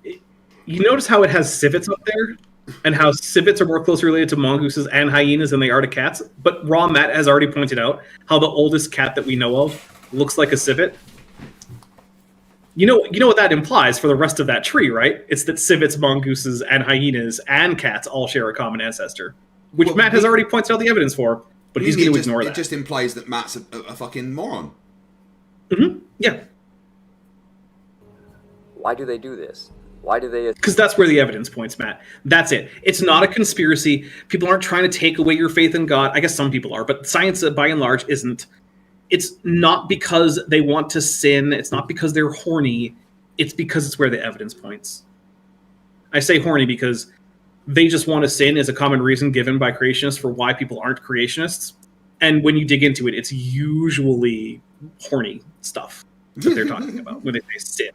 You notice how it has civets up there? And how civets are more closely related to mongooses and hyenas than they are to cats? But Raw Matt has already pointed out how the oldest cat that we know of looks like a civet. You know what that implies for the rest of that tree, right? It's that civets, mongooses, and hyenas and cats all share a common ancestor, which Matt has already pointed out the evidence for, but he's going to ignore that. It just implies that Matt's a fucking moron. Mm-hmm. Yeah. Why do they do this? Why do they... Because that's where the evidence points, Matt. That's it. It's not a conspiracy. People aren't trying to take away your faith in God. I guess some people are, but science, by and large, isn't. It's not because they want to sin. It's not because they're horny. It's because it's where the evidence points. I say horny because they just want to sin is a common reason given by creationists for why people aren't creationists. And when you dig into it, it's usually horny stuff that they're talking about when they say sin.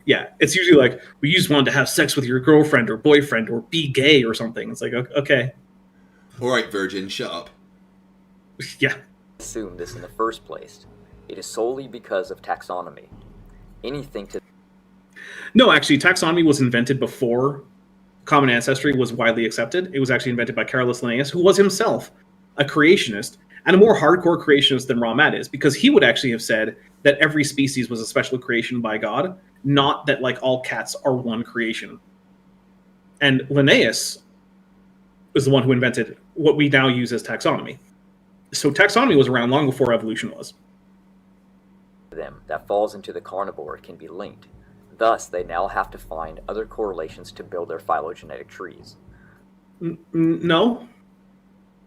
Yeah, it's usually like, well, you just wanted to have sex with your girlfriend or boyfriend or be gay or something. It's like, okay. All right, virgin, shut up. Yeah. Assume this in the first place. It is solely because of taxonomy. Anything to... No, actually, taxonomy was invented before common ancestry was widely accepted. It was actually invented by Carolus Linnaeus, who was himself a creationist, and a more hardcore creationist than Raw Matt is, because he would actually have said that every species was a special creation by God, not that like all cats are one creation. And Linnaeus was the one who invented what we now use as taxonomy. So taxonomy was around long before evolution was. them that falls into the carnivore can be linked. Thus, they now have to find other correlations to build their phylogenetic trees. No.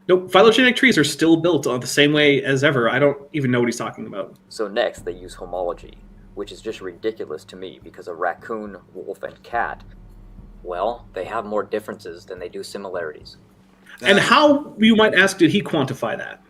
Nope, phylogenetic trees are still built on the same way as ever. I don't even know what he's talking about. So next, they use homology, which is just ridiculous to me because a raccoon, wolf, and cat, well, they have more differences than they do similarities. And how, you might ask, did he quantify that?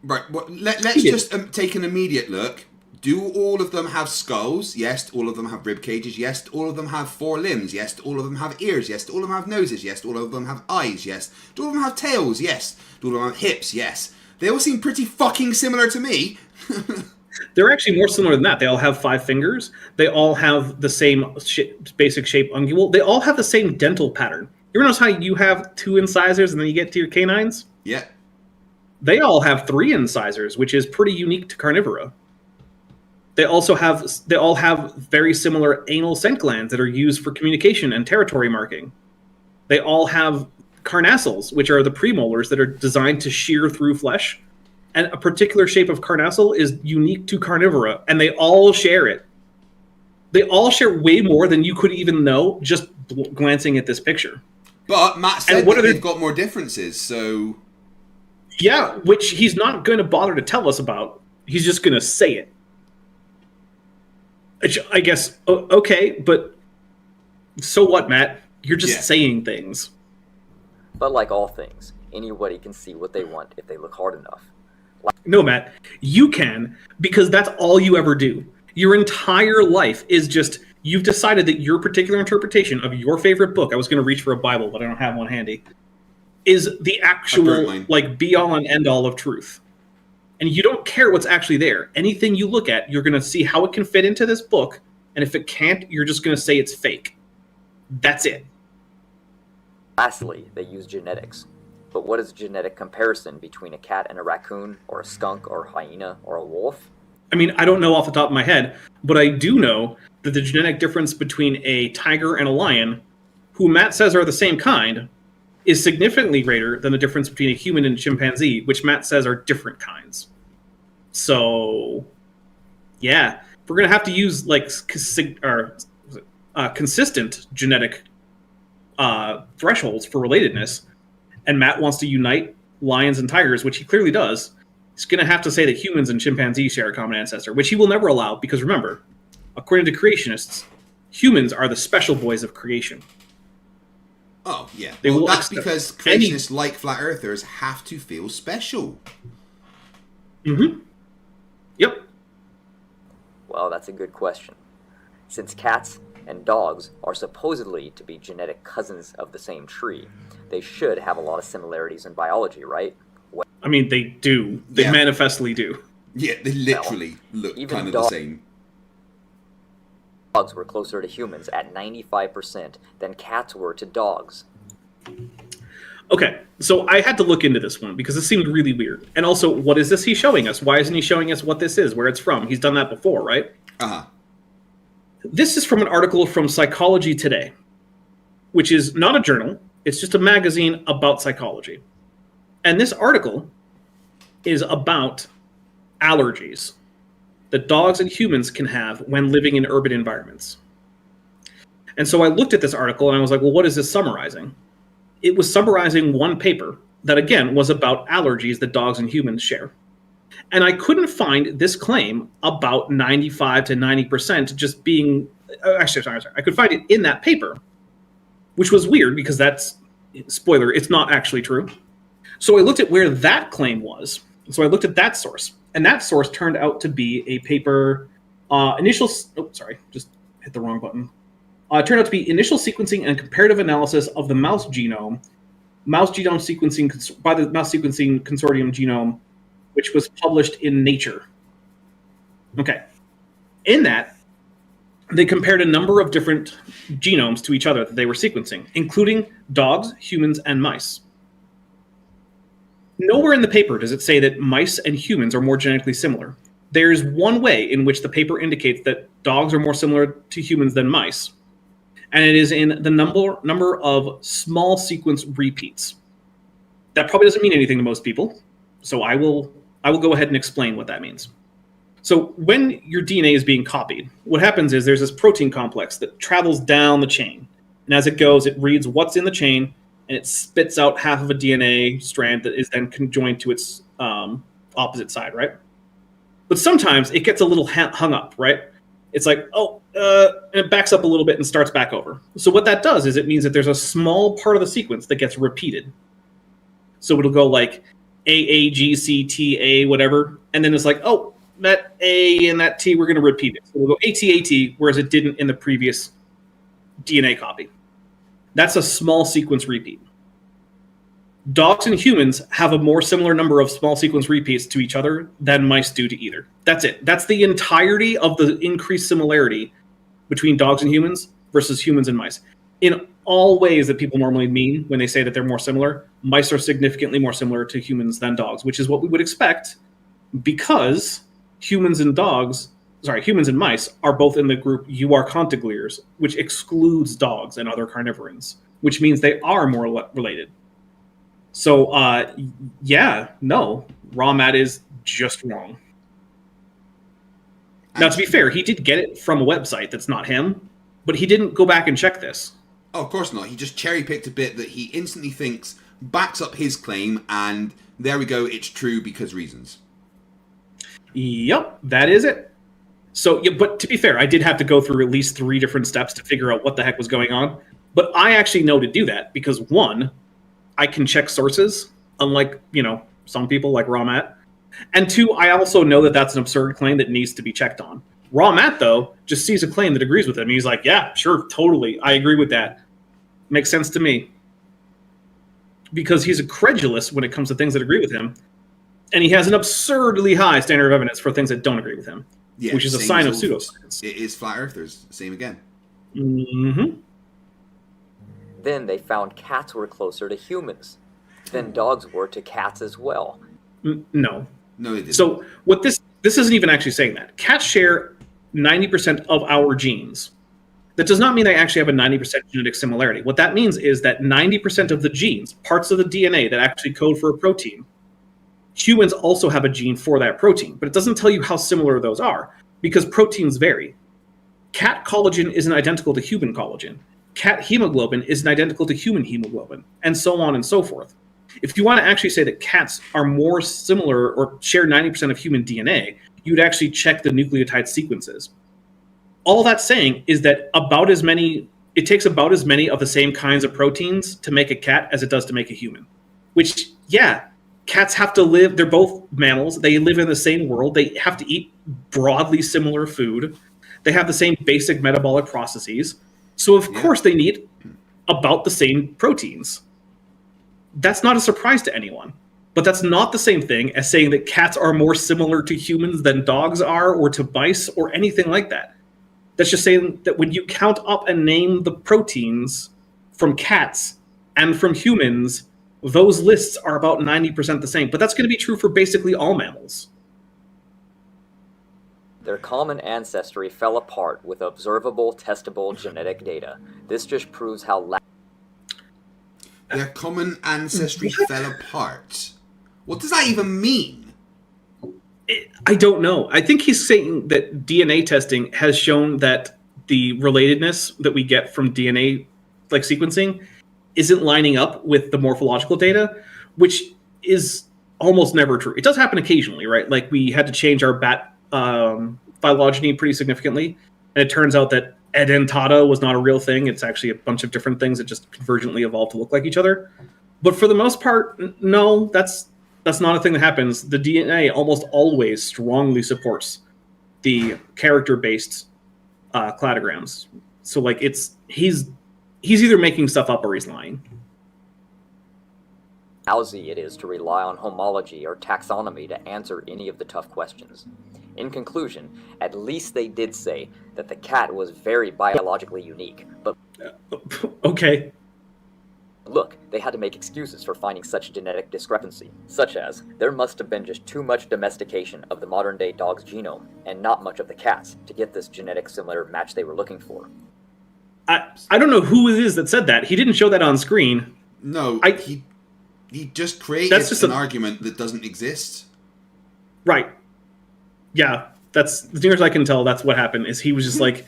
Right, well, let's just take an immediate look. Do all of them have skulls? Yes. All of them have rib cages? Yes. All of them have 4 limbs? Yes. All of them have ears? Yes. All of them have noses? Yes. All of them have eyes? Yes. Do all of them have tails? Yes. Do all of them have hips? Yes. They all seem pretty fucking similar to me. They're actually more similar than that. They all have 5 fingers. They all have the same basic shape ungulate. They all have the same dental pattern. You ever notice how you have 2 incisors and then you get to your canines? Yeah. They all have 3 incisors, which is pretty unique to Carnivora. They all have very similar anal scent glands that are used for communication and territory marking. They all have carnassals, which are the premolars that are designed to shear through flesh. And a particular shape of carnassal is unique to Carnivora, and they all share it. They all share way more than you could even know just glancing at this picture. But Matt said that they've got more differences, so... Yeah, which he's not going to bother to tell us about. He's just going to say it. I guess, okay, but so what, Matt? You're just saying things. But like all things, anybody can see what they want if they look hard enough. No, Matt, you can, because that's all you ever do. Your entire life is just, you've decided that your particular interpretation of your favorite book, I was going to reach for a Bible, but I don't have one handy, is the actual, like, be-all and end-all of truth. And you don't care what's actually there. Anything you look at, you're going to see how it can fit into this book, and if it can't, you're just going to say it's fake. That's it. Lastly, they use genetics. But what is a genetic comparison between a cat and a raccoon, or a skunk, or a hyena, or a wolf? I mean, I don't know off the top of my head, but I do know that the genetic difference between a tiger and a lion, who Matt says are the same kind, is significantly greater than the difference between a human and a chimpanzee, which Matt says are different kinds. So, yeah, we're going to have to use like consistent genetic thresholds for relatedness, and Matt wants to unite lions and tigers, which he clearly does. He's going to have to say that humans and chimpanzees share a common ancestor, which he will never allow, because remember, according to creationists, humans are the special boys of creation. Oh, yeah. Well, that's because creationists, like flat earthers, have to feel special. Mm-hmm. Yep. Well, that's a good question. Since cats and dogs are supposedly to be genetic cousins of the same tree, they should have a lot of similarities in biology, right? I mean, they do. They manifestly do. Yeah, they literally look kind of the same. Dogs were closer to humans at 95% than cats were to dogs. Okay, so I had to look into this one because it seemed really weird. And also, what is this he's showing us? Why isn't he showing us what this is, where it's from? He's done that before, right? Uh-huh. This is from an article from Psychology Today, which is not a journal. It's just a magazine about psychology. And this article is about allergies that dogs and humans can have when living in urban environments. And so I looked at this article and I was like, well, what is this summarizing? It was summarizing one paper that, again, was about allergies that dogs and humans share. And I couldn't find this claim about 95 to 90% just being... Actually, sorry. I could find it in that paper, which was weird because that's... Spoiler, it's not actually true. So I looked at where that claim was. So I looked at that source. And that source turned out to be a paper... just hit the wrong button. It turned out to be Initial Sequencing and Comparative Analysis of the Mouse Genome, Mouse Genome Sequencing by the Mouse Sequencing Consortium Genome, which was published in Nature. Okay. In that, they compared a number of different genomes to each other that they were sequencing, including dogs, humans, and mice. Nowhere in the paper does it say that mice and humans are more genetically similar. There's one way in which the paper indicates that dogs are more similar to humans than mice, and it is in the number of small sequence repeats. That probably doesn't mean anything to most people, so I will go ahead and explain what that means. So when your DNA is being copied, what happens is there's this protein complex that travels down the chain, and as it goes, it reads what's in the chain, and it spits out half of a DNA strand that is then conjoined to its opposite side, right? But sometimes it gets a little hung up, right? It's like, and it backs up a little bit and starts back over. So what that does is it means that there's a small part of the sequence that gets repeated. So it'll go like AAGCTA, whatever. And then it's like, oh, that A and that T, we're going to repeat it. So we'll go ATAT, whereas it didn't in the previous DNA copy. That's a small sequence repeat. Dogs and humans have a more similar number of small sequence repeats to each other than mice do to either. That's it. That's the entirety of the increased similarity between dogs and humans versus humans and mice. In all ways that people normally mean when they say that they're more similar, mice are significantly more similar to humans than dogs, which is what we would expect because humans and mice are both in the group Euarchontogliers, which excludes dogs and other carnivorans, which means they are more related. So, Raw Matt is just wrong. Now, to be fair, he did get it from a website that's not him, but he didn't go back and check this. Oh, of course not. He just cherry-picked a bit that he instantly thinks backs up his claim, and there we go, it's true because reasons. Yep, that is it. So, yeah, but to be fair, I did have to go through at least 3 different steps to figure out what the heck was going on. But I actually know to do that because, 1, I can check sources, unlike, some people like Raw Matt. And 2, I also know that that's an absurd claim that needs to be checked on. Raw Matt, though, just sees a claim that agrees with him. He's like, yeah, sure, totally, I agree with that. Makes sense to me. Because he's a credulous when it comes to things that agree with him. And he has an absurdly high standard of evidence for things that don't agree with him. Yeah, which is a sign of pseudoscience. It is flat earthers, same again. Mm-hmm. Then they found cats were closer to humans than dogs were to cats as well. No, they didn't. So what this isn't even actually saying that. Cats share 90% of our genes. That does not mean they actually have a 90% genetic similarity. What that means is that 90% of the genes, parts of the DNA that actually code for a protein, humans also have a gene for that protein, but it doesn't tell you how similar those are because proteins vary. Cat collagen isn't identical to human collagen. Cat hemoglobin isn't identical to human hemoglobin, and so on and so forth. If you want to actually say that cats are more similar or share 90% of human DNA, you'd actually check the nucleotide sequences. All that's saying is that it takes about as many of the same kinds of proteins to make a cat as it does to make a human. Which, yeah, cats have to live, they're both mammals, they live in the same world, they have to eat broadly similar food, they have the same basic metabolic processes, so of course they need about the same proteins. That's not a surprise to anyone. But that's not the same thing as saying that cats are more similar to humans than dogs are, or to mice, or anything like that. That's just saying that when you count up and name the proteins from cats and from humans, those lists are about 90% the same. But that's going to be true for basically all mammals. Their common ancestry fell apart with observable, testable genetic data. This just proves how Their common ancestry fell apart. What does that even mean? I don't know. I think he's saying that DNA testing has shown that the relatedness that we get from DNA like sequencing isn't lining up with the morphological data, which is almost never true. It does happen occasionally, right? Like we had to change our bat phylogeny pretty significantly, and it turns out that edentata was not a real thing. It's actually a bunch of different things that just convergently evolved to look like each other. But for the most part, no, that's not a thing that happens. The DNA almost always strongly supports the character-based cladograms. So like he's either making stuff up or he's lying. lousy it is to rely on homology or taxonomy to answer any of the tough questions. In conclusion, at least they did say that the cat was very biologically unique, but okay. Look, they had to make excuses for finding such genetic discrepancy, such as, there must have been just too much domestication of the modern-day dog's genome, and not much of the cat's, to get this genetic similar match they were looking for. I don't know who it is that said that. He didn't show that on screen. No, he just created an argument that doesn't exist. Right. Yeah, that's, as near as I can tell, that's what happened, is he was just like,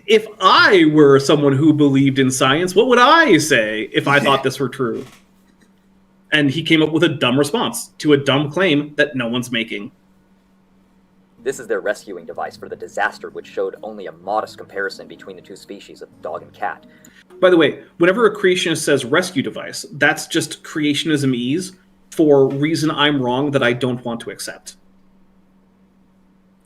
if I were someone who believed in science, what would I say if I thought this were true? And he came up with a dumb response to a dumb claim that no one's making. This is their rescuing device for the disaster, which showed only a modest comparison between the two species of dog and cat. By the way, whenever a creationist says rescue device, that's just creationism-ese for reason I'm wrong that I don't want to accept.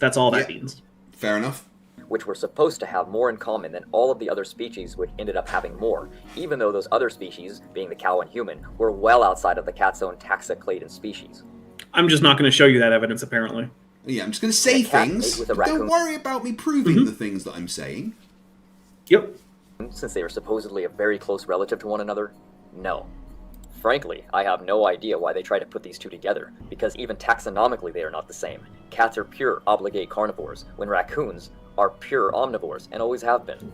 That's all that means. Fair enough. Which were supposed to have more in common than all of the other species, which ended up having more, even though those other species, being the cow and human, were well outside of the cat's own taxa-clade species. I'm just not going to show you that evidence, apparently. Yeah, I'm just going to say things. Don't worry about me proving the things that I'm saying. Yep. Since they are supposedly a very close relative to one another? No. Frankly, I have no idea why they try to put these two together, because even taxonomically they are not the same. Cats are pure obligate carnivores, when raccoons are pure omnivores, and always have been.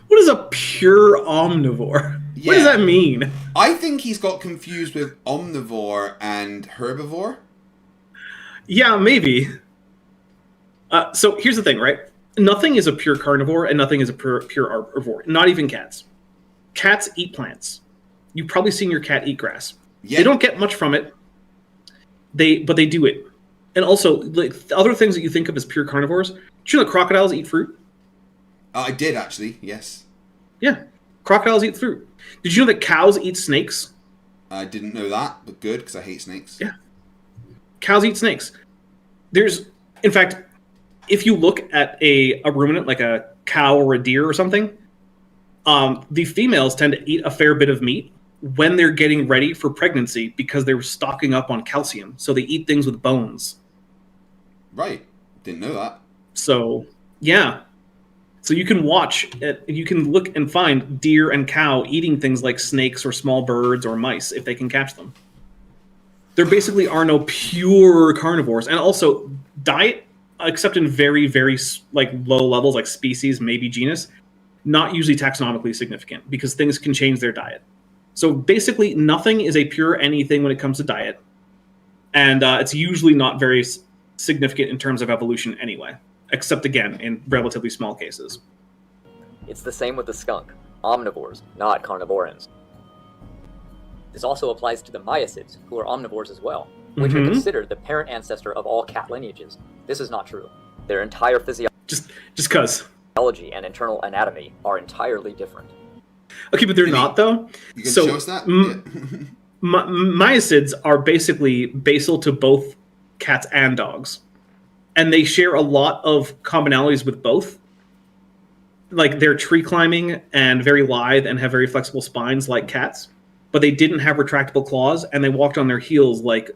What is a pure omnivore? Yeah. What does that mean? I think he's got confused with omnivore and herbivore. Yeah, maybe. So here's the thing, right? Nothing is a pure carnivore, and nothing is a pure herbivore. Not even cats. Cats eat plants. You've probably seen your cat eat grass. Yeah. They don't get much from it. But they do it. And also, like, other things that you think of as pure carnivores, do you know that crocodiles eat fruit? I did, actually, yes. Yeah, crocodiles eat fruit. Did you know that cows eat snakes? I didn't know that, but good, because I hate snakes. Yeah. Cows eat snakes. In fact, if you look at a ruminant, like a cow or a deer or something, the females tend to eat a fair bit of meat when they're getting ready for pregnancy because they're stocking up on calcium. So they eat things with bones. Right. Didn't know that. So, yeah. So you can watch, you can look and find deer and cow eating things like snakes or small birds or mice if they can catch them. There basically are no pure carnivores. And also, diet except in very, very like low levels, like species, maybe genus, not usually taxonomically significant because things can change their diet. So basically, nothing is a pure anything when it comes to diet, and it's usually not very significant in terms of evolution anyway, except again in relatively small cases. It's the same with the skunk. Omnivores, not carnivorans. This also applies to the Miacids, who are omnivores as well, which are considered the parent ancestor of all cat lineages. This is not true. Their entire physiology and internal anatomy are entirely different. Okay, but they're not, though. You can show us that? Miacids are basically basal to both cats and dogs. And they share a lot of commonalities with both. Like, they're tree climbing and very lithe and have very flexible spines like cats. But they didn't have retractable claws, and they walked on their heels like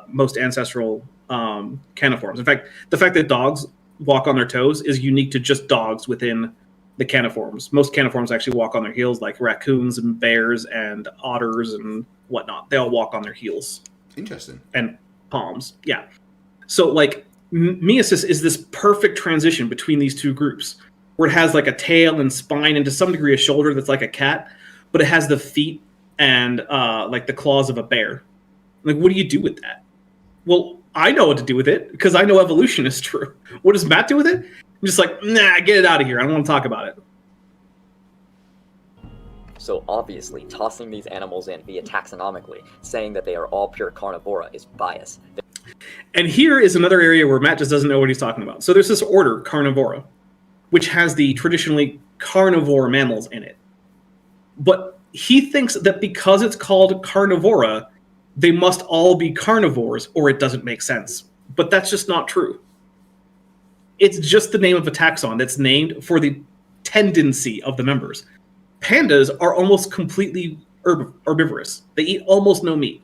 most ancestral carnivores. In fact, the fact that dogs walk on their toes is unique to just dogs within the caniforms. Most caniforms actually walk on their heels, like raccoons and bears and otters and whatnot. They all walk on their heels. Interesting. And palms, yeah. So, like, Misuse is this perfect transition between these two groups, where it has, like, a tail and spine and to some degree a shoulder that's like a cat, but it has the feet and, like, the claws of a bear. Like, what do you do with that? Well, I know what to do with it, because I know evolution is true. What does Matt do with it? I'm just like, nah, get it out of here. I don't want to talk about it. So obviously, tossing these animals in via taxonomically, saying that they are all pure carnivora is bias. And here is another area where Matt just doesn't know what he's talking about. So there's this order, Carnivora, which has the traditionally carnivore mammals in it. But he thinks that because it's called Carnivora, they must all be carnivores, or it doesn't make sense. But that's just not true. It's just the name of a taxon that's named for the tendency of the members. Pandas are almost completely herbivorous. They eat almost no meat.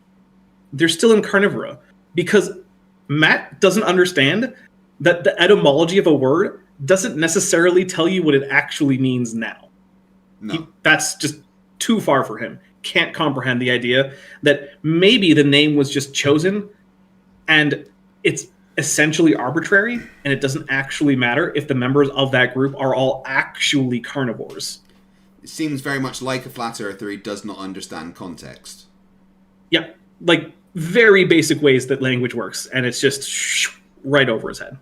They're still in Carnivora because Matt doesn't understand that the etymology of a word doesn't necessarily tell you what it actually means now. No. That's just too far for him. Can't comprehend the idea that maybe the name was just chosen and it's essentially arbitrary and it doesn't actually matter if the members of that group are all actually carnivores. It seems very much like a flat earther who does not understand context. Yeah, like very basic ways that language works, and it's just right over his head.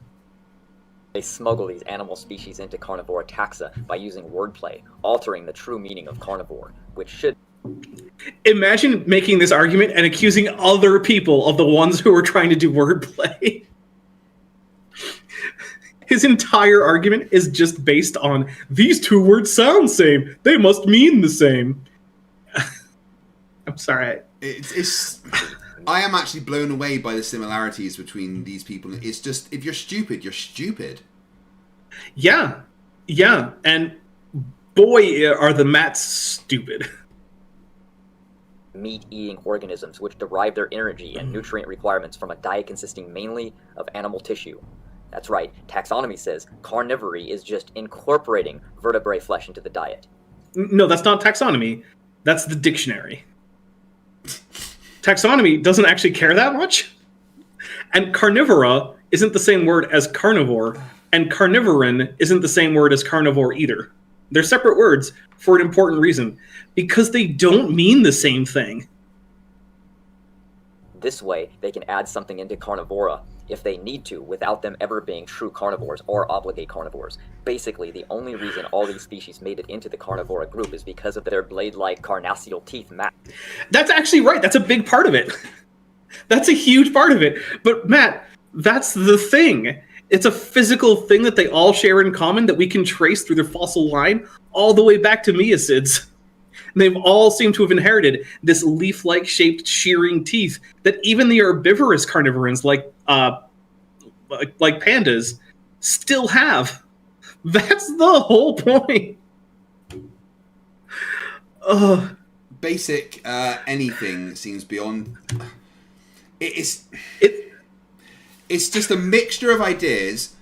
They smuggle these animal species into carnivora taxa by using wordplay, altering the true meaning of carnivore, which should... Imagine making this argument and accusing other people of the ones who are trying to do wordplay. His entire argument is just based on, these two words sound same. They must mean the same. I'm sorry. I am actually blown away by the similarities between these people. It's just, if you're stupid, you're stupid. Yeah. Yeah. And boy, are the Matts stupid. Meat-eating organisms which derive their energy and nutrient requirements from a diet consisting mainly of animal tissue. That's right, taxonomy says carnivory is just incorporating vertebrate flesh into the diet. No, that's not taxonomy. That's the dictionary. Taxonomy doesn't actually care that much. And carnivora isn't the same word as carnivore, and carnivoran isn't the same word as carnivore either. They're separate words for an important reason, because they don't mean the same thing. This way, they can add something into carnivora if they need to, without them ever being true carnivores or obligate carnivores. Basically, the only reason all these species made it into the carnivora group is because of their blade-like carnassial teeth. That's actually right. That's a big part of it. That's a huge part of it. But Matt, that's the thing. It's a physical thing that they all share in common that we can trace through their fossil line all the way back to Miacids. And they've all seemed to have inherited this leaf-like shaped shearing teeth that even the herbivorous carnivorans like pandas still have. That's the whole point. Basic anything seems beyond. It's just a mixture of ideas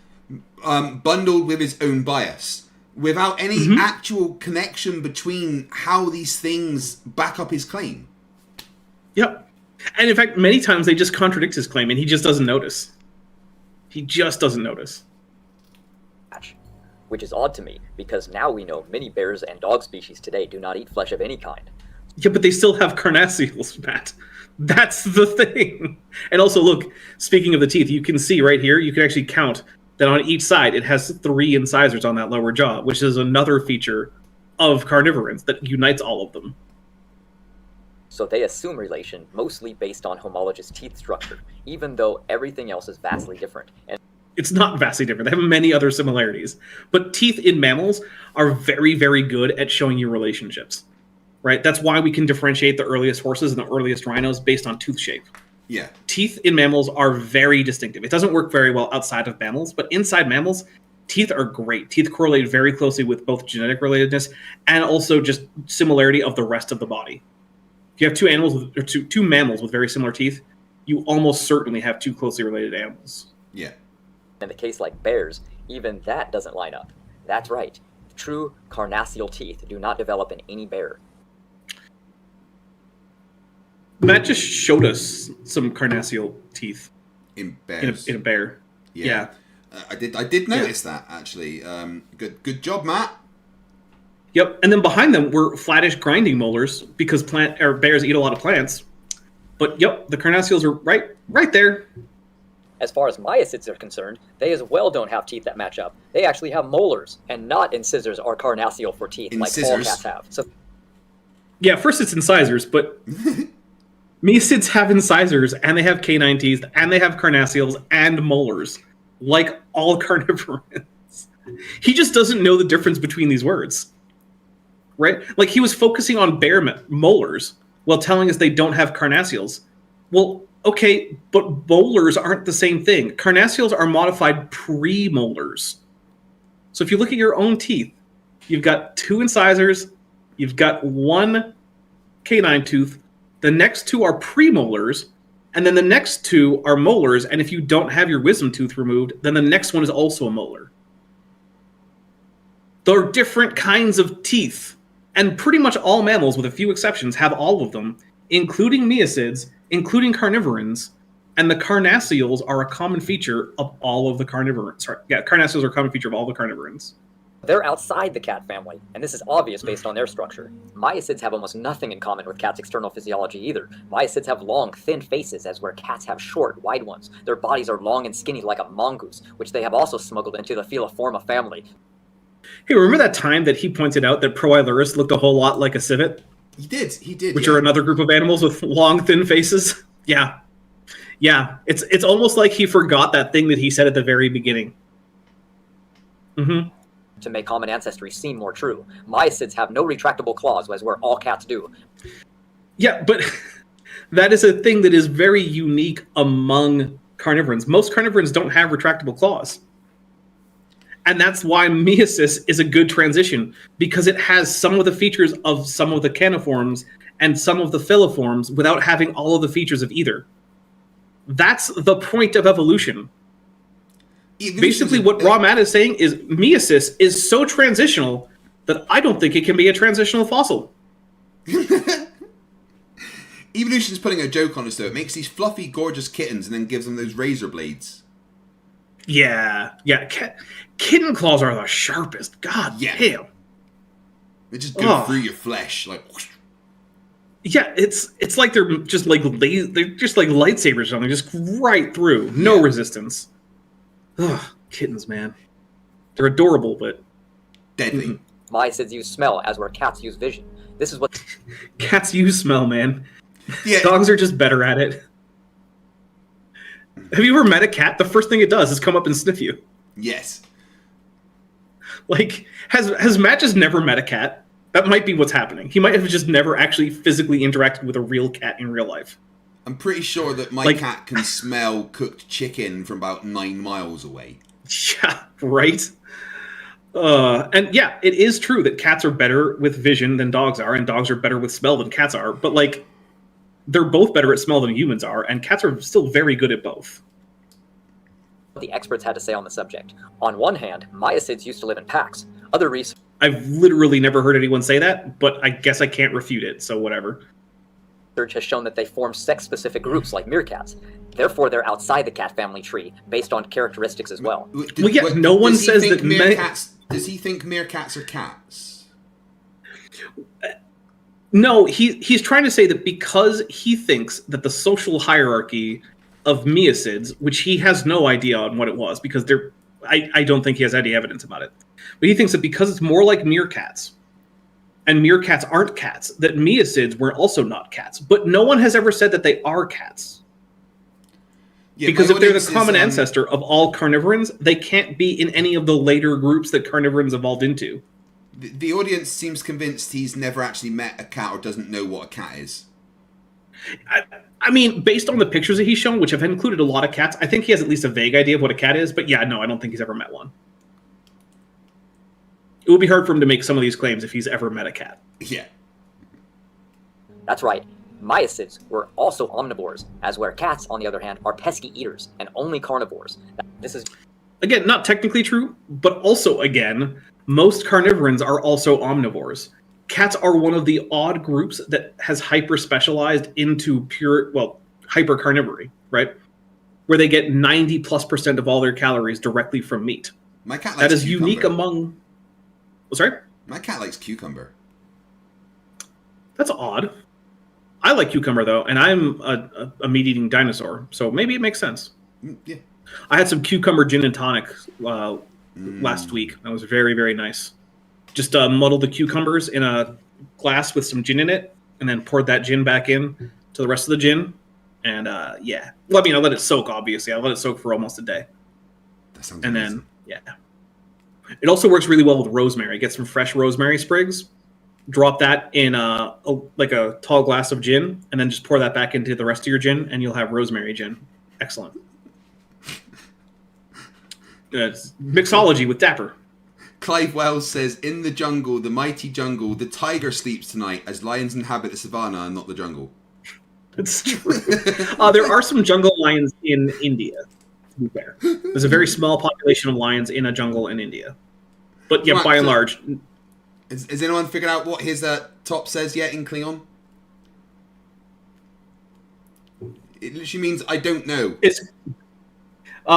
bundled with its own bias, without any actual connection between how these things back up his claim. Yep. And in fact, many times they just contradict his claim and he just doesn't notice. He just doesn't notice. which is odd to me because now we know many bears and dog species today do not eat flesh of any kind. Yeah, but they still have carnassials, Matt. That's the thing. And also, look, speaking of the teeth, you can see right here, you can actually count that on each side it has 3 incisors on that lower jaw, which is another feature of carnivorans that unites all of them. So they assume relation mostly based on homologous teeth structure, even though everything else is vastly different. And It's not vastly different. They have many other similarities. But teeth in mammals are very, very good at showing you relationships. Right? That's why we can differentiate the earliest horses and the earliest rhinos based on tooth shape. Yeah. Teeth in mammals are very distinctive. It doesn't work very well outside of mammals, but inside mammals, teeth are great. Teeth correlate very closely with both genetic relatedness and also just similarity of the rest of the body. If you have two mammals with very similar teeth, you almost certainly have 2 closely related animals. Yeah. in the case like bears, even that doesn't line up. That's right. True carnassial teeth do not develop in any bear. Matt just showed us some carnassial teeth in bears. In a bear. Yeah. I did notice that actually. Good job, Matt. Yep, and then behind them were flattish grinding molars because bears eat a lot of plants. But yep, the carnassials are right there. As far as myosids are concerned, they as well don't have teeth that match up. They actually have molars, and not incisors or carnassial for teeth like all cats have. So, yeah, first it's incisors, but myosids have incisors, and they have canine teeth, and they have carnassials and molars, like all carnivores. He just doesn't know the difference between these words. Right? Like, he was focusing on bear molars while telling us they don't have carnassials. Well, okay, but molars aren't the same thing. Carnassials are modified premolars. So if you look at your own teeth, you've got 2 incisors, you've got 1 canine tooth, the next 2 are premolars, and then the next 2 are molars, and if you don't have your wisdom tooth removed, then the next one is also a molar. There are different kinds of teeth. And pretty much all mammals, with a few exceptions, have all of them, including myosids, including carnivorans, and the carnassials are a common feature of all of the carnivorans. Sorry, yeah, carnassials are a common feature of all the carnivorans. they're outside the cat family, and this is obvious based on their structure. Myosids have almost nothing in common with cats' external physiology either. Myosids have long, thin faces, as where cats have short, wide ones. Their bodies are long and skinny like a mongoose, which they have also smuggled into the Phylogeny family. Hey, remember that time that he pointed out that Proilurus looked a whole lot like a civet? He did. Which are another group of animals with long, thin faces? Yeah. Yeah, it's almost like he forgot that thing that he said at the very beginning. Mm-hmm. To make common ancestry seem more true. Myosids have no retractable claws, as where all cats do. Yeah, but that is a thing that is very unique among carnivorans. Most carnivorans don't have retractable claws. And that's why Misuse is a good transition, because it has some of the features of some of the caniforms and some of the filiforms without having all of the features of either. That's the point of evolution. Basically, what Raw Matt is saying is Misuse is so transitional that I don't think it can be a transitional fossil. Evolution's putting a joke on us, though. It makes these fluffy, gorgeous kittens and then gives them those razor blades. Yeah. Kitten claws are the sharpest. God damn. They just go through your flesh, like. Whoosh. Yeah, it's like they're just like they're just like lightsabers or something, just right through, no resistance. Ugh, kittens, man, they're adorable, but deadly. Myosids use smell, as where cats use vision. This is what cats use smell, man. Yeah, dogs are just better at it. Have you ever met a cat? The first thing it does is come up and sniff you. Yes. Like, has Matt just never met a cat? That might be what's happening. He might have just never actually physically interacted with a real cat in real life. I'm pretty sure that my cat can smell cooked chicken from about 9 miles away. Yeah, right? And yeah, it is true that cats are better with vision than dogs are, and dogs are better with smell than cats are, but like, they're both better at smell than humans are, and cats are still very good at both. the experts had to say on the subject. On one hand, myosids used to live in packs. Other research I've literally never heard anyone say that, but I guess I can't refute it, so whatever. has shown that they form sex-specific groups like meerkats. Therefore, they're outside the cat family tree based on characteristics as well. Well, yeah, no one does he says think that meerkats. Does he think meerkats are cats? No, he's trying to say that because he thinks that the social hierarchy of Miacids, which he has no idea on what it was, because I don't think he has any evidence about it, but he thinks that because it's more like meerkats, and meerkats aren't cats, that Miacids were also not cats. But no one has ever said that they are cats. Yeah, because if they're the common is, ancestor of all carnivorans, they can't be in any of the later groups that carnivorans evolved into. The audience seems convinced he's never actually met a cat or doesn't know what a cat is. I mean, based on the pictures that he's shown, which have included a lot of cats, I think he has at least a vague idea of what a cat is. But yeah, no, I don't think he's ever met one. It would be hard for him to make some of these claims if he's ever met a cat. Yeah. That's right. Miacids were also omnivores, as where cats, on the other hand, are pesky eaters and only carnivores. This is... Again, not technically true, but also, again, most carnivorans are also omnivores. Cats are one of the odd groups that has hyper-specialized into hyper-carnivory, right? Where they get 90+% of all their calories directly from meat. My cat likes that is cucumber. unique among... Oh, sorry? My cat likes cucumber. That's odd. I like cucumber, though, and I'm a meat-eating dinosaur, so maybe it makes sense. Yeah. I had some cucumber gin and tonic last week. That was very, very nice. Just muddled the cucumbers in a glass with some gin in it, and then poured that gin back in to the rest of the gin. And yeah. Well, I mean, I let it soak, obviously. I let it soak for almost a day. That sounds and amazing. then, yeah. It also works really well with rosemary. Get some fresh rosemary sprigs, drop that in a tall glass of gin, and then just pour that back into the rest of your gin, and you'll have rosemary gin. Excellent. It's mixology with Dapper. Clive Wells says, in the jungle, the mighty jungle, the tiger sleeps tonight as lions inhabit the savannah and not the jungle. It's true. There are some jungle lions in India, to be fair. There's a very small population of lions in a jungle in India. But yeah, by and large... Has anyone figured out what his top says yet in Klingon? It literally means, I don't know.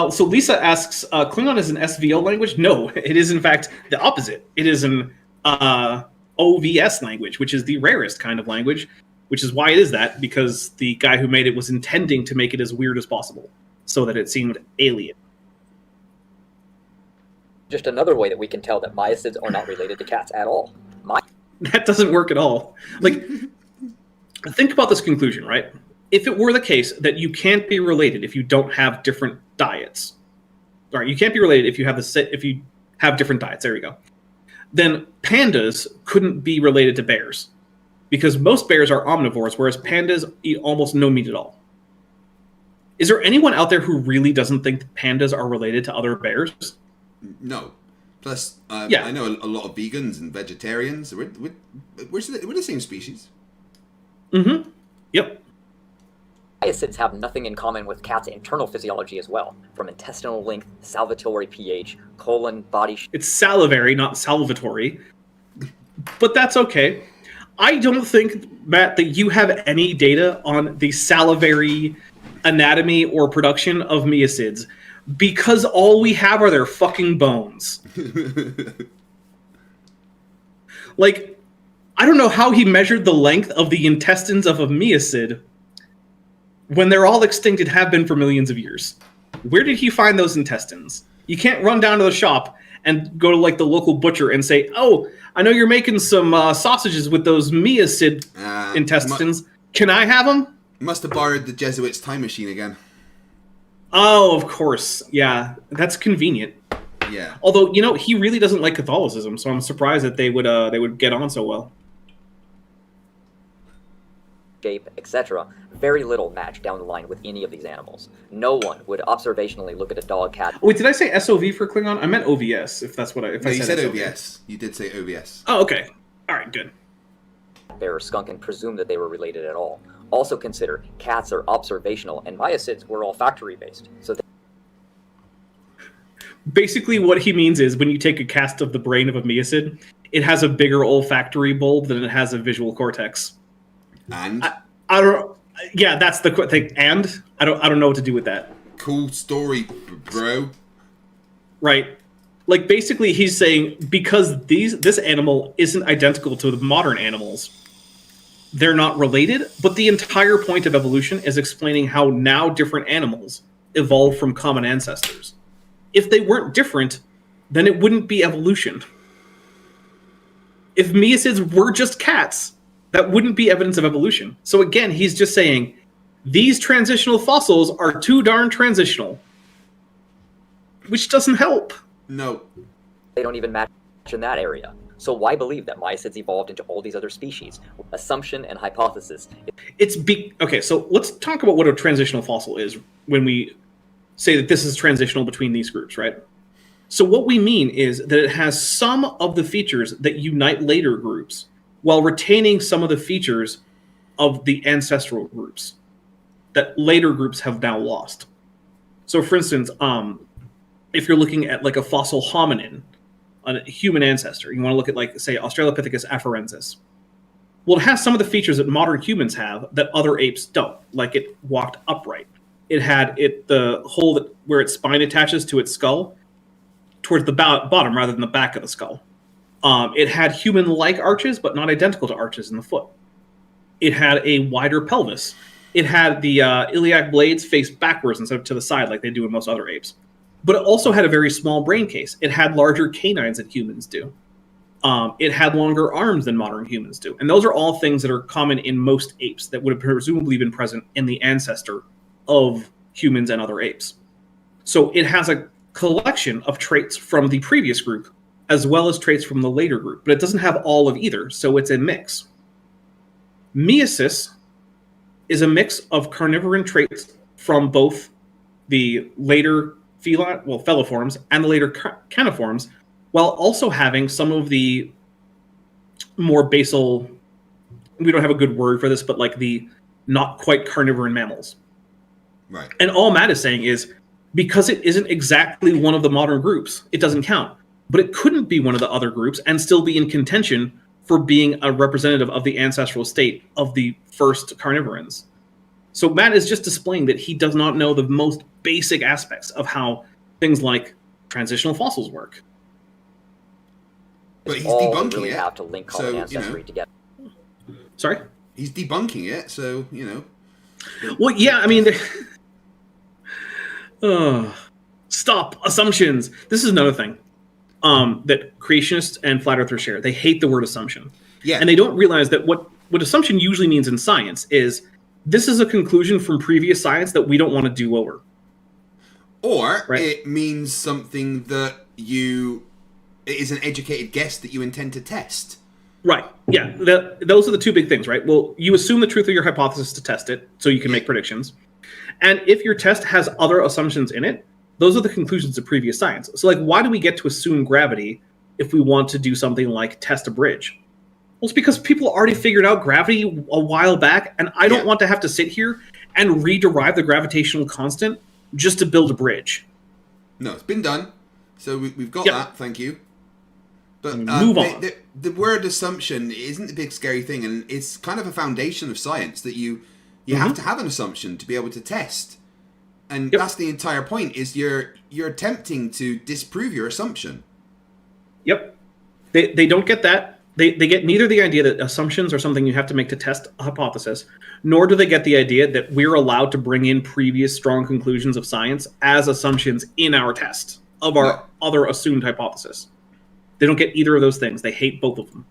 So Lisa asks, Klingon is an SVO language? No, it is in fact the opposite. It is an OVS language, which is the rarest kind of language, which is why it is that, because the guy who made it was intending to make it as weird as possible, so that it seemed alien. Just another way that we can tell that Miacids are not related to cats at all. That doesn't work at all. Like, think about this conclusion, right? If it were the case that you can't be related if you don't have different diets, or you can't be related if you have different diets, there we go, then pandas couldn't be related to bears, because most bears are omnivores, whereas pandas eat almost no meat at all. Is there anyone out there who really doesn't think that pandas are related to other bears? No. Plus, yeah. I know a lot of vegans and vegetarians. We're the same species. Mm-hmm. Yep. Miacids have nothing in common with cats' internal physiology as well, from intestinal length, salivatory pH, colon, body... It's salivary, not salvatory. But that's okay. I don't think, Matt, that you have any data on the salivary anatomy or production of Miacids, because all we have are their fucking bones. Like, I don't know how he measured the length of the intestines of a Miacid when they're all extinct and have been for millions of years. Where did he find those intestines? You can't run down to the shop and go to like the local butcher and say, "Oh, I know you're making some sausages with those Miacid intestines. Can I have them?" Must have borrowed the Jesuits' time machine again. Oh, of course. Yeah, that's convenient. Yeah. Although, you know, he really doesn't like Catholicism, so I'm surprised that they would get on so well. Shape, etc. Very little match down the line with any of these animals. No one would observationally look at a dog, cat... Wait, did I say SOV for Klingon? I meant OVS, if that's what I... You said OVS. You did say OVS. Oh, okay. All right, good. Bear or skunk and presume that they were related at all. Also consider cats are observational, and Miacids were olfactory-based. So basically what he means is when you take a cast of the brain of a Miacid, it has a bigger olfactory bulb than it has a visual cortex. And? I don't know. Yeah, that's the thing. And I don't know what to do with that. Cool story, bro. Right. Like, basically, he's saying because this animal isn't identical to the modern animals, they're not related, but the entire point of evolution is explaining how now different animals evolved from common ancestors. If they weren't different, then it wouldn't be evolution. If Miusids were just cats, that wouldn't be evidence of evolution. So again, he's just saying, these transitional fossils are too darn transitional. Which doesn't help. No. They don't even match in that area. So why believe that Miusids evolved into all these other species? Assumption and hypothesis. Okay, so let's talk about what a transitional fossil is when we say that this is transitional between these groups, right? So what we mean is that it has some of the features that unite later groups while retaining some of the features of the ancestral groups that later groups have now lost. So for instance, if you're looking at like a fossil hominin, a human ancestor, you want to look at like, say, Australopithecus afarensis. Well, it has some of the features that modern humans have that other apes don't, like it walked upright. It had the hole where its spine attaches to its skull towards the bottom rather than the back of the skull. It had human-like arches, but not identical to arches in the foot. It had a wider pelvis. It had the iliac blades faced backwards instead of to the side like they do in most other apes. But it also had a very small brain case. It had larger canines than humans do. It had longer arms than modern humans do. And those are all things that are common in most apes that would have presumably been present in the ancestor of humans and other apes. So it has a collection of traits from the previous group as well as traits from the later group, but it doesn't have all of either, so it's a mix. Misuse is a mix of carnivorous traits from both the later feliforms and the later caniforms, while also having some of the more basal, we don't have a good word for this, but like the not quite carnivorous mammals. Right. And all Matt is saying is, because it isn't exactly one of the modern groups, it doesn't count. But it couldn't be one of the other groups and still be in contention for being a representative of the ancestral state of the first carnivorans. So Matt is just displaying that he does not know the most basic aspects of how things like transitional fossils work. But he's all debunking really it. have to link common ancestry together. Sorry? He's debunking it, so, Well, yeah, I mean... stop assumptions. This is another thing that creationists and flat earthers share. They hate the word assumption. Yeah. And they don't realize that what assumption usually means in science is this is a conclusion from previous science that we don't want to do over. Or right? It means something that it is an educated guess that you intend to test. Right. Yeah. Those are the two big things, right? Well, you assume the truth of your hypothesis to test it so you can make predictions. And if your test has other assumptions in it, those are the conclusions of previous science. So, like, why do we get to assume gravity if we want to do something like test a bridge? Well, it's because people already figured out gravity a while back, and I don't want to have to sit here and rederive the gravitational constant just to build a bridge. No, it's been done. So we've got that. Thank you. But move on. The word assumption isn't the big scary thing, and it's kind of a foundation of science that you have to have an assumption to be able to test. And that's the entire point, is you're attempting to disprove your assumption. Yep. They don't get that. They get neither the idea that assumptions are something you have to make to test a hypothesis, nor do they get the idea that we're allowed to bring in previous strong conclusions of science as assumptions in our test of our other assumed hypothesis. They don't get either of those things. They hate both of them.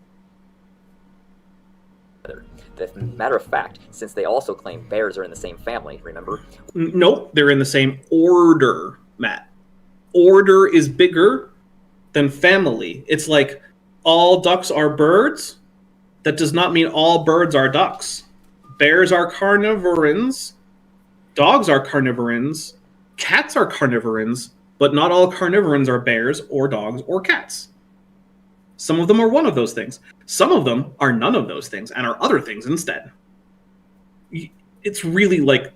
As a matter of fact, since they also claim bears are in the same family, remember? Nope, they're in the same order, Matt. Order is bigger than family. It's like all ducks are birds. That does not mean all birds are ducks. Bears are carnivorans. Dogs are carnivorans. Cats are carnivorans. But not all carnivorans are bears or dogs or cats. Some of them are one of those things. Some of them are none of those things and are other things instead. It's really like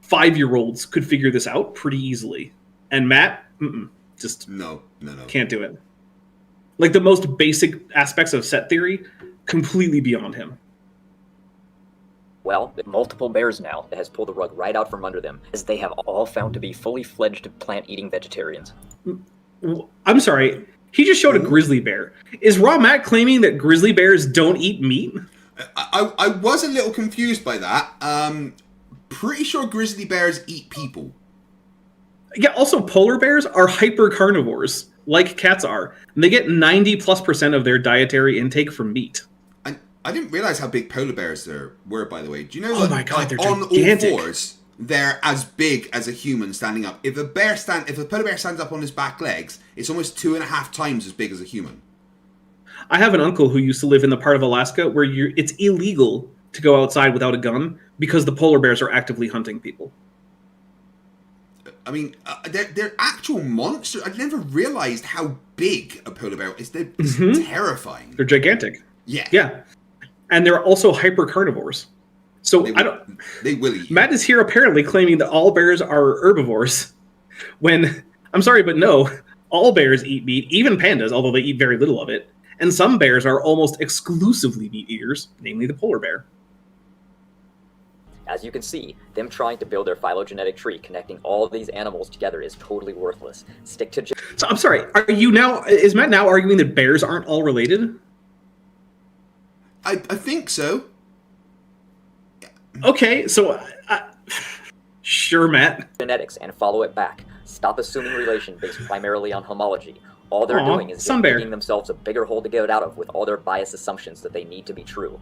5-year-olds could figure this out pretty easily. And Matt, just no. Can't do it. Like the most basic aspects of set theory, completely beyond him. Well, multiple bears now that has pulled the rug right out from under them, as they have all found to be fully fledged plant-eating vegetarians. I'm sorry. He just showed a grizzly bear. Is Raw Matt claiming that grizzly bears don't eat meat? I was a little confused by that. Pretty sure grizzly bears eat people. Yeah, also polar bears are hyper carnivores, like cats are. And they get 90+% of their dietary intake from meat. I didn't realize how big polar bears there were, by the way. Do you know Oh that, my God, they're on gigantic. all fours, they're as big as a human standing up. If a polar bear stands up on his back legs, it's almost 2.5 times as big as a human. I have an uncle who used to live in the part of Alaska where it's illegal to go outside without a gun because the polar bears are actively hunting people. I mean, they're actual monsters. I never realized how big a polar bear is. They're terrifying. They're gigantic. Yeah. Yeah. And they're also hyper carnivores. So they will eat. Matt is here apparently claiming that all bears are herbivores. When, I'm sorry, but no, all bears eat meat, even pandas, although they eat very little of it. And some bears are almost exclusively meat eaters, namely the polar bear. As you can see, them trying to build their phylogenetic tree connecting all of these animals together is totally worthless. Stick to... So I'm sorry, is Matt now arguing that bears aren't all related? I think so. Okay, so sure, Matt. Genetics and follow it back. Stop assuming relation based primarily on homology. All they're Aw, doing is some bear. digging themselves a bigger hole to get out of with all their biased assumptions that they need to be true.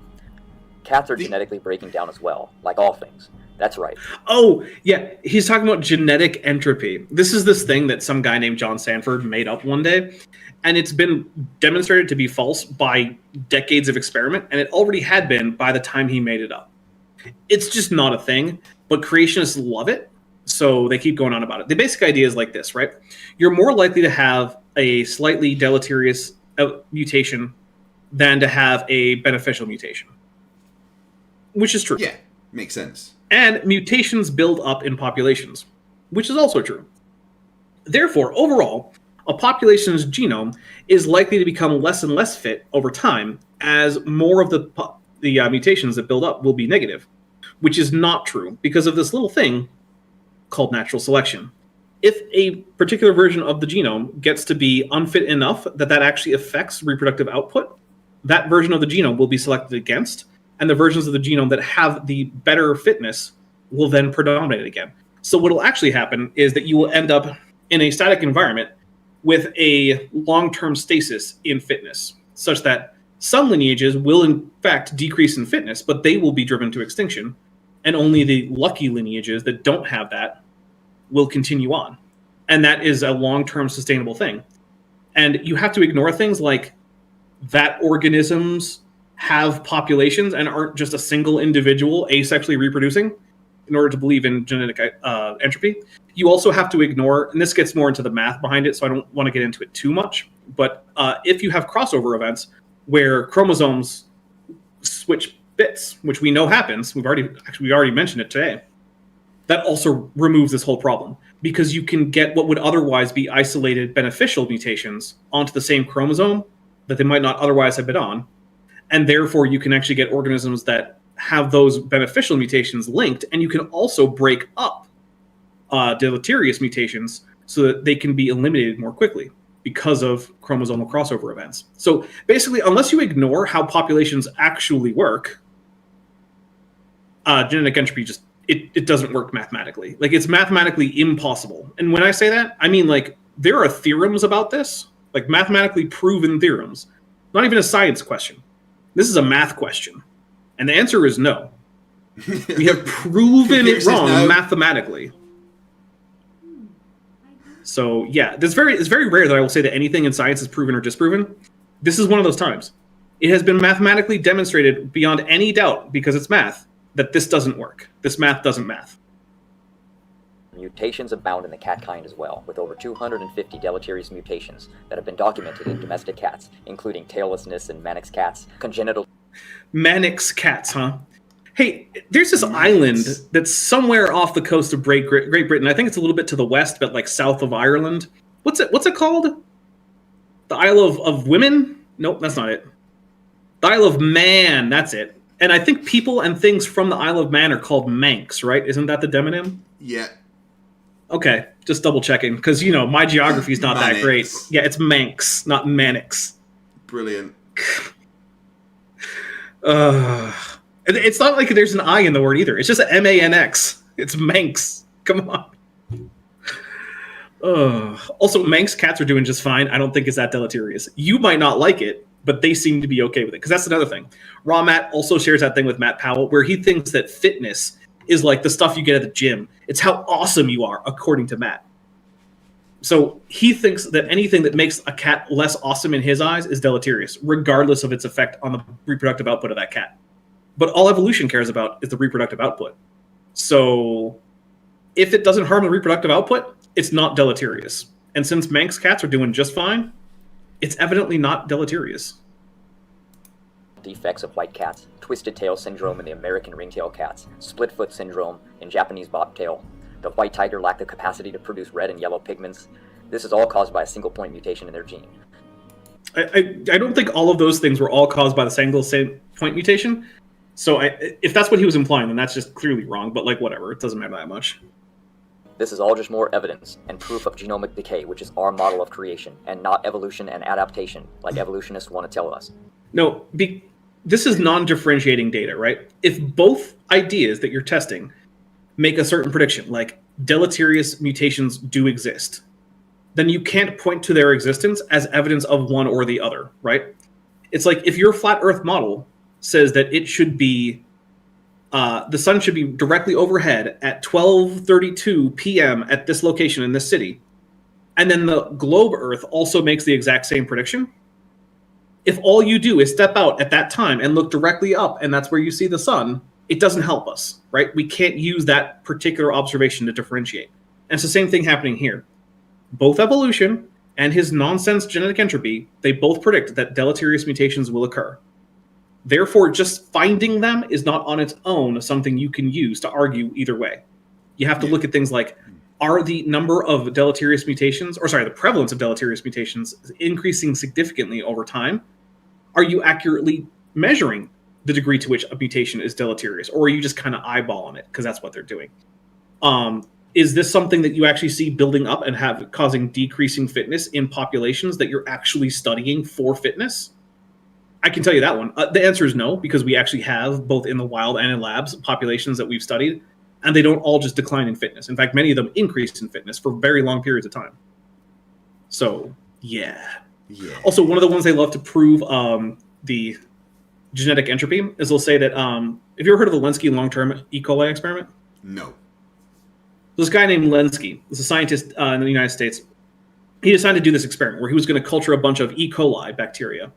Cats are genetically breaking down as well, like all things. That's right. Oh, yeah, he's talking about genetic entropy. This is this thing that some guy named John Sanford made up one day, and it's been demonstrated to be false by decades of experiment, and it already had been by the time he made it up. It's just not a thing, but creationists love it, so they keep going on about it. The basic idea is like this, right? You're more likely to have a slightly deleterious mutation than to have a beneficial mutation, which is true. Yeah, makes sense. And mutations build up in populations, which is also true. Therefore, overall, a population's genome is likely to become less and less fit over time as more of the mutations that build up will be negative, which is not true because of this little thing called natural selection. If a particular version of the genome gets to be unfit enough that actually affects reproductive output, that version of the genome will be selected against, and the versions of the genome that have the better fitness will then predominate again. So what will actually happen is that you will end up in a static environment with a long-term stasis in fitness, such that some lineages will in fact decrease in fitness, but they will be driven to extinction, and only the lucky lineages that don't have that will continue on. And that is a long-term sustainable thing. And you have to ignore things like that organisms have populations and aren't just a single individual asexually reproducing in order to believe in genetic entropy. You also have to ignore, and this gets more into the math behind it, so I don't want to get into it too much, but if you have crossover events where chromosomes switch bits, which we know happens, we already mentioned it today, that also removes this whole problem, because you can get what would otherwise be isolated beneficial mutations onto the same chromosome that they might not otherwise have been on, and therefore you can actually get organisms that have those beneficial mutations linked, and you can also break up deleterious mutations so that they can be eliminated more quickly because of chromosomal crossover events. So basically, unless you ignore how populations actually work, genetic entropy just, it doesn't work mathematically. Like, it's mathematically impossible. And when I say that, I mean, like, there are theorems about this, like mathematically proven theorems, not even a science question. This is a math question. And the answer is no. We have proven it wrong mathematically. So yeah, it's very rare that I will say that anything in science is proven or disproven. This is one of those times. It has been mathematically demonstrated beyond any doubt, because it's math, that this doesn't work. This math doesn't math. Mutations abound in the cat kind as well, with over 250 deleterious mutations that have been documented in domestic cats, including taillessness in Mannix cats, congenital... Mannix cats, huh? Hey, there's this island that's somewhere off the coast of Great Britain. I think it's a little bit to the west, but like south of Ireland. What's it called? The Isle of Women? Nope, that's not it. The Isle of Man, that's it. And I think people and things from the Isle of Man are called Manx, right? Isn't that the demonym? Yeah. Okay, just double checking, because, you know, my geography is not that great. Manx. Yeah, it's Manx, not Mannix. Brilliant. It's not like there's an I in the word either. It's just MANX. It's Manx. Come on. Also, Manx cats are doing just fine. I don't think it's that deleterious. You might not like it, but they seem to be okay with it, because that's another thing. Raw Matt also shares that thing with Matt Powell, where he thinks that fitness is like the stuff you get at the gym. It's how awesome you are, according to Matt. So he thinks that anything that makes a cat less awesome in his eyes is deleterious, regardless of its effect on the reproductive output of that cat. But all evolution cares about is the reproductive output. So if it doesn't harm the reproductive output, it's not deleterious. And since Manx cats are doing just fine, it's evidently not deleterious. Defects of white cats, twisted tail syndrome in the American ringtail cats, split foot syndrome in Japanese bobtail. The white tiger lacked the capacity to produce red and yellow pigments. This is all caused by a single point mutation in their gene. I don't think all of those things were all caused by the single point mutation. So if that's what he was implying, then that's just clearly wrong. But like, whatever, it doesn't matter that much. This is all just more evidence and proof of genomic decay, which is our model of creation, and not evolution and adaptation, like evolutionists want to tell us. No, this is non-differentiating data, right? If both ideas that you're testing make a certain prediction, like deleterious mutations do exist, then you can't point to their existence as evidence of one or the other, right? It's like if your flat Earth model says that it should be, the sun should be directly overhead at 12:32 p.m. at this location in this city, and then the globe Earth also makes the exact same prediction, if all you do is step out at that time and look directly up and that's where you see the sun, it doesn't help us, right? We can't use that particular observation to differentiate. And it's the same thing happening here. Both evolution and his nonsense genetic entropy, they both predict that deleterious mutations will occur. Therefore, just finding them is not on its own something you can use to argue either way. You have to look at things like, are the number of deleterious mutations, the prevalence of deleterious mutations increasing significantly over time? Are you accurately measuring the degree to which a mutation is deleterious? Or are you just kind of eyeballing it because that's what they're doing? Is this something that you actually see building up and causing decreasing fitness in populations that you're actually studying for fitness? I can tell you that one. The answer is no, because we actually have, both in the wild and in labs, populations that we've studied, and they don't all just decline in fitness. In fact, many of them increase in fitness for very long periods of time. So, yeah. Also, one of the ones they love to prove the genetic entropy is they'll say that, have you ever heard of the Lenski long-term E. coli experiment? No. This guy named Lenski is a scientist in the United States. He decided to do this experiment where he was going to culture a bunch of E. coli bacteria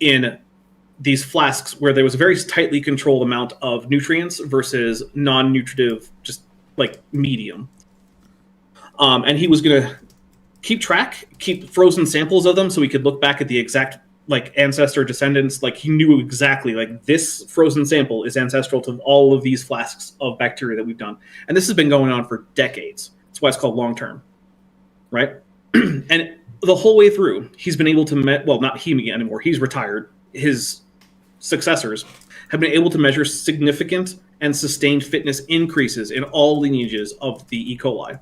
in these flasks where there was a very tightly controlled amount of nutrients versus non-nutritive, just like medium. And he was going to keep frozen samples of them so he could look back at the exact like ancestor descendants. Like he knew exactly like this frozen sample is ancestral to all of these flasks of bacteria that we've done. And this has been going on for decades. That's why it's called long-term, right? And the whole way through, he's been able to not he anymore. He's retired. His successors have been able to measure significant and sustained fitness increases in all lineages of the E. coli.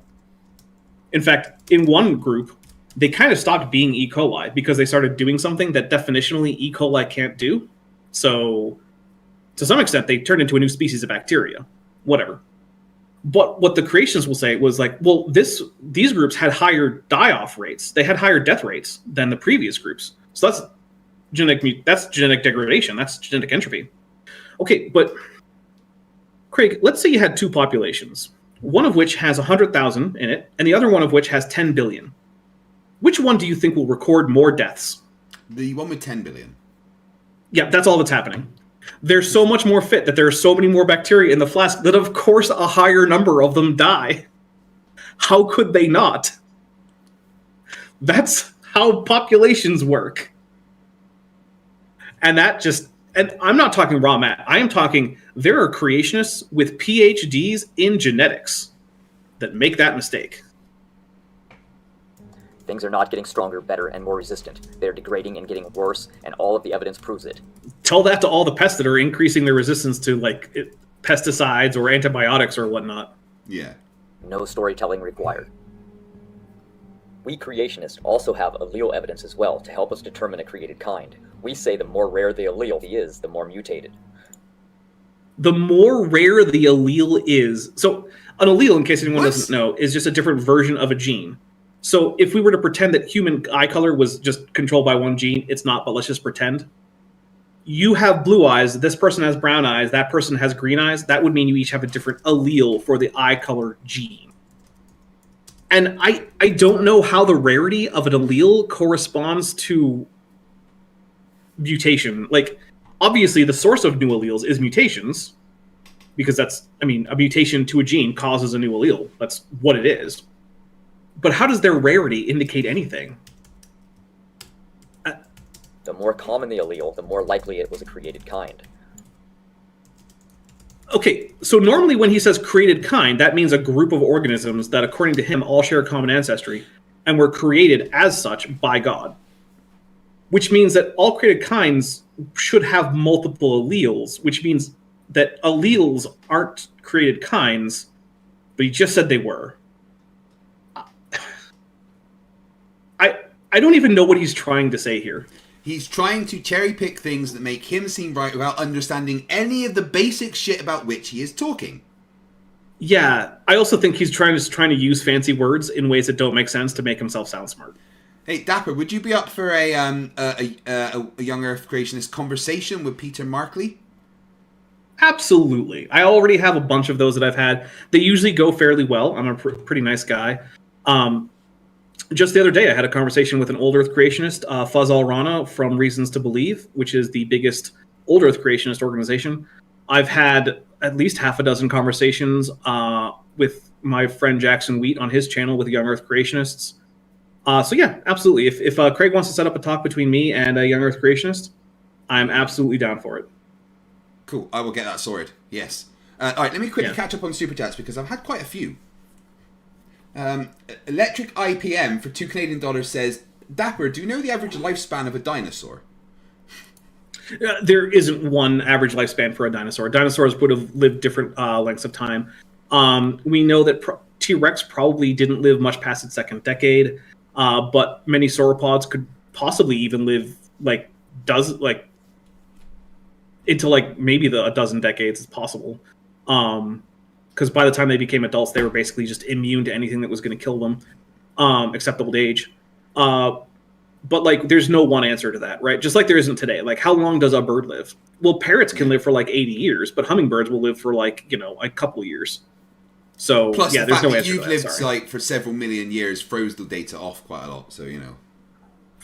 In fact, in one group, they kind of stopped being E. coli because they started doing something that definitionally E. coli can't do. So, to some extent, they turned into a new species of bacteria. Whatever. But what the creationists will say was like, well, these groups had higher die-off rates. They had higher death rates than the previous groups. So that's genetic degradation. That's genetic entropy. Okay, but Craig, let's say you had two populations, one of which has 100,000 in it, and the other one of which has 10 billion. Which one do you think will record more deaths? The one with 10 billion. Yeah, that's all that's happening. They're so much more fit that there are so many more bacteria in the flask that, of course, a higher number of them die. How could they not? That's how populations work. And I'm not talking raw math. I am talking, there are creationists with PhDs in genetics that make that mistake. Things are not getting stronger, better, and more resistant. They're degrading and getting worse, and all of the evidence proves it. Tell that to all the pests that are increasing their resistance to pesticides or antibiotics or whatnot. Yeah. No storytelling required. We creationists also have allele evidence as well to help us determine a created kind. We say the more rare the allele is, the more mutated. The more rare the allele is... So, an allele, in case anyone doesn't know, is just a different version of a gene. So, if we were to pretend that human eye color was just controlled by one gene, it's not, but let's just pretend. You have blue eyes, this person has brown eyes, that person has green eyes. That would mean you each have a different allele for the eye color gene. And I don't know how the rarity of an allele corresponds to mutation. Like, obviously, the source of new alleles is mutations, because a mutation to a gene causes a new allele. That's what it is. But how does their rarity indicate anything? The more common the allele, the more likely it was a created kind. Okay, so normally when he says created kind, that means a group of organisms that, according to him, all share a common ancestry and were created as such by God. Which means that all created kinds should have multiple alleles, which means that alleles aren't created kinds, but he just said they were. I don't even know what he's trying to say here. He's trying to cherry pick things that make him seem right without understanding any of the basic shit about which he is talking. Yeah, I also think he's trying to use fancy words in ways that don't make sense to make himself sound smart. Hey, Dapper, would you be up for a Young Earth Creationist conversation with Peter Markley? Absolutely. I already have a bunch of those that I've had. They usually go fairly well. I'm a pretty nice guy. Just the other day, I had a conversation with an Old Earth Creationist, Fazal Rana from Reasons to Believe, which is the biggest Old Earth Creationist organization. I've had at least half a dozen conversations with my friend Jackson Wheat on his channel with Young Earth Creationists. So yeah, absolutely. If Craig wants to set up a talk between me and a Young Earth Creationist, I'm absolutely down for it. Cool. I will get that sorted. Yes. All right, let me quickly catch up on Super Chats because I've had quite a few. Electric IPM for $2 says, Dapper, do you know the average lifespan of a dinosaur? There isn't one average lifespan for a dinosaur. Dinosaurs would have lived different lengths of time. We know that T-Rex probably didn't live much past its second decade, but many sauropods could possibly even live into maybe a dozen decades. It's possible. Because by the time they became adults, they were basically just immune to anything that was going to kill them, except old age. But there's no one answer to that, right? Just like there isn't today. Like, how long does a bird live? Well, parrots can live for 80 years, but hummingbirds will live for a couple years. So plus, yeah, the there's fact no that answer you've to that, lived sorry. for several million years froze the data off quite a lot. So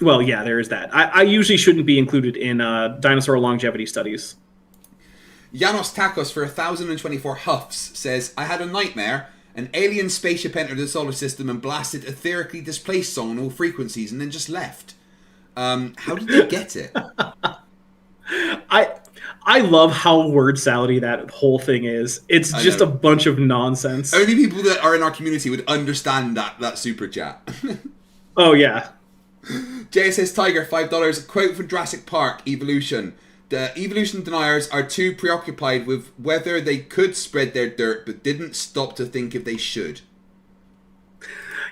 Well, yeah, there is that. I usually shouldn't be included in dinosaur longevity studies. Janos Takos for 1,024 huffs says, I had a nightmare. An alien spaceship entered the solar system and blasted etherically displaced song on all frequencies and then just left. How did they get it? I love how word salady that whole thing is. It's just a bunch of nonsense. Only people that are in our community would understand that super chat. Oh, yeah. JSS Tiger, $5. Quote from Jurassic Park, Evolution. The evolution deniers are too preoccupied with whether they could spread their dirt, but didn't stop to think if they should.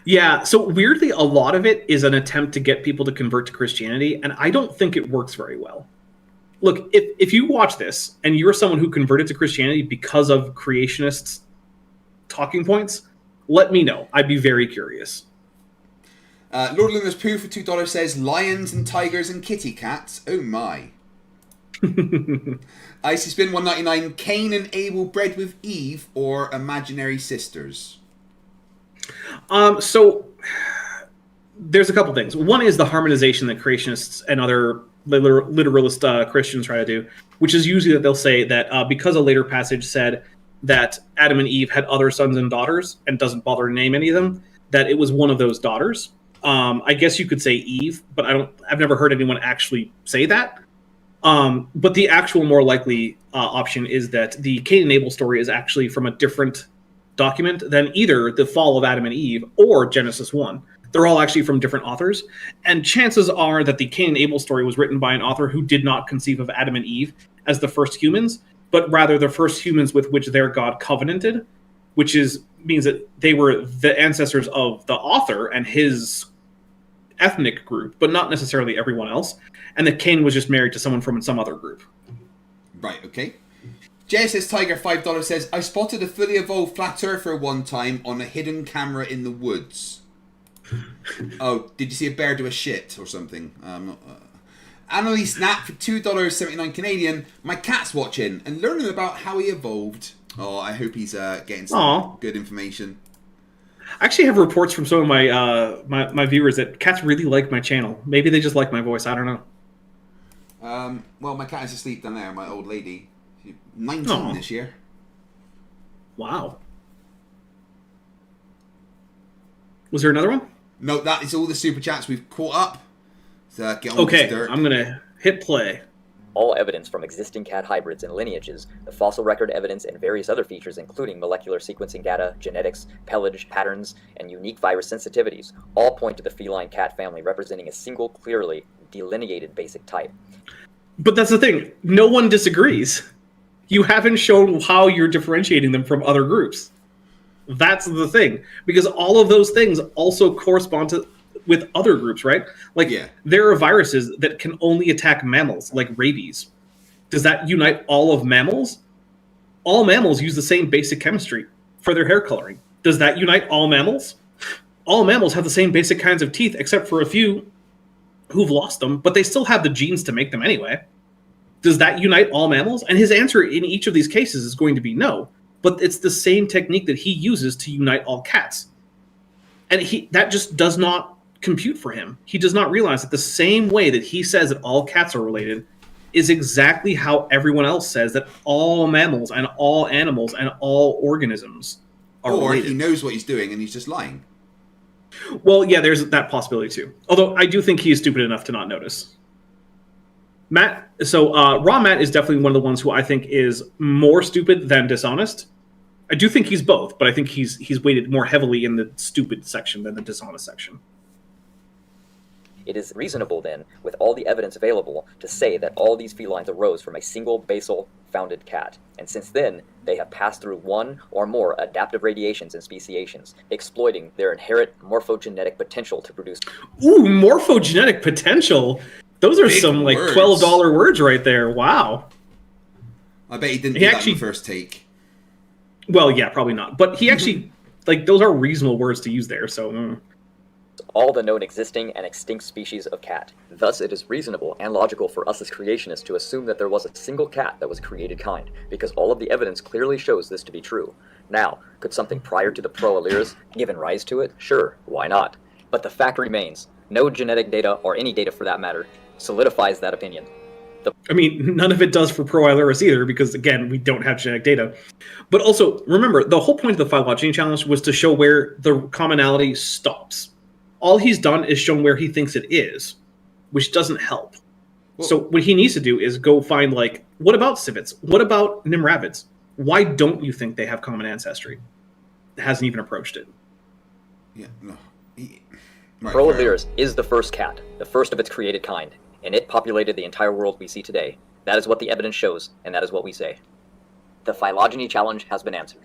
Yeah, so weirdly, a lot of it is an attempt to get people to convert to Christianity, and I don't think it works very well. Look, if you watch this, and you're someone who converted to Christianity because of creationists' talking points, let me know. I'd be very curious. Lord Luna's Pooh for $2 says, lions and tigers and kitty cats. Oh my. Icy Spin 199, Cain and Abel bred with Eve or imaginary sisters? So there's a couple things. One is the harmonization that creationists and other literalist Christians try to do, which is usually that they'll say that because a later passage said that Adam and Eve had other sons and daughters and doesn't bother to name any of them, that it was one of those daughters. I guess you could say Eve, but I've never heard anyone actually say that. But the actual more likely option is that the Cain and Abel story is actually from a different document than either the fall of Adam and Eve or Genesis 1. They're all actually from different authors. And chances are that the Cain and Abel story was written by an author who did not conceive of Adam and Eve as the first humans, but rather the first humans with which their God covenanted, which means that they were the ancestors of the author and his ethnic group, but not necessarily everyone else. And that Cain was just married to someone from some other group. Right, okay. JSS Tiger $5 says, I spotted a fully evolved flat earther one time on a hidden camera in the woods. Oh, did you see a bear do a shit or something? Annalise Knapp for $2.79 Canadian. My cat's watching and learning about how he evolved. Oh, I hope he's getting some good information. I actually have reports from some of my my viewers that cats really like my channel. Maybe they just like my voice. I don't know. Well, my cat is asleep down there, my old lady. She's 19 this year. Wow. Was there another one? No, that is all the super chats we've caught up. So get on okay, with dirt. I'm going to hit play. All evidence from existing cat hybrids and lineages, the fossil record evidence, and various other features including molecular sequencing data, genetics, pelage patterns, and unique virus sensitivities, all point to the feline cat family representing a single, clearly delineated basic type. But that's the thing. No one disagrees. You haven't shown how you're differentiating them from other groups. That's the thing. Because all of those things also correspond to with other groups, right? Like, there are viruses that can only attack mammals, like rabies. Does that unite all of mammals? All mammals use the same basic chemistry for their hair coloring. Does that unite all mammals? All mammals have the same basic kinds of teeth, except for a few who've lost them, but they still have the genes to make them anyway. Does that unite all mammals? And his answer in each of these cases is going to be no. But it's the same technique that he uses to unite all cats. And that just does not compute for him. He does not realize that the same way that he says that all cats are related is exactly how everyone else says that all mammals and all animals and all organisms are related. Or he knows what he's doing and he's just lying. Well, yeah, there's that possibility too. Although I do think he is stupid enough to not notice. Matt, so Raw Matt is definitely one of the ones who I think is more stupid than dishonest. I do think he's both, but I think he's weighted more heavily in the stupid section than the dishonest section. It is reasonable, then, with all the evidence available, to say that all these felines arose from a single basal-founded cat, and since then, they have passed through one or more adaptive radiations and speciations, exploiting their inherent morphogenetic potential to produce... Ooh, morphogenetic potential? Those are big some, like, words. $12 words right there. Wow. I bet he didn't do that in the first take. Well, yeah, probably not. But he actually, like, those are reasonable words to use there, so... all the known existing and extinct species of cat. Thus, it is reasonable and logical for us as creationists to assume that there was a single cat that was created kind, because all of the evidence clearly shows this to be true. Now, could something prior to the Proalliers given rise to it? Sure, why not? But the fact remains, no genetic data, or any data for that matter, solidifies that opinion. I mean, none of it does for Proalliers either, because, again, we don't have genetic data. But also, remember, the whole point of the Phylogeny Challenge was to show where the commonality stops. All he's done is shown where he thinks it is, which doesn't help. Well, so what he needs to do is go find, like, what about civets? What about nimravids? Why don't you think they have common ancestry? It hasn't even approached it. Yeah, no. Right, Proalliers is the first cat, the first of its created kind, and it populated the entire world we see today. That is what the evidence shows, and that is what we say. The Phylogeny Challenge has been answered.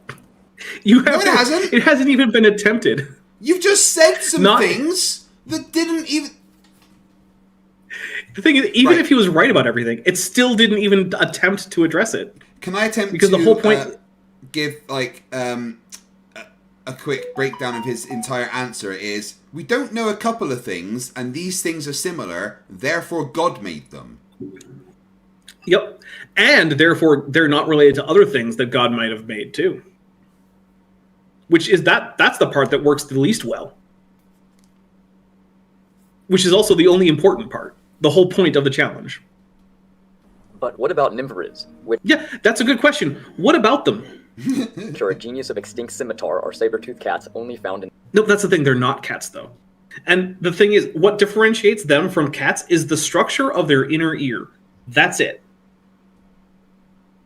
No, it hasn't. It hasn't even been attempted. You've just said some things that didn't even... The thing is, even if he was right about everything, it still didn't even attempt to address it. Can I attempt because to the whole point... give, like, a quick breakdown of his entire answer is, we don't know a couple of things, and these things are similar, therefore God made them. Yep. And therefore, they're not related to other things that God might have made, too. Which is that's the part that works the least well. Which is also the only important part. The whole point of the challenge. But what about nymphorids? Yeah, that's a good question. What about them? Which are a genius of extinct scimitar or saber-toothed cats only found in... No, that's the thing. They're not cats, though. And the thing is, what differentiates them from cats is the structure of their inner ear. That's it.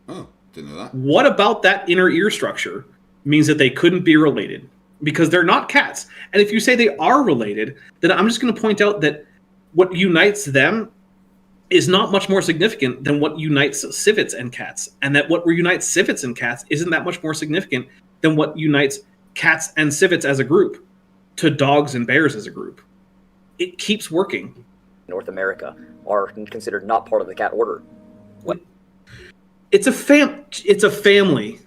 Oh, didn't know that. What about that inner ear structure means that they couldn't be related? because they're not cats. And if you say they are related, then I'm just going to point out that what unites them is not much more significant than what unites civets and cats, and that what unites civets and cats isn't that much more significant than what unites cats and civets as a group to dogs and bears as a group. It keeps working. North America are considered not part of the cat order. What? It's a family.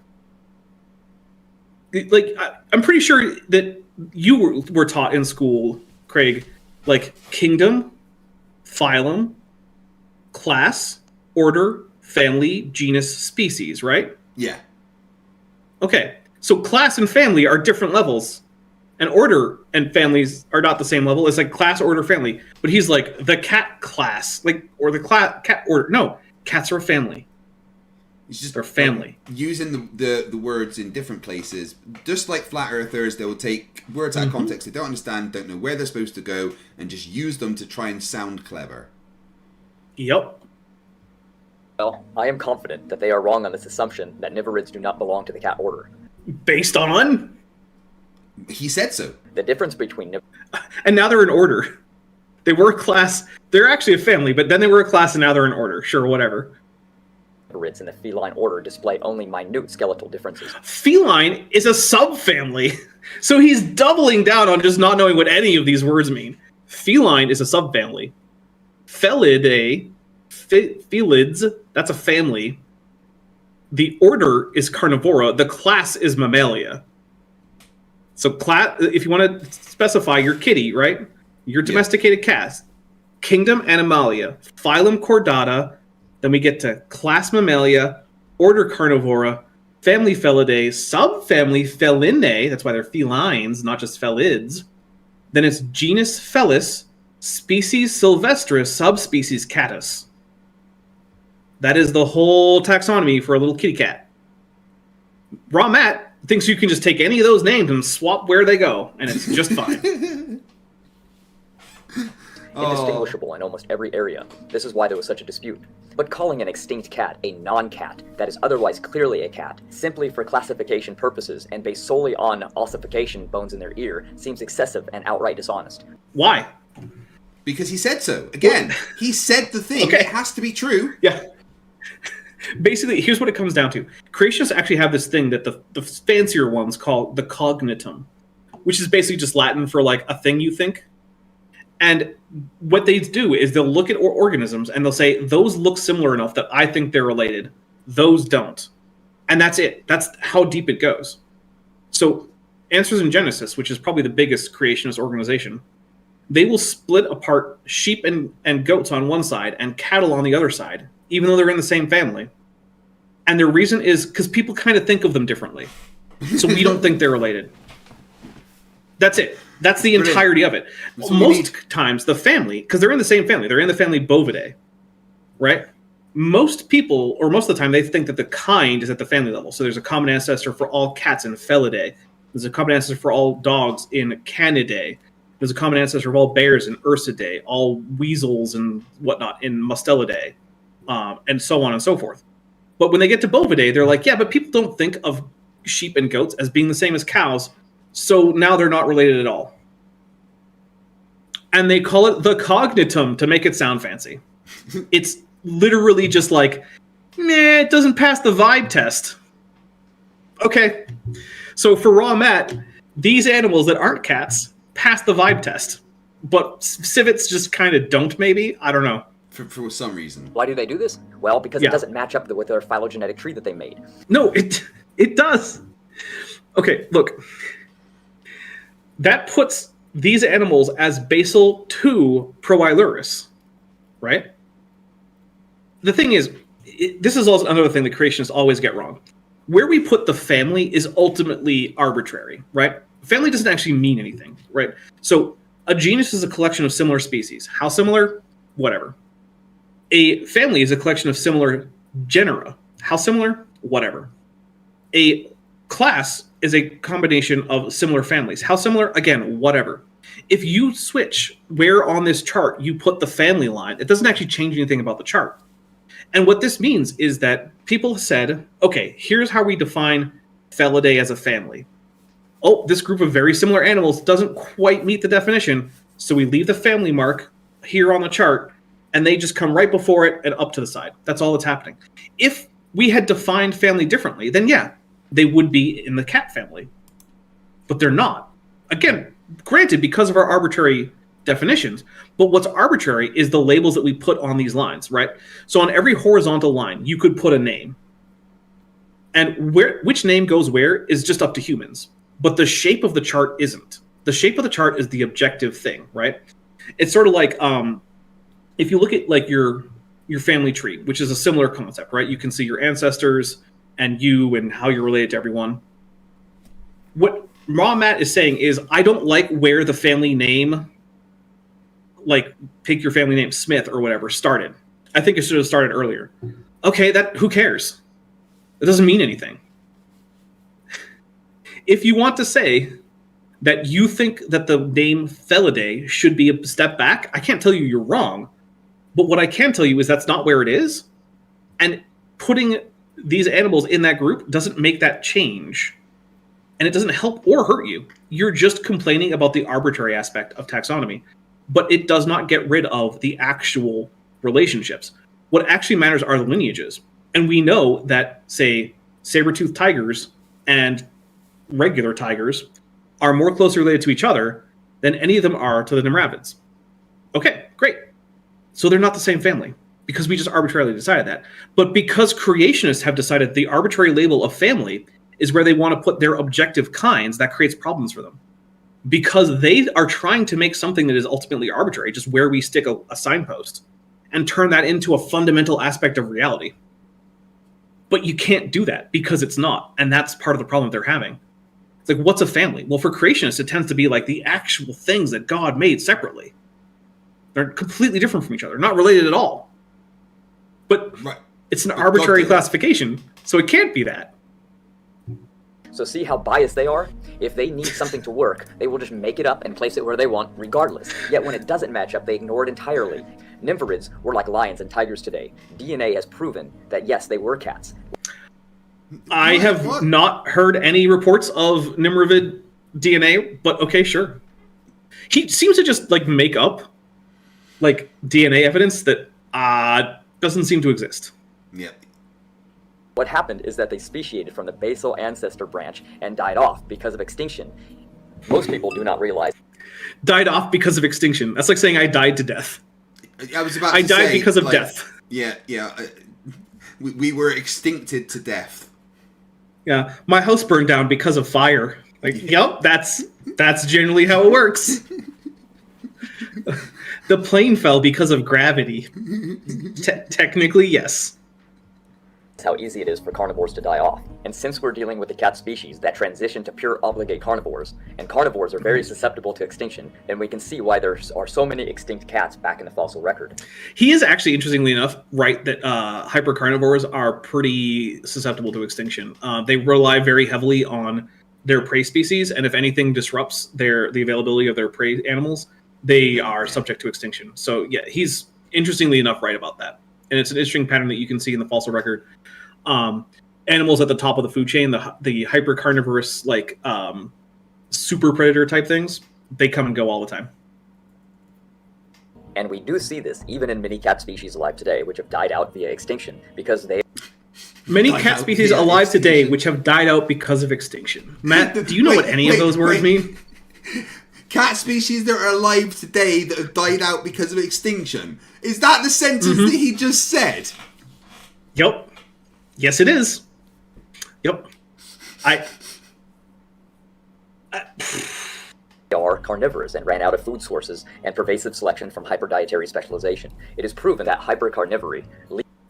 Like, I'm pretty sure that you were taught in school, Craig, like kingdom, phylum, class, order, family, genus, species, right? Yeah. Okay, so class and family are different levels, and order and families are not the same level. It's like class, order, family. But he's like the cat class, like, or the cat order. No, cats are a family. It's just they're family. Using the words in different places, just like flat earthers, they will take words out of context they don't understand, don't know where they're supposed to go, and just use them to try and sound clever. Yep. Well, I am confident that they are wrong on this assumption that nivorids do not belong to the cat order. Based on? He said so. The difference between and now they're in order. They were a class. They're actually a family, but then they were a class, and now they're in order. Sure, whatever. Nivorids in the feline order display only minute skeletal differences. Feline is a subfamily, so he's doubling down on just not knowing what any of these words mean. Feline is a subfamily. Felidae, felids, that's a family. The order is Carnivora. The class is Mammalia. So if you want to specify your kitty, right? Your domesticated cats. Kingdom Animalia. Phylum Chordata. Then we get to class Mammalia. Order Carnivora. Family Felidae. Subfamily Felinae. That's why they're felines, not just felids. Then it's genus Felis. Species Sylvestris, subspecies Catus. That is the whole taxonomy for a little kitty cat. Raw Matt thinks you can just take any of those names and swap where they go, and it's just fine. Indistinguishable in almost every area. This is why there was such a dispute. But calling an extinct cat a non-cat that is otherwise clearly a cat, simply for classification purposes and based solely on ossification bones in their ear, seems excessive and outright dishonest. Why? Because he said so. Again, he said the thing. Okay. It has to be true. Yeah. Basically, here's what it comes down to. Creationists actually have this thing that the fancier ones call the cognitum, which is basically just Latin for like a thing you think. And what they do is they'll look at organisms and they'll say, those look similar enough that I think they're related. Those don't. And that's it. That's how deep it goes. So Answers in Genesis, which is probably the biggest creationist organization, they will split apart sheep and goats on one side and cattle on the other side, even though they're in the same family. And their reason is because people kind of think of them differently. So we don't think they're related. That's it. That's the entirety of it. Most times, the family, because they're in the same family, they're in the family Bovidae, right? Most people, or most of the time, they think that the kind is at the family level. So there's a common ancestor for all cats in Felidae. There's a common ancestor for all dogs in Canidae. There's a common ancestor of all bears in Ursidae, all weasels and whatnot in Mustelidae, and so on and so forth. But when they get to Bovidae, they're like, yeah, but people don't think of sheep and goats as being the same as cows, so now they're not related at all. And they call it the cognitum to make it sound fancy. It's literally just like, meh, it doesn't pass the vibe test. Okay. So for Raw Matt, these animals that aren't cats pass the vibe test. But civets just kind of don't, maybe? I don't know. For some reason. Why do they do this? Well, because it doesn't match up with their phylogenetic tree that they made. No, it does. Okay, look. That puts these animals as basal to Proilurus, right? The thing is, this is also another thing that creationists always get wrong. Where we put the family is ultimately arbitrary, right? Family doesn't actually mean anything, right? So a genus is a collection of similar species. How similar? Whatever. A family is a collection of similar genera. How similar? Whatever. A class is a combination of similar families. How similar? Again, whatever. If you switch where on this chart you put the family line, it doesn't actually change anything about the chart. And what this means is that people said, okay, here's how we define Felidae as a family. oh, this group of very similar animals doesn't quite meet the definition, so we leave the family mark here on the chart, and they just come right before it and up to the side. That's all that's happening. If we had defined family differently, then yeah, they would be in the cat family. But they're not. Again, granted, because of our arbitrary definitions, but what's arbitrary is the labels that we put on these lines, right? So on every horizontal line, you could put a name. And which name goes where is just up to humans. But the shape of the chart isn't. The shape of the chart is the objective thing, right? It's sort of like if you look at like your family tree, which is a similar concept, right? You can see your ancestors and you and how you're related to everyone. What Raw Matt is saying is, I don't like where the family name, like pick your family name Smith or whatever, started. I think it should have started earlier. Okay, who cares? It doesn't mean anything. If you want to say that you think that the name Phylogeny should be a step back, I can't tell you you're wrong. But what I can tell you is that's not where it is. And putting these animals in that group doesn't make that change. And it doesn't help or hurt you. You're just complaining about the arbitrary aspect of taxonomy. But it does not get rid of the actual relationships. What actually matters are the lineages. And we know that, say, saber-toothed tigers and regular tigers are more closely related to each other than any of them are to the Nimravids. Okay, great. So they're not the same family, because we just arbitrarily decided that. But because creationists have decided the arbitrary label of family is where they want to put their objective kinds, that creates problems for them. Because they are trying to make something that is ultimately arbitrary, just where we stick a signpost, and turn that into a fundamental aspect of reality. But you can't do that because it's not. And that's part of the problem they're having. It's like, what's a family? Well, for creationists, it tends to be like the actual things that God made separately. They're completely different from each other, not related at all. But it's an arbitrary classification, so it can't be that. So see how biased they are? If they need something to work, they will just make it up and place it where they want, regardless. Yet when it doesn't match up, they ignore it entirely. Nymphorids were like lions and tigers today. DNA has proven that yes, they were cats. I have not heard any reports of Nimravid DNA, but okay, sure. He seems to just like make up like DNA evidence that doesn't seem to exist. Yep. What happened is that they speciated from the basal ancestor branch and died off because of extinction. Most people do not realize. Died off because of extinction. That's like saying I died to death. I was about to I died say, because of like, death. Yeah. We were extincted to death. Yeah, my house burned down because of fire. Like, yep, that's generally how it works. The plane fell because of gravity. Technically, yes. That's how easy it is for carnivores to die off. And since we're dealing with the cat species that transition to pure obligate carnivores, and carnivores are very susceptible to extinction, then we can see why there are so many extinct cats back in the fossil record. He is actually, interestingly enough, right that hypercarnivores are pretty susceptible to extinction. They rely very heavily on their prey species, and if anything disrupts the availability of their prey animals, they are subject to extinction. So yeah, he's interestingly enough right about that. And it's an interesting pattern that you can see in the fossil record. Animals at the top of the food chain, the hypercarnivorous, like super predator type things, they come and go all the time. And we do see this even in many cat species alive today, which have died out via extinction, because they... Many cat species alive today which have died out because of extinction. Matt, do you know what any of those words mean? Cat species that are alive today that have died out because of extinction. Is that the sentence that he just said? Yep. Yes, it is. Yep. They are carnivorous and ran out of food sources and pervasive selection from hyperdietary specialization. It is proven that hypercarnivory...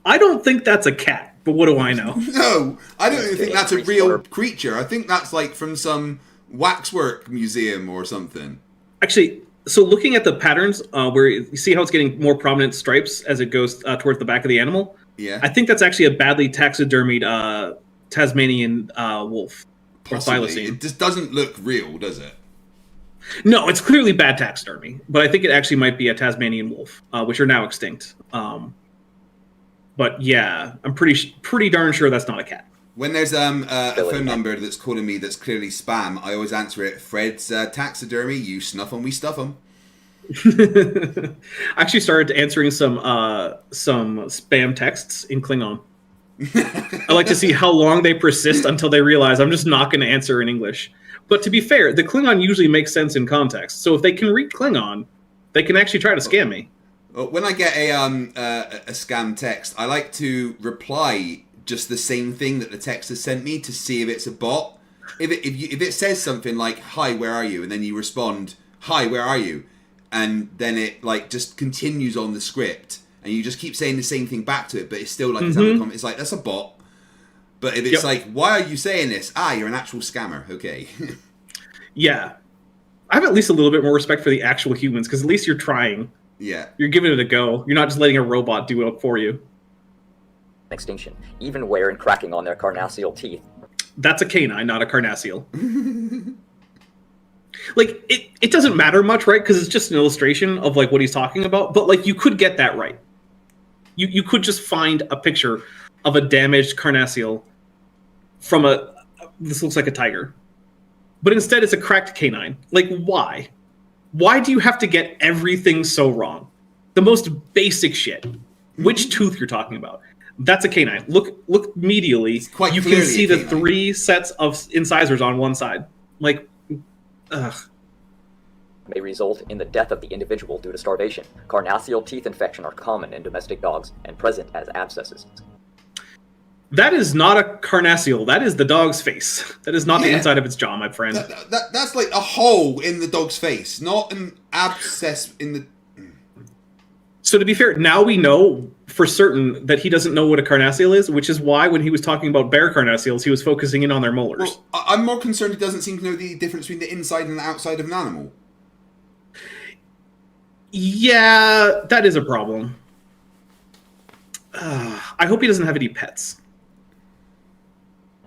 I don't think that's a cat, but what do I know? No, I don't even think that's a real creature. I think that's like from some waxwork museum or something. Actually, so looking at the patterns, where you see how it's getting more prominent stripes as it goes towards the back of the animal, yeah, I think that's actually a badly taxidermied Tasmanian wolf. Possibly. It just doesn't look real, does it? No, it's clearly bad taxidermy, but I think it actually might be a Tasmanian wolf, which are now extinct. But yeah, I'm pretty darn sure that's not a cat. When there's a phone number that's calling me that's clearly spam, I always answer it. Fred's taxidermy. You snuff 'em, we stuff 'em. I actually started answering some spam texts in Klingon. I like to see how long they persist until they realize I'm just not going to answer in English. But to be fair, the Klingon usually makes sense in context. So if they can read Klingon, they can actually try to scam me. When I get a scam text, I like to reply just the same thing that the text has sent me to see if it's a bot. If it says something like "Hi, where are you?" and then you respond "Hi, where are you?" and then it like just continues on the script, and you just keep saying the same thing back to it, but it's still like it's like that's a bot. But if it's like, "Why are you saying this?" You're an actual scammer. Okay. Yeah, I have at least a little bit more respect for the actual humans because at least you're trying. Yeah, you're giving it a go. You're not just letting a robot do it for you. Extinction, even wear and cracking on their carnassial teeth. That's a canine, not a carnassial. Like, it doesn't matter much, right? Because it's just an illustration of, like, what he's talking about. But, like, you could get that right. You could just find a picture of a damaged carnassial from this looks like a tiger. But instead, it's a cracked canine. Like, why? Why do you have to get everything so wrong? The most basic shit. Which tooth you're talking about. That's a canine. Look medially. You can see the 3 sets of incisors on one side. Like, ugh. May result in the death of the individual due to starvation. Carnassial teeth infection are common in domestic dogs and present as abscesses. That is not a carnassial. That is the dog's face. That is not the inside of its jaw, my friend. That's like a hole in the dog's face, not an abscess in the... So to be fair, now we know for certain that he doesn't know what a carnassial is, which is why when he was talking about bear carnassials, he was focusing in on their molars. Well, I'm more concerned he doesn't seem to know the difference between the inside and the outside of an animal. Yeah, that is a problem. I hope he doesn't have any pets.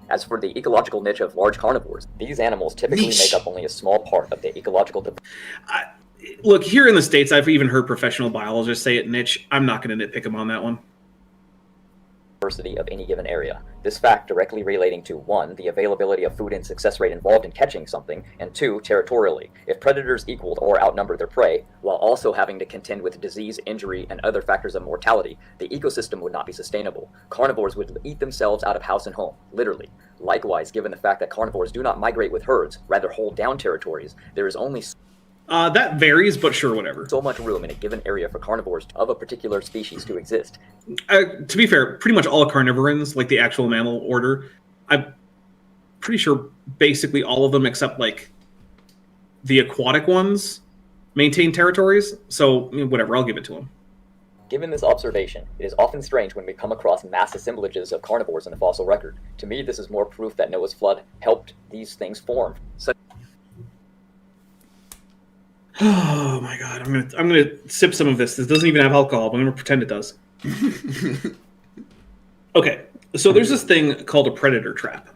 As for the ecological niche of large carnivores, these animals typically make up only a small part of the ecological Look, here in the States, I've even heard professional biologists say it niche. I'm not going to nitpick him on that one. diversity of any given area. This fact directly relating to 1, the availability of food and success rate involved in catching something, and 2, territorially. If predators equaled or outnumbered their prey, while also having to contend with disease, injury, and other factors of mortality, the ecosystem would not be sustainable. Carnivores would eat themselves out of house and home, literally. Likewise, given the fact that carnivores do not migrate with herds, rather hold down territories, there is only that varies, but sure, whatever. so much room in a given area for carnivores of a particular species to exist. To be fair, pretty much all carnivorans, like the actual mammal order, I'm pretty sure basically all of them except like the aquatic ones maintain territories. So whatever, I'll give it to them. Given this observation, it is often strange when we come across mass assemblages of carnivores in the fossil record. To me, this is more proof that Noah's flood helped these things form. Oh my god, I'm gonna sip some of this. This doesn't even have alcohol, but I'm gonna pretend it does. Okay, so there's this thing called a predator trap.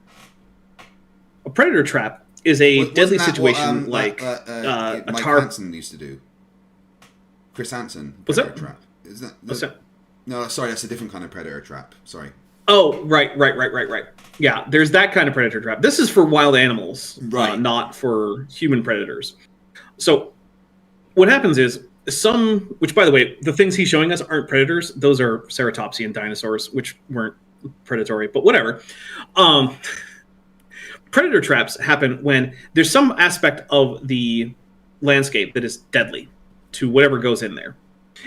A predator trap is a deadly situation like a Mike tar. Hansen used to do. Chris Hansen. What's that? Trap. Is that? What's that? No, sorry, that's a different kind of predator trap. Sorry. Oh, right. Yeah, there's that kind of predator trap. This is for wild animals, not for human predators. So what happens is which by the way, the things he's showing us aren't predators. Those are ceratopsian dinosaurs, which weren't predatory, but whatever. Predator traps happen when there's some aspect of the landscape that is deadly to whatever goes in there.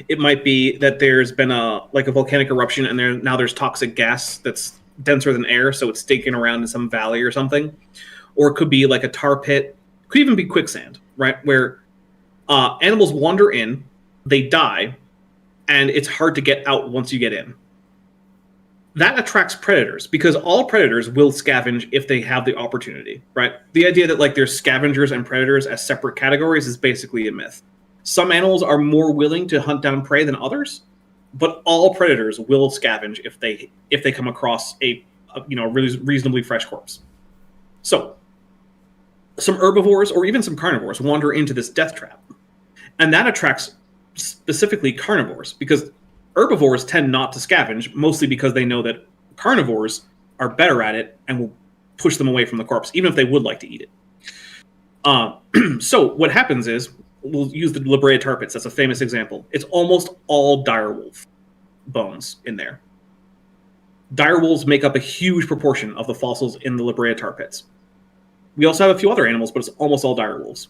It might be that there's been a volcanic eruption and now there's toxic gas that's denser than air, so it's stinking around in some valley or something. Or it could be like a tar pit. It could even be quicksand, right? Where animals wander in, they die, and it's hard to get out once you get in. That attracts predators because all predators will scavenge if they have the opportunity, right? The idea that there's scavengers and predators as separate categories is basically a myth. Some animals are more willing to hunt down prey than others, but all predators will scavenge if they come across a reasonably fresh corpse. So some herbivores or even some carnivores wander into this death trap, and that attracts specifically carnivores because herbivores tend not to scavenge, mostly because they know that carnivores are better at it and will push them away from the corpse, even if they would like to eat it. So what happens is, we'll use the La Brea tar pits. That's a famous example. It's almost all direwolf bones in there. Direwolves make up a huge proportion of the fossils in the La Brea tar pits. We also have a few other animals, but it's almost all direwolves.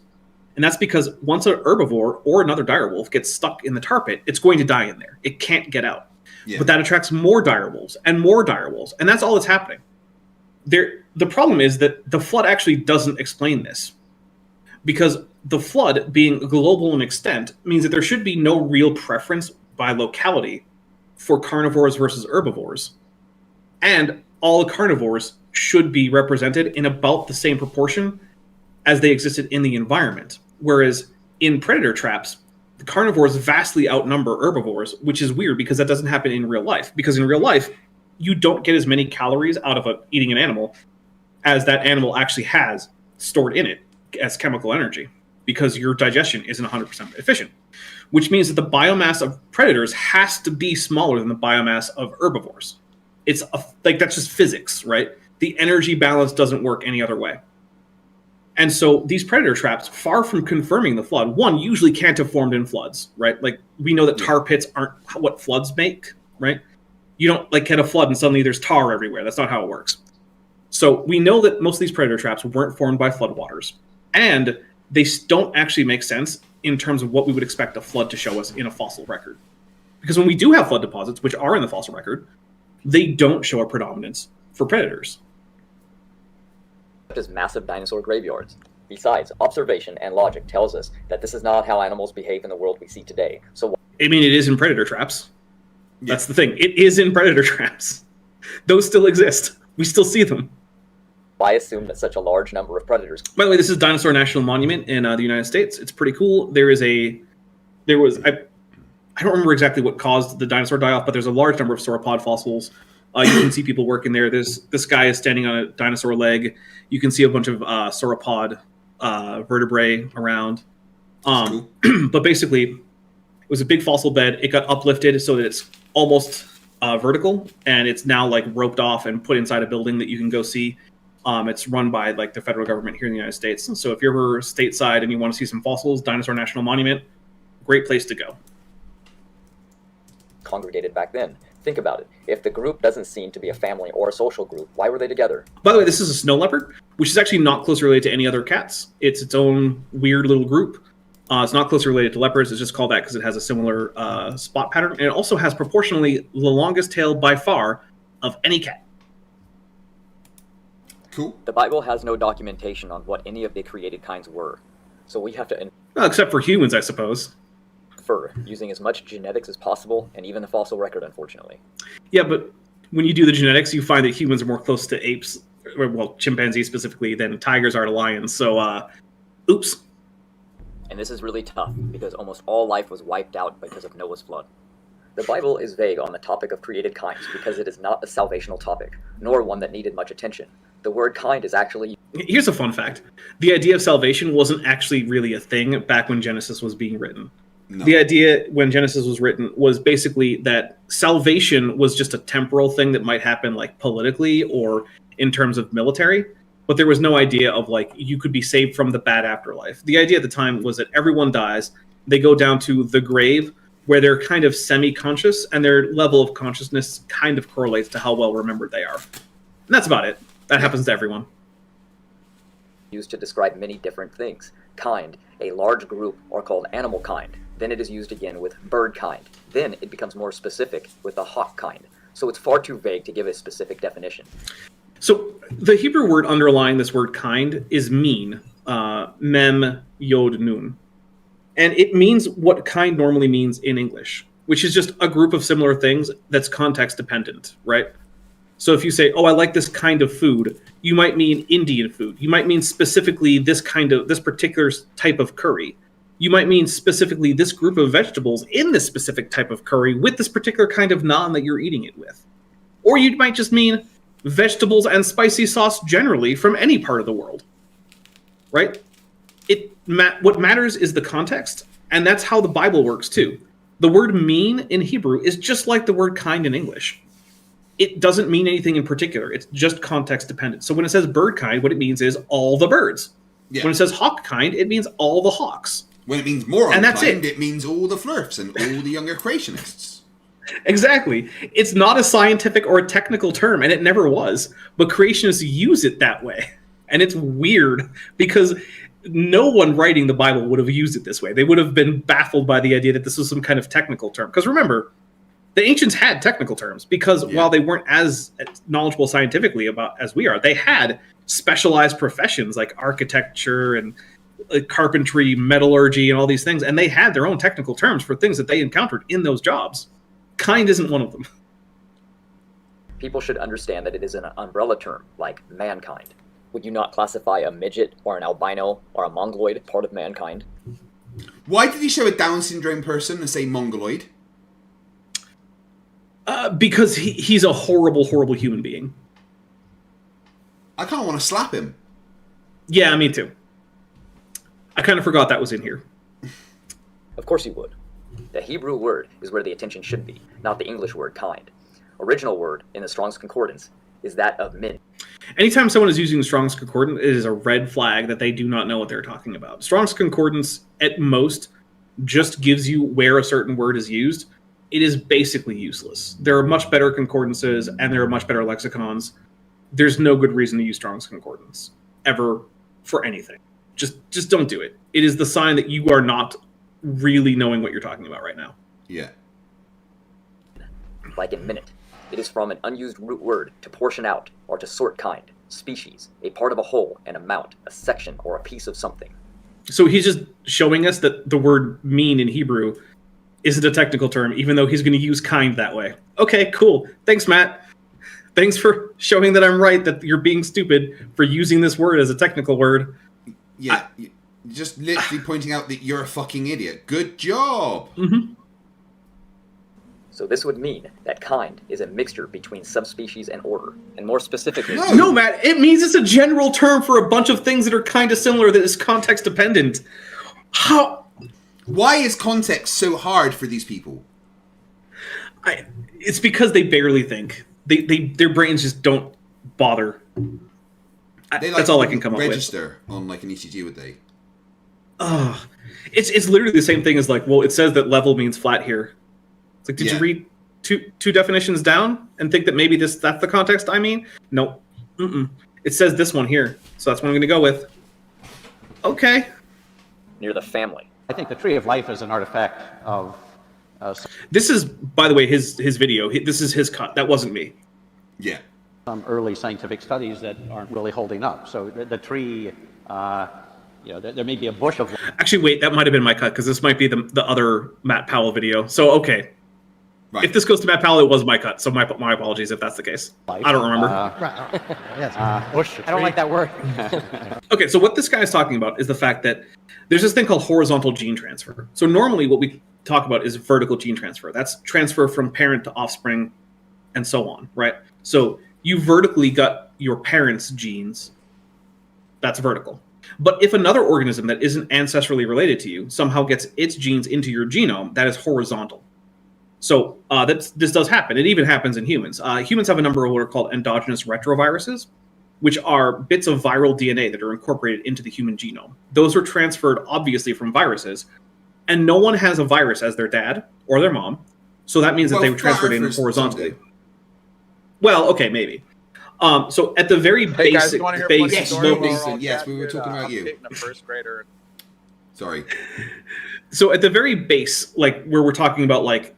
And that's because once an herbivore or another direwolf gets stuck in the tar pit, it's going to die in there. It can't get out. Yeah. But that attracts more direwolves, and that's all that's happening. The problem is that the flood actually doesn't explain this, because the flood, being global in extent, means that there should be no real preference by locality for carnivores versus herbivores. And all the carnivores should be represented in about the same proportion as they existed in the environment. Whereas in predator traps, the carnivores vastly outnumber herbivores, which is weird because that doesn't happen in real life. Because in real life, you don't get as many calories out of eating an animal as that animal actually has stored in it as chemical energy, because your digestion isn't 100% efficient. Which means that the biomass of predators has to be smaller than the biomass of herbivores. It's that's just physics, right? The energy balance doesn't work any other way. And so these predator traps, far from confirming the flood, one, usually can't have formed in floods, right? Like, we know that tar pits aren't what floods make, right? You don't get a flood and suddenly there's tar everywhere. That's not how it works. So we know that most of these predator traps weren't formed by floodwaters, and they don't actually make sense in terms of what we would expect a flood to show us in a fossil record. Because when we do have flood deposits, which are in the fossil record, they don't show a predominance for predators. As massive dinosaur graveyards. Besides, observation and logic tells us that this is not how animals behave in the world we see today. So, I mean, it is in predator traps. Yeah. That's the thing. It is in predator traps. Those still exist. We still see them. Why assume that such a large number of predators? By the way, this is Dinosaur National Monument in the United States. It's pretty cool. I don't remember exactly what caused the dinosaur die-off, but there's a large number of sauropod fossils. You can see people working there. This guy is standing on a dinosaur leg. You can see a bunch of sauropod vertebrae around. Cool. But basically, it was a big fossil bed. It got uplifted so that it's almost vertical, and it's now roped off and put inside a building that you can go see. It's run by the federal government here in the United States. And so if you're ever stateside and you want to see some fossils, Dinosaur National Monument, great place to go. Congregated back then. Think about it. If the group doesn't seem to be a family or a social group, why were they together? By the way, this is a snow leopard, which is actually not closely related to any other cats. It's its own weird little group. It's not closely related to leopards. It's just called that because it has a similar spot pattern. And it also has proportionally the longest tail by far of any cat. Cool. The Bible has no documentation on what any of the created kinds were. So we have to well, except for humans, I suppose. Infer, using as much genetics as possible, and even the fossil record, unfortunately. Yeah, but when you do the genetics, you find that humans are more close to apes, or, well, chimpanzees specifically, than tigers are to lions. So, oops. And this is really tough, because almost all life was wiped out because of Noah's flood. The Bible is vague on the topic of created kinds because it is not a salvational topic, nor one that needed much attention. The word kind is actually... Here's a fun fact. The idea of salvation wasn't actually really a thing back when Genesis was being written. No. The idea when Genesis was written was basically that salvation was just a temporal thing that might happen politically or in terms of military, but there was no idea of you could be saved from the bad afterlife. The idea at the time was that everyone dies, they go down to the grave where they're kind of semi-conscious and their level of consciousness kind of correlates to how well remembered they are. And that's about it. That happens to everyone. Used to describe many different things. Kind, a large group, are called animal kind. Then it is used again with bird kind. Then it becomes more specific with the hawk kind. So it's far too vague to give a specific definition. So the Hebrew word underlying this word kind is mean, mem yod nun. And it means what kind normally means in English, which is just a group of similar things that's context dependent, right? So if you say, oh, I like this kind of food, you might mean Indian food. You might mean specifically this particular type of curry. You might mean specifically this group of vegetables in this specific type of curry with this particular kind of naan that you're eating it with. Or you might just mean vegetables and spicy sauce generally from any part of the world, right? What matters is the context, and that's how the Bible works too. The word mean in Hebrew is just like the word kind in English. it doesn't mean anything in particular. It's just context dependent. So when it says bird kind, what it means is all the birds. Yeah. When it says hawk kind, it means all the hawks. When it means moron And that's kind, it. it means all the flirts and all the younger creationists. Exactly. It's not a scientific or a technical term, and it never was. But creationists use it that way. And it's weird because no one writing the Bible would have used it this way. They would have been baffled by the idea that this was some kind of technical term. Because remember, the ancients had technical terms because while they weren't as knowledgeable scientifically about as we are, they had specialized professions like architecture and carpentry, metallurgy, and all these things. And they had their own technical terms for things that they encountered in those jobs. Kind isn't one of them. People should understand that it is an umbrella term, like mankind. Would you not classify a midget or an albino or a mongoloid part of mankind? Why did he show a Down syndrome person and say mongoloid? Because he's a horrible, horrible human being. I kind of want to slap him. Yeah, me too. I kind of forgot that was in here. Of course you would. The Hebrew word is where the attention should be, not the English word kind. Original word in the Strong's Concordance is that of min. Anytime someone is using the Strong's Concordance, it is a red flag that they do not know what they're talking about. Strong's Concordance, at most, just gives you where a certain word is used. It is basically useless. There are much better concordances, and there are much better lexicons. There's no good reason to use Strong's Concordance, ever, for anything. Just don't do it. It is the sign that you are not really knowing what you're talking about right now. Yeah. Like in minute. It is from an unused root word to portion out, or to sort kind, species, a part of a whole, an amount, a section, or a piece of something. So he's just showing us that the word mean in Hebrew isn't a technical term, even though he's going to use kind that way. Okay, cool. Thanks, Matt. Thanks for showing that I'm right, that you're being stupid for using this word as a technical word. Yeah, just literally pointing out that you're a fucking idiot. Good job! Mm-hmm. So this would mean that kind is a mixture between subspecies and order, and more specifically... No, Matt, it means it's a general term for a bunch of things that are kind of similar that is context dependent. How? Why is context so hard for these people? It's because they barely think. Their brains just don't bother. That's all I can come up with. Register on like an ECG, would they? It's literally the same thing as like, well, it says that level means flat here. It's like, did you read two definitions down and think that maybe that's the context I mean? No. It says this one here, so that's what I'm going to go with. Okay. Near the family. I think the tree of life is an artifact of... This is, by the way, his video. This is his cut. That wasn't me. Yeah. Some early scientific studies that aren't really holding up. So the tree, there may be a bush of... Actually, wait, that might have been my cut, because this might be the other Matt Powell video. So, okay. Right. If this goes to Matt Powell, it was my cut. So my apologies if that's the case. I don't remember. I don't like that word. Okay, so what this guy is talking about is the fact that there's this thing called horizontal gene transfer. So normally what we talk about is vertical gene transfer. That's transfer from parent to offspring and so on, right? So you vertically got your parents' genes. That's vertical. But if another organism that isn't ancestrally related to you somehow gets its genes into your genome, that is horizontal. So this does happen. It even happens in humans. Humans have a number of what are called endogenous retroviruses, which are bits of viral DNA that are incorporated into the human genome. Those are transferred, obviously, from viruses, and no one has a virus as their dad or their mom, so that means that they were transferred in horizontally. Well, okay, maybe. So at the very basic... Yes, we were talking about you. A first grader. Sorry. So at the very base, like where we're talking about like,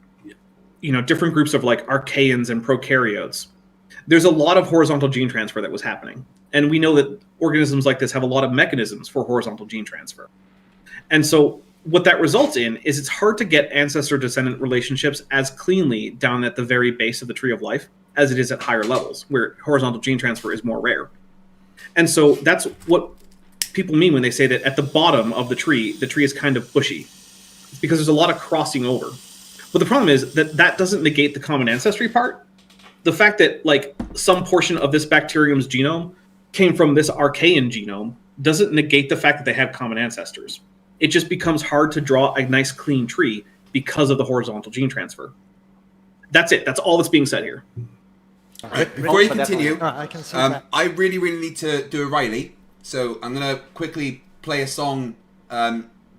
different groups of like archaeans and prokaryotes, there's a lot of horizontal gene transfer that was happening. And we know that organisms like this have a lot of mechanisms for horizontal gene transfer. And so what that results in is it's hard to get ancestor-descendant relationships as cleanly down at the very base of the tree of life as it is at higher levels, where horizontal gene transfer is more rare. And so that's what people mean when they say that at the bottom of the tree is kind of bushy. It's because there's a lot of crossing over. But the problem is that doesn't negate the common ancestry part. The fact that like some portion of this bacterium's genome came from this archaean genome doesn't negate the fact that they have common ancestors. It just becomes hard to draw a nice clean tree because of the horizontal gene transfer. That's it. That's all that's being said here. Before you But that continue, one- I can see that. I really need to do a Riley, so I'm going to quickly play a song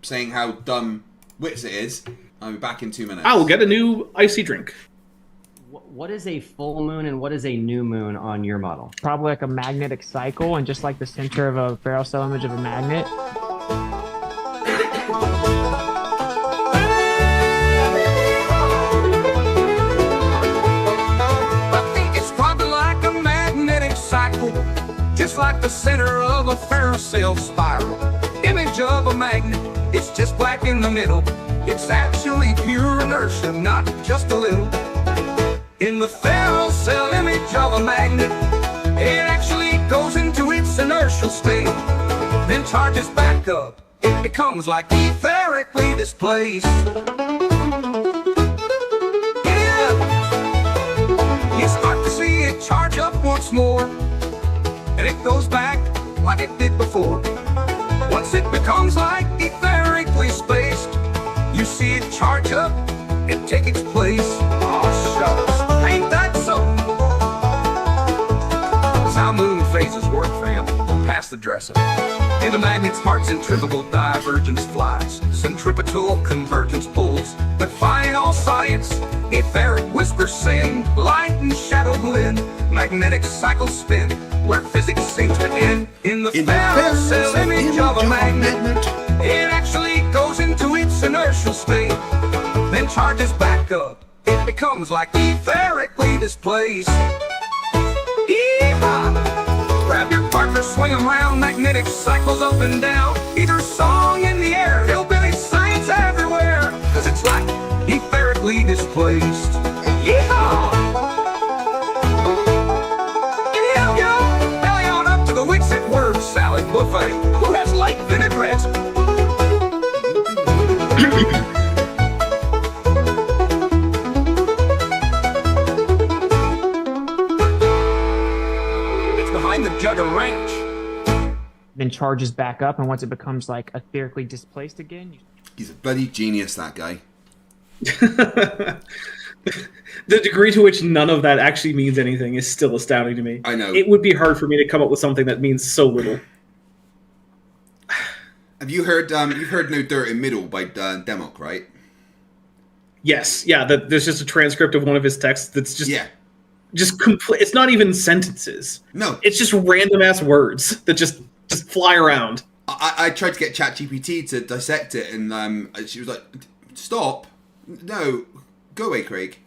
saying how dumb Witsit is. I'll be back in 2 minutes. I will get a new icy drink. What is a full moon and what is a new moon on your model? Probably like a magnetic cycle, and just like the center of a barrel cell image of a magnet. I think it's probably like a magnetic cycle, just like the center of a ferrocell spiral. Image of a magnet, it's just black in the middle. It's actually pure inertia, not just a little. In the ferrocell image of a magnet, it actually goes into its inertial state, then charges back up. It becomes like etherically displaced. Yeah, you start to see it charge up once more, and it goes back like it did before. Once it becomes like etherically spaced, you see it charge up and take its place. Oh, shucks, ain't that so? That's how moon phases work, fam. Pass the dresser. In the magnet's heart, centrifugal divergence flies, centripetal convergence pulls. But fine all science, etheric whispers sing, light and shadow blend, magnetic cycles spin, where physics seems to end. In the ferrocell image of a magnet, it actually goes into its inertial state, then charges back up. It becomes like etherically displaced. Yeehaw! Grab your partner, swing around, magnetic cycles up and down. Either song in the air, hillbilly science everywhere, cause it's like etherically displaced. Yeehaw! Yo, belly on up to the Witsit word salad buffet. Who has light vinaigrette? The Jugger Ranch. Then charges back up, and once it becomes like etherically displaced again. He's a bloody genius, that guy. The degree to which none of that actually means anything is still astounding to me. I know. It would be hard for me to come up with something that means so little. Have you heard? You've heard "No Dirt in Middle" by Debunked, right? Yes, yeah. There's just a transcript of one of his texts that's just just complete. It's not even sentences. No, it's just random ass words that just fly around. I tried to get ChatGPT to dissect it, and she was like, "Stop! No, go away, Craig."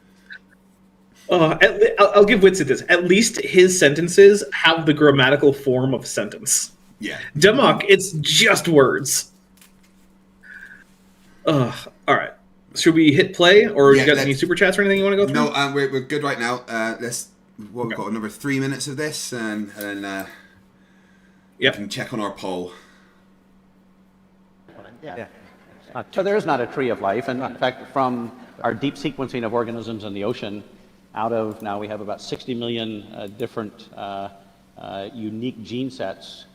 I'll give Witsit this. At least his sentences have the grammatical form of a sentence. Yeah. Demok, it's just words. All right. Should we hit play, or you got any super chats or anything you want to go through? No, we're good right now. We've got another 3 minutes of this, and we can check on our poll. Yeah. So there is not a tree of life, and in fact, from our deep sequencing of organisms in the ocean, out of now we have about 60 million different unique gene sets.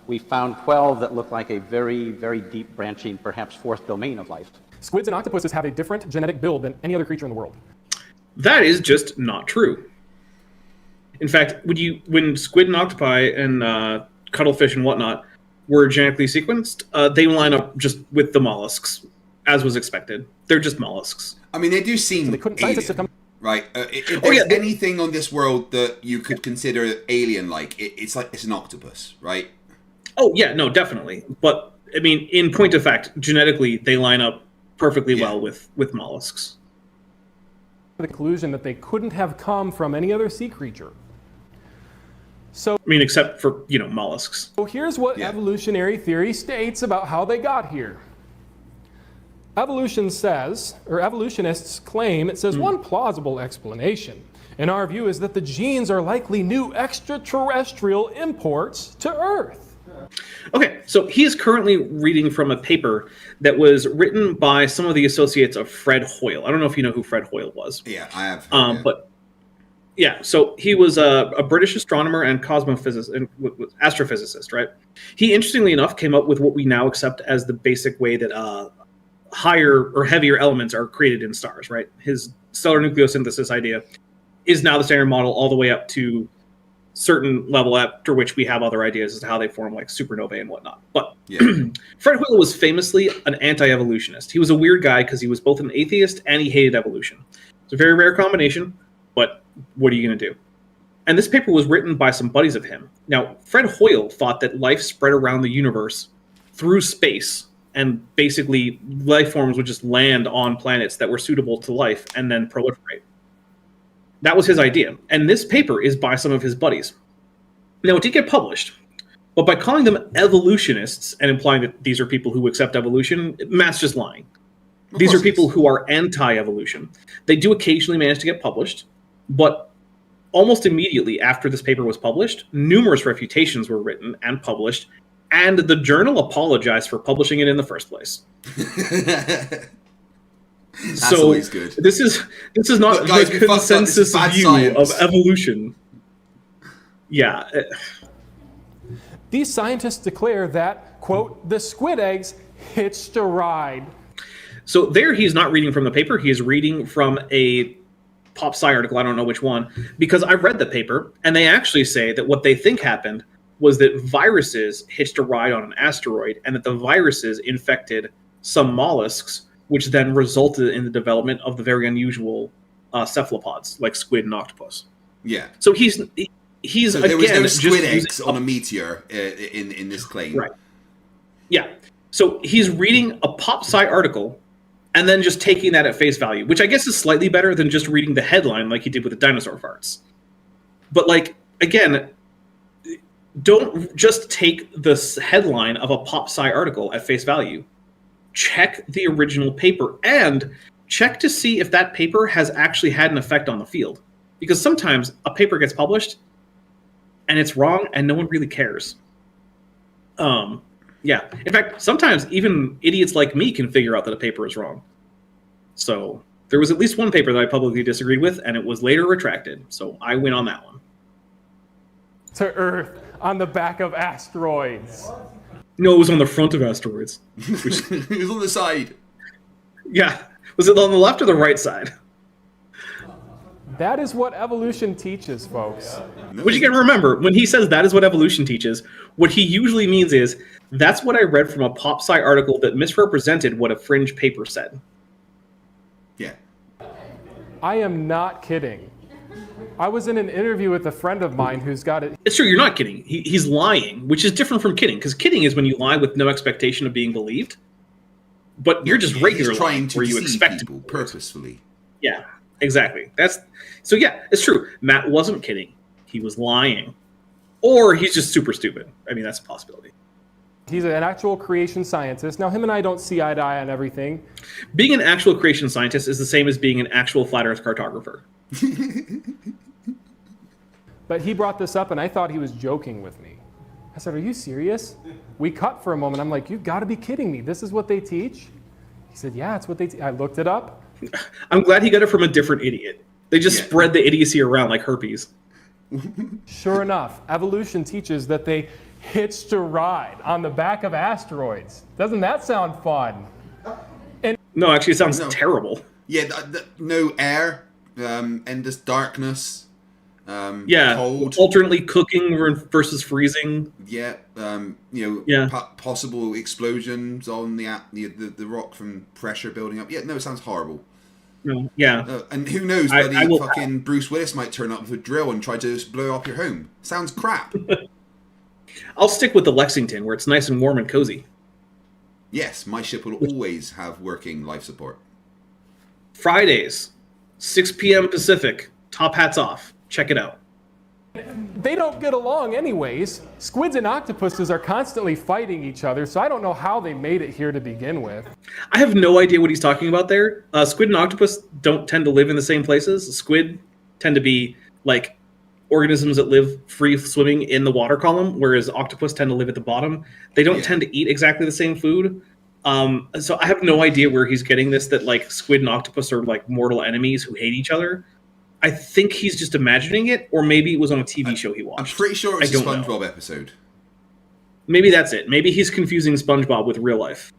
We found 12 that look like a very, very deep branching, perhaps fourth domain of life. Squids and octopuses have a different genetic build than any other creature in the world. That is just not true. In fact, when squid and octopi and cuttlefish and whatnot were genetically sequenced, they line up just with the mollusks, as was expected. They're just mollusks. I mean, they do seem alien, right? If there's anything on this world that you could consider alien-like, it's an octopus, right? Oh yeah, no, definitely. But I mean, in point of fact, genetically, they line up perfectly well with mollusks. The conclusion that they couldn't have come from any other sea creature. So, I mean, except for, mollusks. So here's what evolutionary theory states about how they got here. Evolution says, or evolutionists claim, it says one plausible explanation, in our view, is that the genes are likely new extraterrestrial imports to Earth. Okay, so he is currently reading from a paper that was written by some of the associates of Fred Hoyle. I don't know if you know who Fred Hoyle was. Yeah, I have. But yeah, so he was a British astronomer and cosmophysicist and astrophysicist, right? He, interestingly enough, came up with what we now accept as the basic way that higher or heavier elements are created in stars, right? His stellar nucleosynthesis idea is now the standard model all the way up to certain level after which we have other ideas as to how they form like supernovae and whatnot. But Fred Hoyle was famously an anti-evolutionist. He was a weird guy because he was both an atheist and he hated evolution. It's a very rare combination, but what are you going to do? And this paper was written by some buddies of him. Now, Fred Hoyle thought that life spread around the universe through space, and basically life forms would just land on planets that were suitable to life and then proliferate. That was his idea. And this paper is by some of his buddies. Now, it did get published, but by calling them evolutionists and implying that these are people who accept evolution, Matt's just lying. These are people who are anti-evolution. They do occasionally manage to get published, but almost immediately after this paper was published, numerous refutations were written and published, and the journal apologized for publishing it in the first place. That's always good. This is not Look, guys, the consensus view science. of evolution. Yeah. These scientists declare that, quote, the squid eggs hitched a ride. So there he's not reading from the paper. He is reading from a pop sci article. I don't know which one, because I read the paper, and they actually say that what they think happened was that viruses hitched a ride on an asteroid, and that the viruses infected some mollusks, which then resulted in the development of the very unusual cephalopods, like squid and octopus. Yeah. So he's so again, there was no squid just eggs on a meteor in this claim. Right. Yeah. So he's reading a pop sci article and then just taking that at face value, which I guess is slightly better than just reading the headline like he did with the dinosaur farts. But like, again, don't just take the headline of a pop sci article at face value. Check the original paper and check to see if that paper has actually had an effect on the field. Because sometimes a paper gets published and it's wrong and no one really cares. Yeah. In fact, sometimes even idiots like me can figure out that a paper is wrong. So there was at least one paper that I publicly disagreed with, and it was later retracted. So I win on that one. To Earth on the back of asteroids. No, it was on the front of asteroids. It was on the side. Yeah. Was it on the left or the right side? That is what evolution teaches, folks. But you got to remember, when he says that is what evolution teaches, what he usually means is, that's what I read from a pop sci article that misrepresented what a fringe paper said. Yeah. I am not kidding. I was in an interview with a friend of mine who's got it. It's true, you're not kidding. He's lying, which is different from kidding, because kidding is when you lie with no expectation of being believed. But you're just regular lying, where you expect people purposefully. Yeah, exactly. So yeah, it's true. Matt wasn't kidding. He was lying. Or he's just super stupid. I mean, that's a possibility. He's an actual creation scientist. Now, him and I don't see eye to eye on everything. Being an actual creation scientist is the same as being an actual flat Earth cartographer. But he brought this up, and I thought he was joking with me. I said, are you serious? We cut for a moment. I'm like, you've got to be kidding me. This is what they teach? He said, yeah, it's what they teach. I looked it up. I'm glad he got it from a different idiot. They just spread the idiocy around like herpes. Sure enough, evolution teaches that they hitched a ride on the back of asteroids. Doesn't that sound fun? And no, actually, it sounds terrible. Yeah, no air, endless darkness. Cold. Alternately cooking versus freezing. Yeah, possible explosions on the rock from pressure building up. Yeah, no, it sounds horrible. No, yeah. And who knows, bloody fucking Bruce Willis might turn up with a drill and try to blow up your home. Sounds crap. I'll stick with the Lexington, where it's nice and warm and cozy. Yes, my ship will always have working life support. Fridays, 6 p.m. Pacific, top hats off. Check it out. They don't get along anyways. Squids and octopuses are constantly fighting each other, so I don't know how they made it here to begin with. I have no idea what he's talking about there. Squid and octopus don't tend to live in the same places. Squid tend to be like organisms that live free swimming in the water column, whereas octopus tend to live at the bottom. They don't tend to eat exactly the same food. So I have no idea where he's getting this, that like squid and octopus are like mortal enemies who hate each other. I think he's just imagining it, or maybe it was on a TV show he watched. I'm pretty sure it's a SpongeBob episode. Maybe that's it. Maybe he's confusing SpongeBob with real life.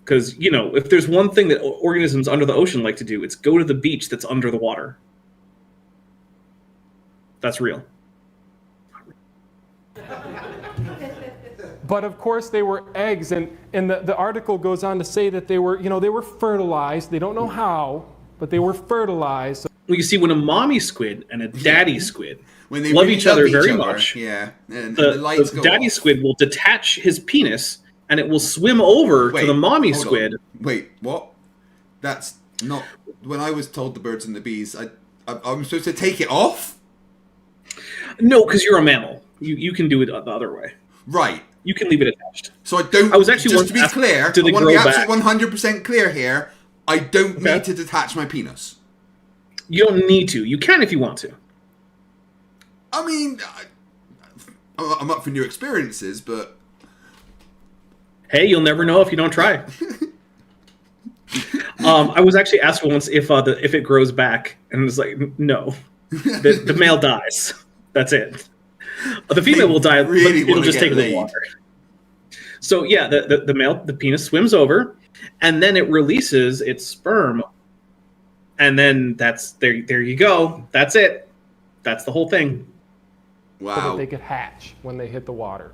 Because, you know, if there's one thing that organisms under the ocean like to do, it's go to the beach that's under the water. That's real. But of course they were eggs, and the article goes on to say that they were, they were fertilized. They don't know how, but they were fertilized. Well, you see, when a mommy squid and a daddy squid when they love really each other love each very other, much, yeah, and the the lights go daddy off. squid will detach his penis and it will swim over to the mommy hold squid. on. Wait, what? That's not... When I was told the birds and the bees, I'm supposed to take it off? No, because you're a mammal. You can do it the other way. Right. You can leave it attached. So I don't... I was actually just to be once asked, clear, do they I want to be grow absolutely back? 100% clear here. I don't need to detach my penis. You don't need to. You can if you want to. I mean, I'm up for new experiences, but... Hey, you'll never know if you don't try. I was actually asked once if it grows back, and it was like, no. The male dies. That's it. The female will die, really but it'll just take a little water. So yeah, the penis swims over, and then it releases its sperm, and then there you go. That's it. That's the whole thing. So that they could hatch when they hit the water.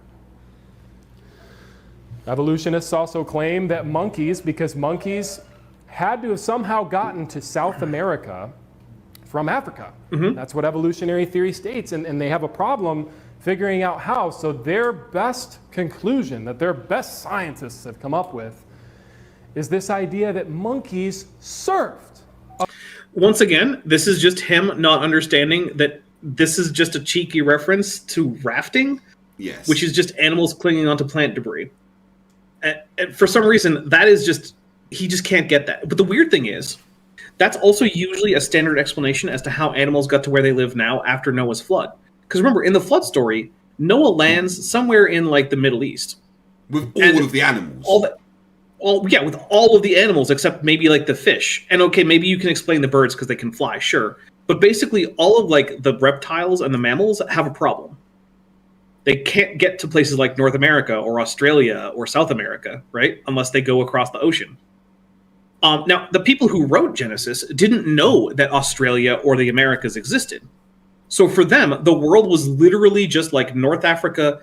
Evolutionists also claim that monkeys, because monkeys had to have somehow gotten to South America from Africa. Mm-hmm. That's what evolutionary theory states, and they have a problem figuring out how. So their best conclusion that their best scientists have come up with is this idea that monkeys surfed. Once again, this is just him not understanding that this is just a cheeky reference to rafting, yes, which is just animals clinging onto plant debris. And for some reason, that is just, he just can't get that. But the weird thing is, that's also usually a standard explanation as to how animals got to where they live now after Noah's flood. Because remember, in the flood story, Noah lands somewhere in like the Middle East. With all of the animals. With all of the animals except maybe like the fish. And okay, maybe you can explain the birds because they can fly, sure. But basically all of like the reptiles and the mammals have a problem. They can't get to places like North America or Australia or South America, right? Unless they go across the ocean. Now, the people who wrote Genesis didn't know that Australia or the Americas existed. So for them, the world was literally just like North Africa,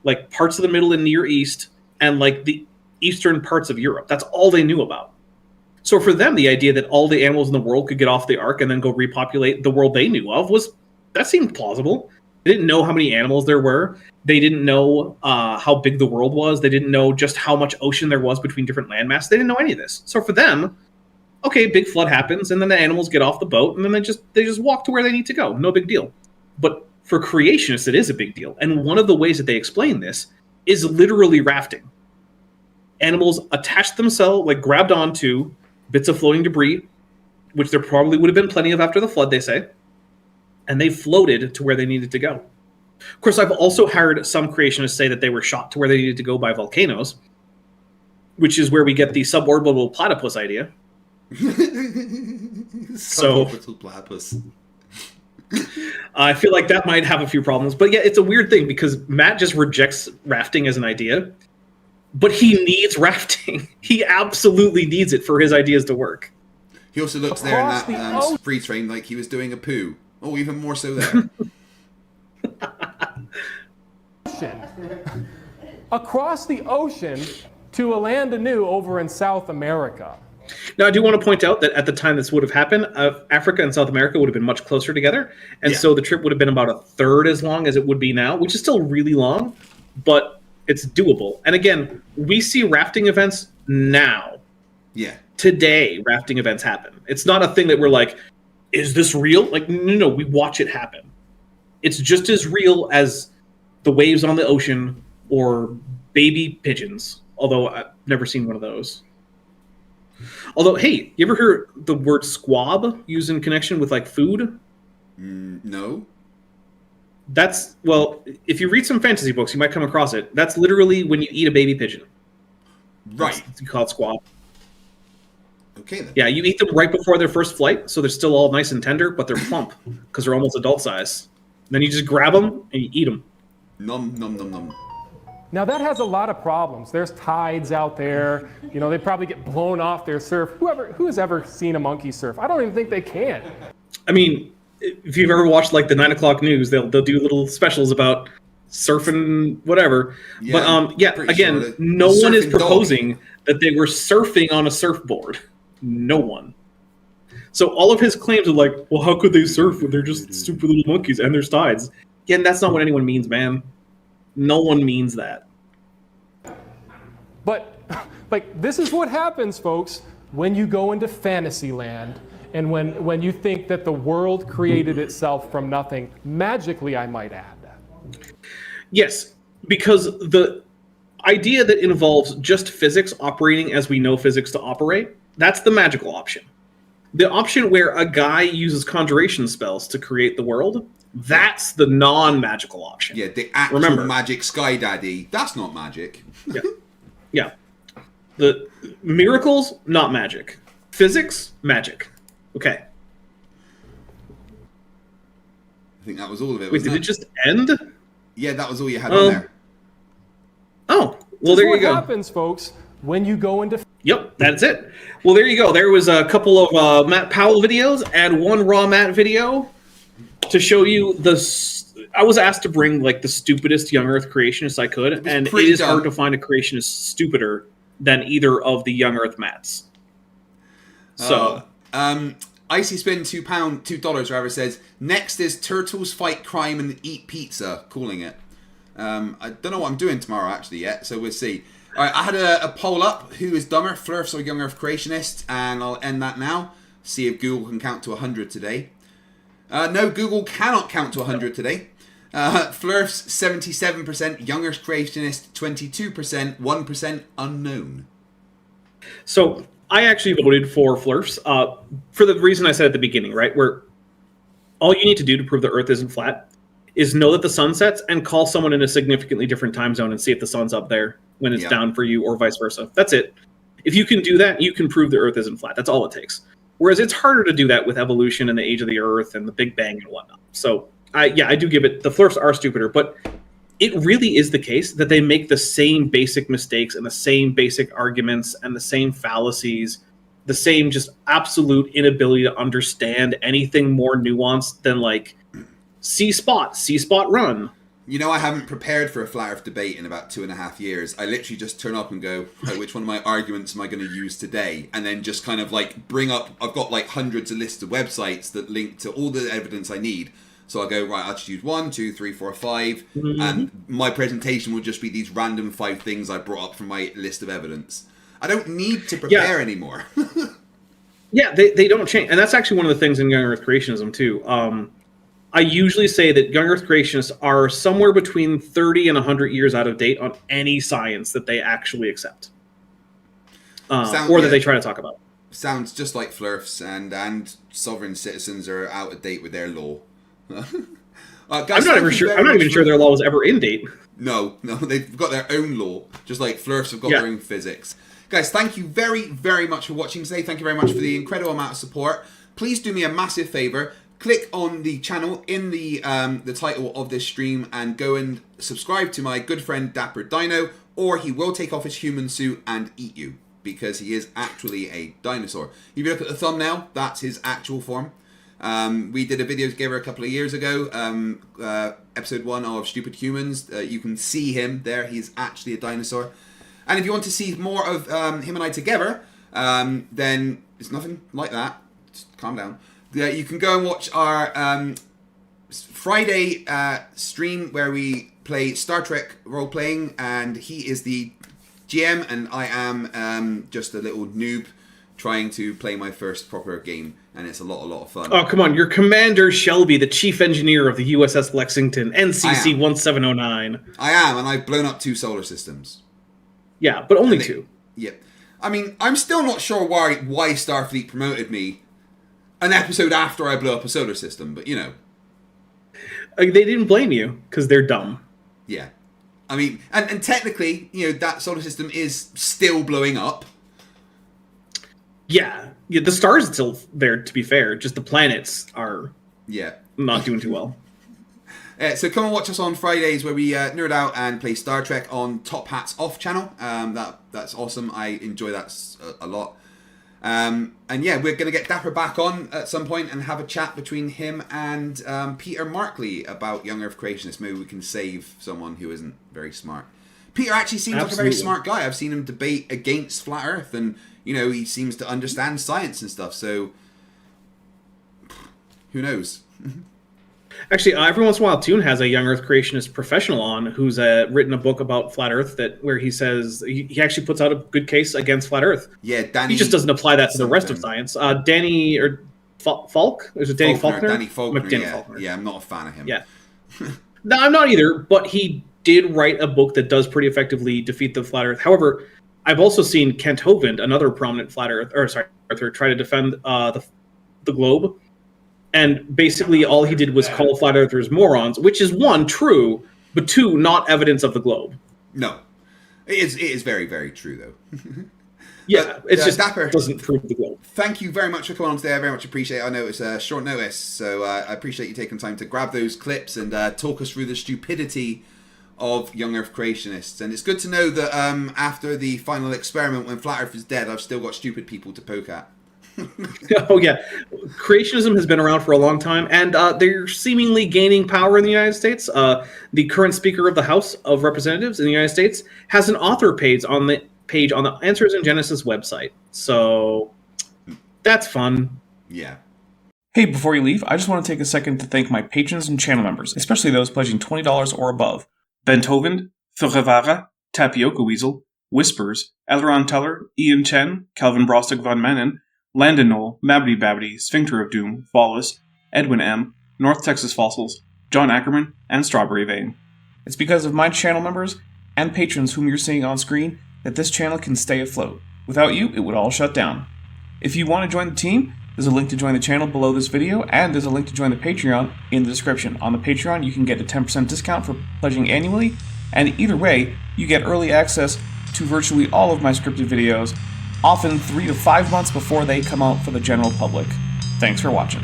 like parts of the Middle and Near East, and like the eastern parts of Europe. That's all they knew about. So for them, the idea that all the animals in the world could get off the ark and then go repopulate the world they knew of that seemed plausible. They didn't know how many animals there were. They didn't know how big the world was. They didn't know just how much ocean there was between different landmasses. They didn't know any of this. So for them, okay, big flood happens, and then the animals get off the boat, and then they just walk to where they need to go. No big deal. But for creationists, it is a big deal. And one of the ways that they explain this is literally rafting. Animals attached themselves, like grabbed onto bits of floating debris, which there probably would have been plenty of after the flood, they say, and they floated to where they needed to go. Of course, I've also heard some creationists say that they were shot to where they needed to go by volcanoes, which is where we get the suborbital platypus idea. Suborbital platypus. I feel like that might have a few problems. But yeah, it's a weird thing because Matt just rejects rafting as an idea, but he needs rafting. He absolutely needs it for his ideas to work. He also looks there in that freeze frame like he was doing a poo. Oh, even more so there. Across the ocean to a land anew over in South America. Now, I do want to point out that at the time this would have happened, Africa and South America would have been much closer together. And so the trip would have been about a third as long as it would be now, which is still really long, but it's doable. And again, we see rafting events now. Yeah. Today, rafting events happen. It's not a thing that we're like, is this real? Like, no, we watch it happen. It's just as real as the waves on the ocean or baby pigeons, although I've never seen one of those. Although, hey, you ever heard the word squab used in connection with like food? No. That's, well, if you read some fantasy books, you might come across it. That's literally when you eat a baby pigeon. Right. You call it squab. Okay then. Yeah, you eat them right before their first flight, so they're still all nice and tender, but they're plump because they're almost adult size. Then you just grab them and you eat them. Nom, nom, nom, nom. Now that has a lot of problems. There's tides out there. You know, they probably get blown off their surf. Who has ever seen a monkey surf? I don't even think they can. I mean, if you've ever watched like the 9 o'clock news, they'll do little specials about surfing, whatever. Yeah, but yeah, pretty again, sure no the one is surfing dog. proposing that they were surfing on a surfboard. No one. So all of his claims are like, well, how could they surf when they're just stupid little monkeys and there's tides? Again, that's not what anyone means, man. No one means that. But, like, this is what happens, folks, when you go into fantasy land and when you think that the world created itself from nothing, magically, I might add. Yes, because the idea that involves just physics operating as we know physics to operate, that's the magical option. The option where a guy uses conjuration spells to create the world, that's the non-magical option. Yeah, the actual Remember, magic sky daddy, that's not magic. Yeah. The miracles, not magic. Physics, magic. Okay. I think that was all of it. Wait, did it just end? Yeah, that was all you had on there. Oh, well, there you go. What happens, folks, when you go into... Yep, that's it. Well, there you go. There was a couple of Matt Powell videos and one Raw Matt video to show you the... I was asked to bring like the stupidest young Earth creationists I could, and it is hard to find a creationist stupider than either of the young Earth Matts. So... Icy Spin $2, rather, says, next is Turtles Fight Crime and Eat Pizza, calling it. I don't know what I'm doing tomorrow, actually, yet, so we'll see. All right, I had a poll up. Who is dumber, Flurfs or Young Earth Creationist? And I'll end that now. See if Google can count to 100 today. No, Google cannot count to 100 today. Flurfs, 77%. Young Earth Creationist, 22%. 1% unknown. So... I actually voted for Flurfs for the reason I said at the beginning, right? Where all you need to do to prove the Earth isn't flat is know that the sun sets and call someone in a significantly different time zone and see if the sun's up there when it's down for you or vice versa. That's it. If you can do that, you can prove the Earth isn't flat. That's all it takes. Whereas it's harder to do that with evolution and the age of the Earth and the Big Bang and whatnot. So, I do give it, the Flurfs are stupider, but it really is the case that they make the same basic mistakes and the same basic arguments and the same fallacies, the same just absolute inability to understand anything more nuanced than like C-spot run. You know, I haven't prepared for a flat Earth debate in about 2.5 years. I literally just turn up and go, right, which one of my arguments am I going to use today? And then just kind of like bring up, I've got like hundreds of lists of websites that link to all the evidence I need. So I go, right, I'll just use 1, 2, 3, 4, 5. And my presentation will just be these random 5 things I brought up from my list of evidence. I don't need to prepare anymore. Yeah, they don't change. And that's actually one of the things in Young Earth Creationism, too. I usually say that Young Earth Creationists are somewhere between 30 and 100 years out of date on any science that they actually accept. Or that they try to talk about. Sounds just like Flurfs, and sovereign citizens are out of date with their law. Guys, I'm not even sure their law was ever in date. No, they've got their own law, just like Flurfs have got their own physics. Guys, thank you very, very much for watching today. Thank you very much for the incredible amount of support. Please do me a massive favor. Click on the channel in the title of this stream and go and subscribe to my good friend Dapper Dino, or he will take off his human suit and eat you, because he is actually a dinosaur. If you look at the thumbnail, that's his actual form. We did a video together a couple of years ago, episode 1 of Stupid Humans. You can see him there. He's actually a dinosaur. And if you want to see more of him and I together, then it's nothing like that. Just calm down. You can go and watch our Friday stream where we play Star Trek role-playing, and he is the GM and I am just a little noob trying to play my first proper game, and it's a lot of fun. Oh, come on. You're Commander Shelby, the chief engineer of the USS Lexington, NCC 1709. I am, and I've blown up 2 solar systems. Yeah, but only 2. Yep. I mean, I'm still not sure why Starfleet promoted me an episode after I blew up a solar system, but you know. They didn't blame you, because they're dumb. Yeah. I mean, and technically, you know, that solar system is still blowing up. Yeah, the stars are still there, to be fair. Just the planets are not doing too well. So come and watch us on Fridays where we nerd out and play Star Trek on Top Hats Off channel. That's awesome. I enjoy that a lot. And yeah, we're going to get Dapper back on at some point and have a chat between him and Peter Markley about Young Earth Creationists. Maybe we can save someone who isn't very smart. Peter actually seems like a very smart guy. I've seen him debate against Flat Earth, and, you know, he seems to understand science and stuff, so who knows? Actually, every once in a while, Toon has a Young Earth Creationist professional on who's written a book about Flat Earth where he says he actually puts out a good case against Flat Earth. Yeah, Danny. He just doesn't apply that to the rest of science. Danny or Falk? Is it Danny Faulkner? Danny Faulkner. Danny Yeah. Faulkner. Yeah, I'm not a fan of him. Yeah. No, I'm not either. But he did write a book that does pretty effectively defeat the Flat Earth. However, I've also seen Kent Hovind, another prominent Flat Earther, try to defend the globe. And basically all he did was call Flat Earthers morons, which is, one, true, but two, not evidence of the globe. No. It is very, very true, though. Yeah, it's just Dapper doesn't prove the globe. Thank you very much for coming on today. I very much appreciate it. I know it's a short notice, so I appreciate you taking time to grab those clips and talk us through the stupidity of Young Earth Creationists. And it's good to know that after the final experiment, when Flat Earth is dead, I've still got stupid people to poke at. Oh yeah, creationism has been around for a long time, and they're seemingly gaining power in the United States. The current Speaker of the House of Representatives in the United States has an author page on the Answers in Genesis website, so that's fun. Yeah. Hey, before you leave, I just want to take a second to thank my patrons and channel members, especially those pledging $20 or above: Ben Tovind, Thurevara, Tapioca Weasel, Whispers, Elron Teller, Ian Chen, Calvin Brostic von Manen, Landon Knoll, Mabbity Babbity, Sphincter of Doom, Wallace, Edwin M., North Texas Fossils, John Ackerman, and Strawberry Vein. It's because of my channel members and patrons whom you're seeing on screen that this channel can stay afloat. Without you, it would all shut down. If you want to join the team, there's a link to join the channel below this video, and there's a link to join the Patreon in the description. On the Patreon, you can get a 10% discount for pledging annually, and either way, you get early access to virtually all of my scripted videos, often 3 to 5 months before they come out for the general public. Thanks for watching.